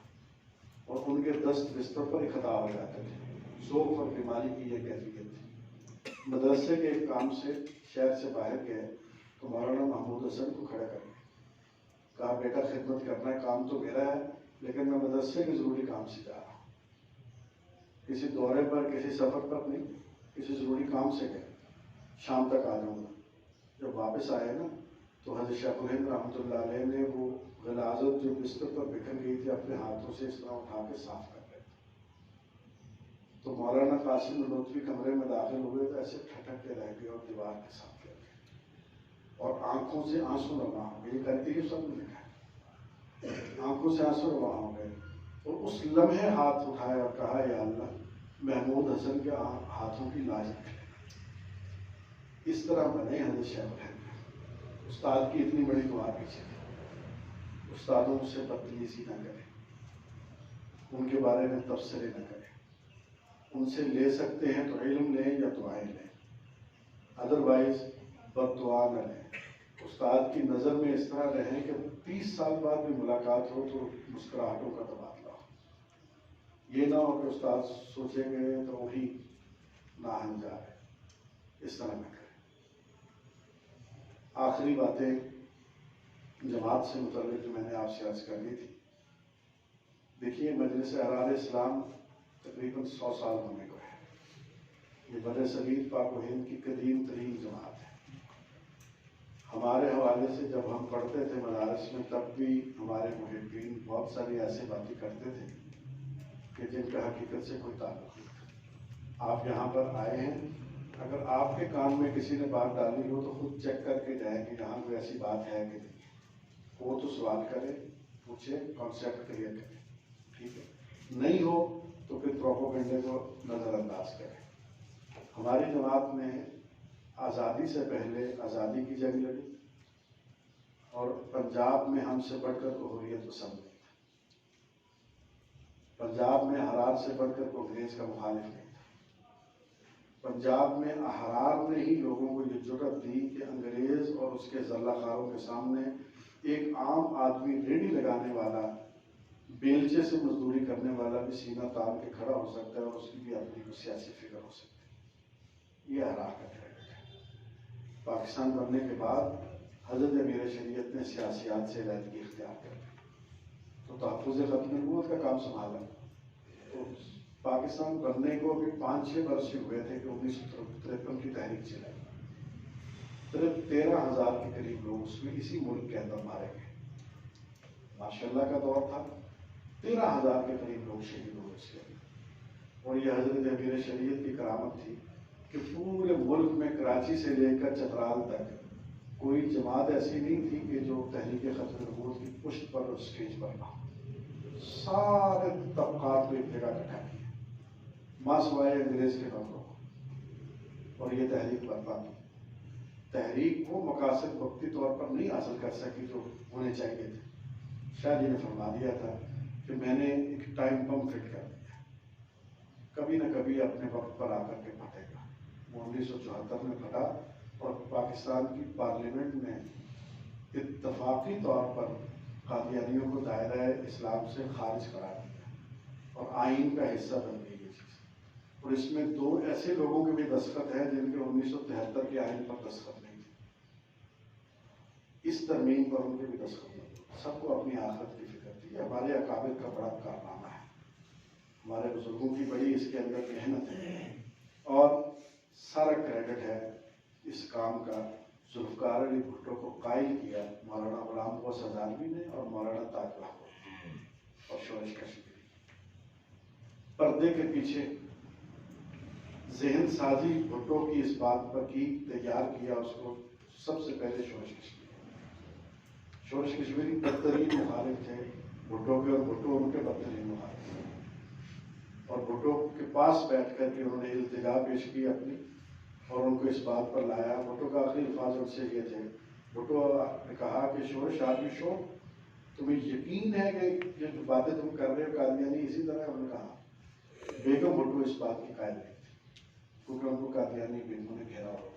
Speaker 1: اور ان کے دست بستر پر ہی خطا ہو جاتے تھے. ذوق اور بیماری کی یہ کیفیت تھی. مدرسے کے ایک کام سے شہر سے باہر گئے تو مولانا محمود حسن کو کھڑا کر کے کہا بیٹا خدمت کرنا ہے, کام تو میرا ہے لیکن میں مدرسے کے ضروری کام سے جا رہا ہوں, کسی دورے پر کسی سفر پر نہیں, کسی ضروری کام سے گئے, شام تک آ جاؤں گا. جب واپس آئے نا تو حضرت شیخ الہند رحمۃ اللہ علیہ نے وہ غلاظت جو بستر پر بکھر گئی تھی اپنے ہاتھوں سے اس طرح اٹھا کے صاف کر رہے تھے. تو مولانا قاسم نانوتوی کمرے میں داخل ہوئے تو ایسے ٹھٹک کے رہ گئے اور دیوار کے ساتھ رہ گئے اور آنکھوں سے آنسو رواں ہو گئے. یہ کرتی ہی سب نے لکھا ہے, آنکھوں سے آنسو رواں ہو گئے اور اس لمحے ہاتھ اٹھایا اور کہا یا اللہ محمود حسن کے ہاتھوں کی لاج رکھ لے. اس طرح بنے حضرت شیخ الہند. استاد کی اتنی بڑی دعا پیچھے تھی. استادوں سے بدتمیزی نہ کریں, ان کے بارے میں تبصرے نہ کریں. ان سے لے سکتے ہیں تو علم لیں یا دعائیں لیں, ادروائز بد دعا نہ لیں. استاد کی نظر میں اس طرح رہیں کہ 30 سال بعد بھی ملاقات ہو تو مسکراہٹوں کا تبادلہ ہو. یہ نہ ہو کہ استاد سوچیں گے تو وہی ناہن جا رہے, اس طرح نہ کریں. آخری باتیں جماعت سے متعلق جو میں نے آپ سے عرض کرنی تھی. دیکھیے مجلس احرار اسلام تقریباً 100 سال ہونے کو ہے. یہ بر صغیر پاک و ہند کی قدیم ترین جماعت ہے. ہمارے حوالے سے جب ہم پڑھتے تھے مدارس میں تب بھی ہمارے محبین بہت ساری ایسی باتیں کرتے تھے کہ جن کا حقیقت سے کوئی تعلق نہیں تھا. آپ یہاں پر آئے ہیں, اگر آپ کے کان میں کسی نے بات ڈالی ہو تو خود چیک کر کے جائیں کہ یہاں کوئی ایسی بات ہے کہ نہیں. وہ تو سوال کرے, پوچھے, کانسیپٹ کلیئر کرے, ٹھیک ہے. نہیں ہو تو پھر پروپیگنڈے کو نظر انداز کرے. ہماری جماعت میں آزادی سے پہلے آزادی کی جنگ لڑی, اور پنجاب میں ہم سے بڑھ کر کو حریت پسند نہیں تھا، پنجاب میں احرار سے بڑھ کر کو انگریز کا مخالف نہیں تھا، پنجاب میں احرار نے ہی لوگوں کو یہ جرأت دی کہ انگریز اور اس کے ذلہ خاروں کے سامنے ایک عام آدمی ریڑھی لگانے والا، بیلچے سے مزدوری کرنے والا بھی سینہ تان کے کھڑا ہو سکتا ہے اور اس کی بھی اپنی کوئی سیاسی فکر ہو سکتی ہے۔ یہ احرار کا کریڈٹ ہے۔ پاکستان بننے کے بعد حضرت امیر شریعت نے سیاسیات سے علیحدگی اختیار کر لی تو تحفظ ختم نبوت کا کام سنبھالا۔ تو پاکستان بننے کو ابھی 5-6 برس ہی ہوئے تھے کہ 1953 کی تحریک چلائی، 13,000 کے قریب لوگ اس میں اسی ملک کے اندر مارے گئے۔ ماشاء اللہ کا دور تھا، 13,000 کے قریب لوگ شہید ہوئے اس کے اندر۔ اور یہ حضرت امیر شریعت کی کرامت تھی کہ پورے ملک میں کراچی سے لے کر چترال تک کوئی جماعت ایسی نہیں تھی کہ جو تحریک ختم نبوت کی پشت پر اور اسٹیج پر نہ ہو۔ سارے طبقات کو ایک جگہ اکٹھا کیا، ماں سوائے انگریز کے نوکروں کو، اور یہ تحریک برپا کی۔ تحریک وہ مقاصد وقتی طور پر نہیں حاصل کر سکی جو ہونے چاہیے تھے۔ شاہ جی نے فرما دیا تھا کہ میں نے ایک ٹائم بم فٹ کر دیا، کبھی نہ کبھی اپنے وقت پر آ کر کے پھٹے گا۔ وہ 1974 میں پھٹا اور پاکستان کی پارلیمنٹ نے اتفاقی طور پر قادیانیوں کو دائرہ اسلام سے خارج قرار دیا اور آئین کا حصہ بن گئی یہ چیز۔ اور اس میں 2 ایسے لوگوں کے بھی دستخط ہیں جن کے 1973 کے آئین پر دستخط نہیں تھے، اس ترمیم پر ان کے بھی دستخط نہیں تھے۔ سب کو اپنی آخرت کی فکر تھی۔ ہمارے اکابر کا بڑا کارنامہ ہے، ہمارے بزرگوں کی بڑی اس کے اندر محنت ہے، اور سارا کریڈٹ ہے اس کام کا ذوالفقار علی بھٹو کو قائل کیا مولانا غلام غوث ہزاروی نے اور مولانا تاج محمود اور شورش کشمیری۔ پردے کے پیچھے ذہن سازی بھٹو کی اس بات پر کی، تیار کیا اس کو سب سے پہلے شورش کشمیری۔ شورش کشمیری بدترین مخالف تھے بھٹو کے، اور بھٹو ان کے بدترین مخالف تھے، اور بھٹو کے پاس بیٹھ کر کے انہوں نے التجا پیش کی اپنی، اور ان کو اس بات پر لایا۔ بھٹو کا آخری الفاظ ان سے یہ تھے، بھٹو نے کہا کہ شورش آدمی شو، تمہیں یقین ہے کہ یہ جو باتیں تم کر رہے ہو قادیانی اسی طرح؟ انہوں نے کہا۔ بیگم بھٹو اس بات کی قائل نہیں تھی کیونکہ ان کو قادیانی بیگموں نے گھیرا ہوا،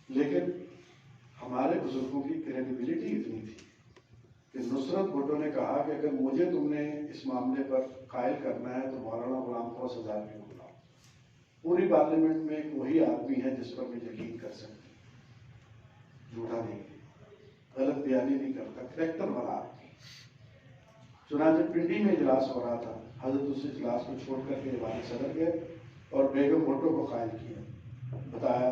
Speaker 1: لیکن ہمارے بزرگوں کی کریڈیبلٹی اتنی تھی کہ نصرت بھٹو نے کہا کہ اگر مجھے تم نے اس معاملے پر قائل کرنا ہے تو مولانا غلام غوث ہزاروی کو بلاؤ۔ پوری پارلیمنٹ میں ایک وہی آدمی ہے جس پر میں یقین کر سکتی ہوں، جھوٹا نہیں، غلط بیانی نہیں کرتا، کریکٹر والا آدمی۔ چنانچہ پنڈی میں اجلاس ہو رہا تھا، حضرت اس اجلاس کو چھوڑ کر کے ایوان صدر گئے اور بیگم بھٹو کو قائل کیا، بتایا۔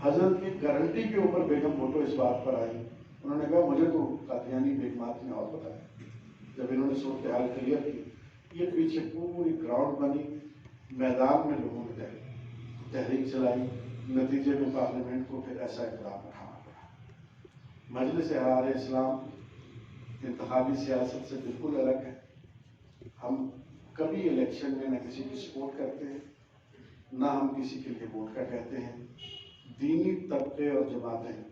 Speaker 1: حضرت کی گارنٹی کے اوپر بیگم بھٹو اس بات پر آئی، انہوں نے کہا مجھے تو قادیانی بیگمات نے اور بتایا۔ جب انہوں نے صورتحال کلیئر کی، یہ پیچھے پوری گراؤنڈ بنی، میدان میں لوگوں نے تحریک چلائی، نتیجے میں پارلیمنٹ کو پھر ایسا اقدام اٹھانا پڑا۔ مجلس احرار اسلام انتخابی سیاست سے بالکل الگ ہے۔ ہم کبھی الیکشن میں نہ کسی کی سپورٹ کرتے ہیں، نہ ہم کسی کے لیے ووٹ کا کہتے ہیں۔ دینی طبقے اور جماعتیں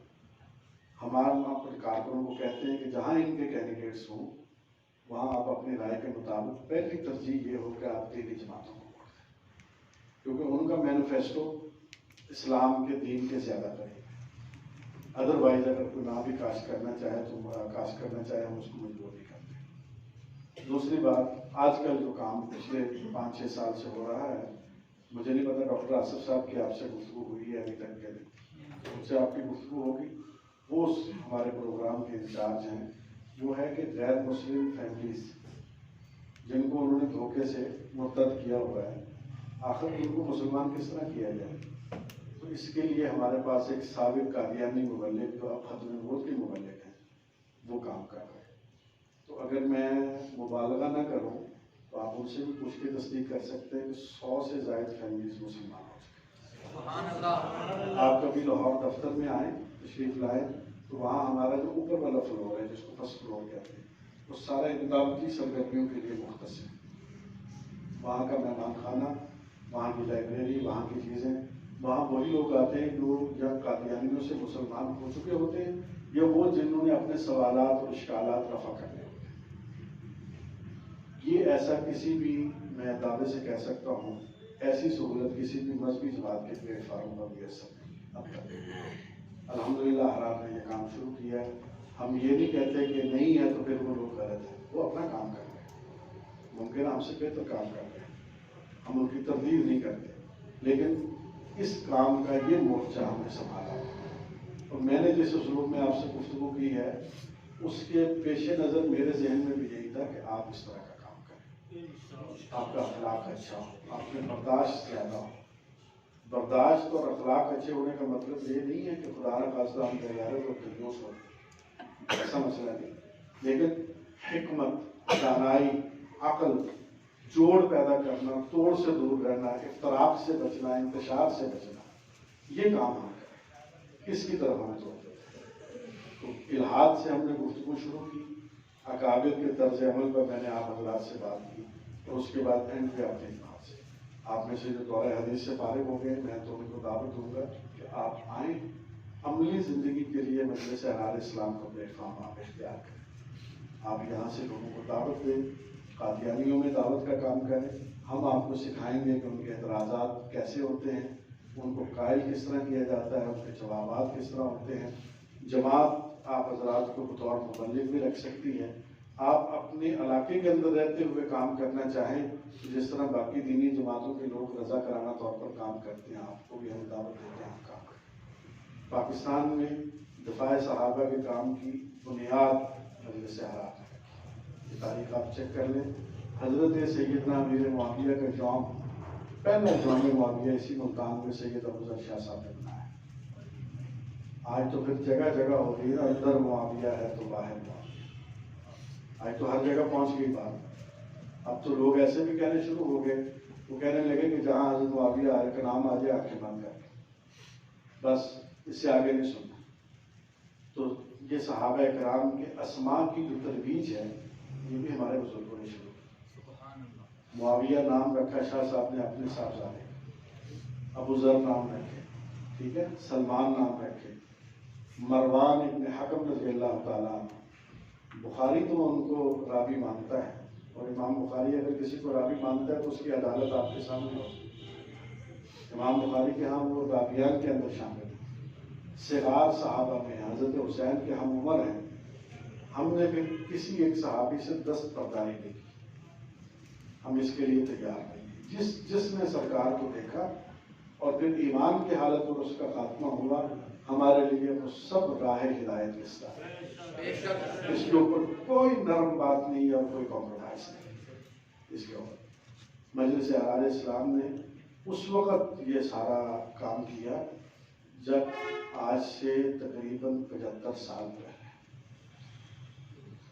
Speaker 1: ہمارے اپنے کارکنوں کو کہتے ہیں کہ جہاں ان کے کینڈیڈیٹس ہوں وہاں آپ اپنی رائے کے مطابق پہلی ترجیح یہ ہو کہ آپ دینی جماعتوں کو ووٹ دیں، کیونکہ ان کا مینیفیسٹو اسلام کے دین کے زیادہ قریب ہے۔ ادروائز اگر کوئی نہ بھی کاسٹ کرنا چاہے تو کاسٹ کرنا چاہے ہم اس کو مجبور نہیں کرتے۔ دوسری بات، آج کل جو کام پچھلے 5-6 سال سے ہو رہا ہے، مجھے نہیں پتا ڈاکٹر آصف صاحب کی آپ سے گفتگو ہوئی ہے ابھی تک کے لیے، ان سے آپ کی گفتگو ہوگی، وہ ہمارے پروگرام کے انچارج ہیں۔ وہ ہے کہ غیر مسلم فیملیز جن کو انہوں نے دھوکے سے مرتد کیا ہوا ہے، آخر ان کو مسلمان کس طرح کیا جائے؟ تو اس کے لیے ہمارے پاس ایک سابق قادیانی مبلغ جو اب ختم نبوت کے مبلغ ہیں، وہ کام کر رہے ہیں۔ تو اگر میں مبالغہ نہ کروں تو آپ ان سے بھی پوچھ کے تصدیق کر سکتے ہیں کہ 100 سے زائد فیملیز مسلمان ہو چکے۔ آپ کبھی لاہور دفتر میں آئیں، تشریف لائیں، تو وہاں ہمارا جو اوپر والا فلور ہے جس کو فرسٹ فلور کہتے ہیں، وہ سارا اقداماتی سرگرمیوں کے لیے مختص ہے۔ وہاں کا مہمان خانہ، وہاں کی لائبریری، وہاں کی چیزیں، وہاں وہی لوگ آتے ہیں جو یا قادیانیوں سے مسلمان ہو چکے ہوتے ہیں یا وہ جنہوں نے اپنے سوالات اور اشکالات رفع کرنے ہوتے ہیں. یہ ایسا کسی بھی، میں دعوے سے کہہ سکتا ہوں، ایسی سہولت کسی بھی مذہبی جماعت کے پلیٹ فارم پر میسر نہیں اب تک. الحمدللہ احرار نے یہ کام شروع کیا ہے. ہم یہ نہیں کہتے کہ نہیں ہے تو پھر وہ لوگ غلط ہیں، وہ اپنا کام کر رہے ہیں، ممکن ہم سے بہتر کام کر رہے ہیں، ہم ان کی تردید نہیں کرتے، لیکن اس کام کا یہ مورچہ ہم نے سنبھالا. اور میں نے جس اسلوب میں آپ سے گفتگو کی ہے اس کے پیش نظر میرے ذہن میں بھی یہی تھا کہ آپ اس طرح کا کام کریں، آپ کا اخلاق اچھا ہو، آپ میں برداشت زیادہ ہو. برداشت اور اخلاق اچھے ہونے کا مطلب یہ نہیں ہے کہ خدا نہ خواستہ ہم غیرت اور کنجوس ہو، ایسا مسئلہ نہیں، لیکن حکمت، دانائی، عقل، جوڑ پیدا کرنا، توڑ سے دور رہنا، افتراق سے بچنا، انتشار سے بچنا، یہ کام ہم کریں. اس کی طرف ہم توڑ دیتے ہیں. تو الحاد سے ہم نے گفتگو شروع کی، اکابر کے طرز عمل پر میں نے آپ حضرات سے بات کی، اور اس کے بعد اینڈ پہ اپنی بات سے آپ میں سے جو دورہ حدیث سے فارغ ہو گئے، میں تو ان کو دعوت دوں گا کہ آپ آئیں، عملی زندگی کے لیے مجلس احرار اسلام کا پلیٹ فارم آپ اختیار کریں. آپ یہاں سے لوگوں کو دعوت دیں، قادیانیوں میں دعوت کا کام کریں. ہم آپ کو سکھائیں گے کہ ان کے اعتراضات کیسے ہوتے ہیں، ان کو قائل کس طرح کیا جاتا ہے، ان کے جوابات کس طرح ہوتے ہیں. جماعت آپ حضرات کو بطور مبلغ بھی رکھ سکتی ہے. آپ اپنے علاقے کے اندر رہتے ہوئے کام کرنا چاہیں جس طرح باقی دینی جماعتوں کے لوگ رضا کرانہ طور پر کام کرتے ہیں، آپ کو بھی ہم دعوت دیتے ہیں آپ کام کریں. پاکستان میں دفاع صحابہ کے کام کی بنیاد مجلس احرار ہے. یہ تاریخ آپ چیک کر لیں. حضرت سیدنا امیر معاویہ کا جام، پہلا جام معاویہ اسی ملتان میں سید ابوذر شاہ صاحب نے بنایا. آج تو پھر جگہ جگہ ہو گئی نا، اندر معاویہ ہے تو باہر معاویہ، آج تو ہر جگہ پہنچ گئی بات. اب تو لوگ ایسے بھی کہنے شروع ہو گئے، وہ کہنے لگے کہ جہاں حضرت معاویہ کا نام آ جائے آنکھیں بند کر کے، بس اس سے آگے نہیں سننا. تو یہ صحابہ کرام کے اسماء کی جو ترویج ہے یہ بھی ہمارے بزرگوں نے شروع کی. معاویہ نام رکھا شاہ صاحب نے اپنے صاحبزادے کا، ابو ذر نام رکھے، ٹھیک ہے، سلمان نام رکھے، مروان ابن حکم رضی اللہ تعالیٰ. بخاری تو ان کو راوی مانتا ہے، اور امام بخاری اگر کسی کو راوی مانتا ہے تو اس کی عدالت آپ کے سامنے ہو. امام بخاری کے ہاں وہ راویان کے اندر شامل ہیں. صغار صحابہ میں حضرت حسین کے ہم عمر ہیں. ہم نے پھر کسی ایک صحابی سے دست برداری نہیں کی، ہم اس کے لیے تیار نہیں. جس نے سرکار کو دیکھا اور پھر ایمان کی حالت میں اس کا خاتمہ ہوا، ہمارے لیے وہ سب راہ ہدایت رستہ ہے. اس کے اوپر کوئی نرم بات نہیں اور کوئی کمپرومائز نہیں. اس کے اوپر مجلس احرار اسلام نے اس وقت یہ سارا کام کیا جب آج سے تقریباً 75 سال پہلے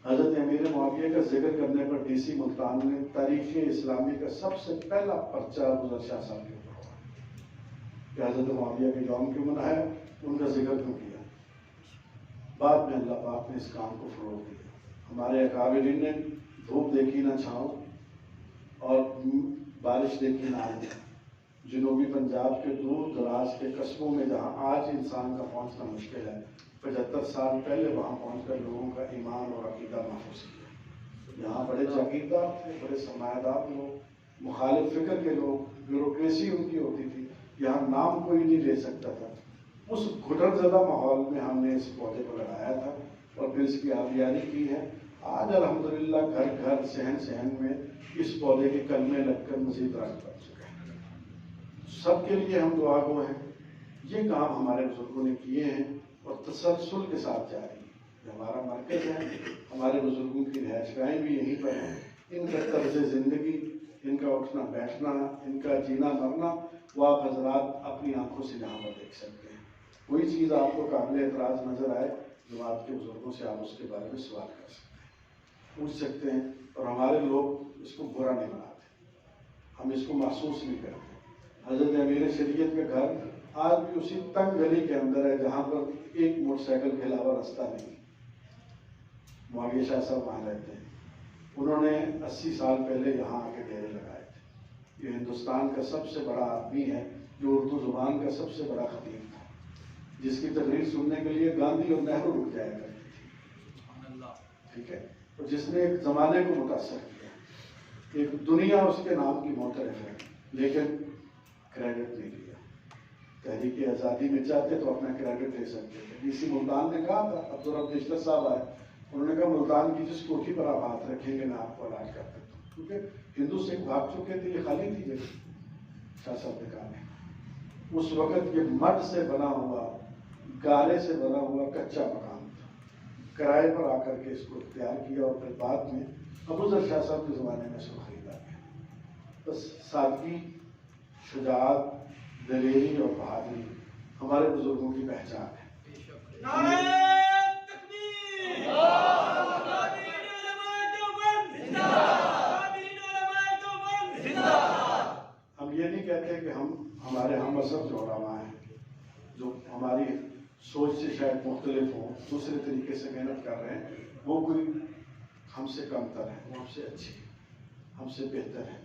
Speaker 1: حضرت امیر معاویہ کا ذکر کرنے پر ڈی سی ملتان نے تاریخ اسلامی کا سب سے پہلا پرچہ ابوذر شاہ صاحب کے اوپر ہوا کہ حضرت معاویہ کے یوم کیوں منایا، ان کا ذکر کیوں کیا. بعد میں اللہ پاک نے اس کام کو فروغ دیا. ہمارے اکابرین نے دھوپ دیکھی نہ چھاؤں اور بارش دیکھی نہ آئی. جنوبی پنجاب کے دور دراز کے قصبوں میں جہاں آج انسان کا پہنچنا مشکل ہے، 75 سال پہلے وہاں پہنچ کر لوگوں کا ایمان اور عقیدہ محفوظ کیا. یہاں بڑے جاگیردار تھے، بڑے سرمایہ دار لوگ، مخالف فکر کے لوگ، بیوروکریسی ان کی ہوتی تھی، یہاں نام کوئی نہیں لے سکتا تھا. اس گھٹن زدہ ماحول میں ہم نے اس پودے کو لگایا تھا اور پھر اس کی آبیاری کی ہے. آج الحمدللہ گھر گھر صحن صحن میں اس پودے کے کلمے لگ کر مزید درخت بن چکے ہیں. سب کے لیے ہم دعا گو ہیں. یہ کام ہمارے بزرگوں نے کیے ہیں اور تسلسل کے ساتھ جاری ہے. یہ ہمارا مرکز ہے، ہمارے بزرگوں کی رہائش گاہیں بھی یہیں پر ہیں. ان کا طرز زندگی، ان کا اٹھنا بیٹھنا، ان کا جینا مرنا، وہ آپ حضرات اپنی آنکھوں سے یہاں پر دیکھ سکتے ہیں. کوئی چیز آپ کو قابل اعتراض نظر آئے، جو آپ کے بزرگوں سے آپ اس کے بارے میں سوال کر سکتے ہیں، پوچھ سکتے ہیں. اور ہمارے لوگ اس کو برا نہیں مناتے، ہم اس کو محسوس نہیں کرتے. حضرت امیر شریعت کا گھر آج بھی اسی تنگ گلی کے اندر ہے جہاں پر ایک موٹر سائیکل کے علاوہ راستہ نہیں. معاویہ شاہ صاحب وہاں رہتے ہیں. انہوں نے 80 سال پہلے یہاں آ کے ڈیرے لگائے تھے. یہ ہندوستان کا سب سے بڑا آدمی ہے جو اردو زبان کا سب سے بڑا خطیب تھا. جس کی تقریر سننے کے لیے گاندھی اور نہرو رک جایا کرتے تھے، ٹھیک ہے، اور جس نے ایک زمانے کو متاثر کیا، ایک دنیا اس کے نام کی معترف ہے، لیکن کریڈٹ نہیں لیا۔ تحریک آزادی میں چاہتے تو اپنا کریڈٹ لے سکتے تھے۔ ڈی سی ملتان نے کہا تھا، عبدالرب بیشتر صاحب آئے، انہوں نے کہا ملتان کی جس کوٹھی پر آپ ہاتھ رکھیں گے میں آپ کو الاٹ کر دیتا ہوں، کیونکہ ہندو سکھ بھاگ چکے تھے، یہ خالی تھی جگہ۔ شاہ صاحب نے کہا نہیں، اس وقت یہ مڈ سے بنا ہوا، گارے سے بنا ہوا کچا مکان تھا، کرائے پر آ کر کے اس کو اختیار کیا، اور پھر بعد میں ابوذر شاہ صاحب کے زمانے میں اس کو خریدا گیا۔ بس سادگی، شجاعت، دلیری اور بہادری ہمارے بزرگوں کی پہچان ہے۔ ہم یہ نہیں کہتے کہ ہمارے ہم مذہب جو علماء ہیں، جو ہماری سوچ سے شاید مختلف ہوں، دوسرے طریقے سے محنت کر رہے ہیں، وہ کوئی ہم سے کم تر ہے، وہ ہم سے اچھی ہے، ہم سے بہتر ہے،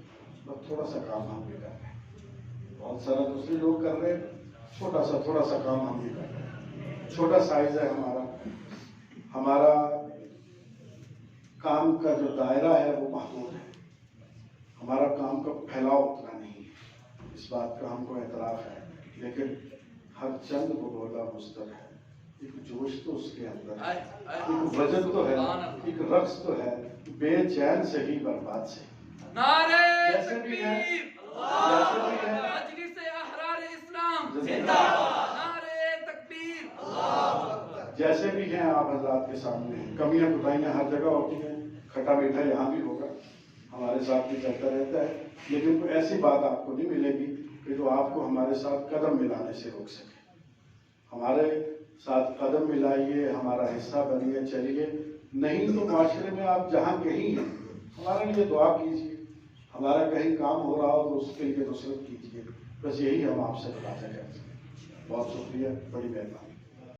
Speaker 1: بس تھوڑا سا کام ہم بھی کر رہے ہیں، بہت سارا دوسرے لوگ کر رہے ہیں، تھوڑا سا کام ہم بھی کر رہے ہیں، چھوٹا سائز ہے ہمارا کام کا جو دائرہ ہے وہ محدود ہے، ہمارا کام کا پھیلاؤ اتنا نہیں ہے، اس بات کا ہم کو اعتراف ہے، لیکن ہر چند کو بولا مستر ہے، ایک جوش تو اس کے اندر ہے، ایک وجن تو ہے، ایک رقص تو ہے، بے چین سے ہی برباد سے، جیسے بھی ہے جیسے بھی ہیں آپ حضرات کے سامنے ہیں، کمیاں کوتاہیاں ہر جگہ ہوتی ہیں، کھٹا میٹھا یہاں بھی ہوگا، ہمارے ساتھ بھی چلتا رہتا ہے، لیکن کوئی ایسی بات آپ کو نہیں ملے گی کہ جو آپ کو ہمارے ساتھ قدم ملانے سے روک سکے۔ ہمارے ساتھ قدم ملائیے، ہمارا حصہ بنیے، چلیے، نہیں تو معاشرے میں آپ جہاں کہیں ہیں ہمارے لیے دعا کیجیے، ہمارا کہیں کام ہو رہا ہو تو اس کے لیے نصرت کیجیے، بس یہی ہم آپ سے تقاضا کرتے ہیں۔ بہت شکریہ، بڑی مہربانی۔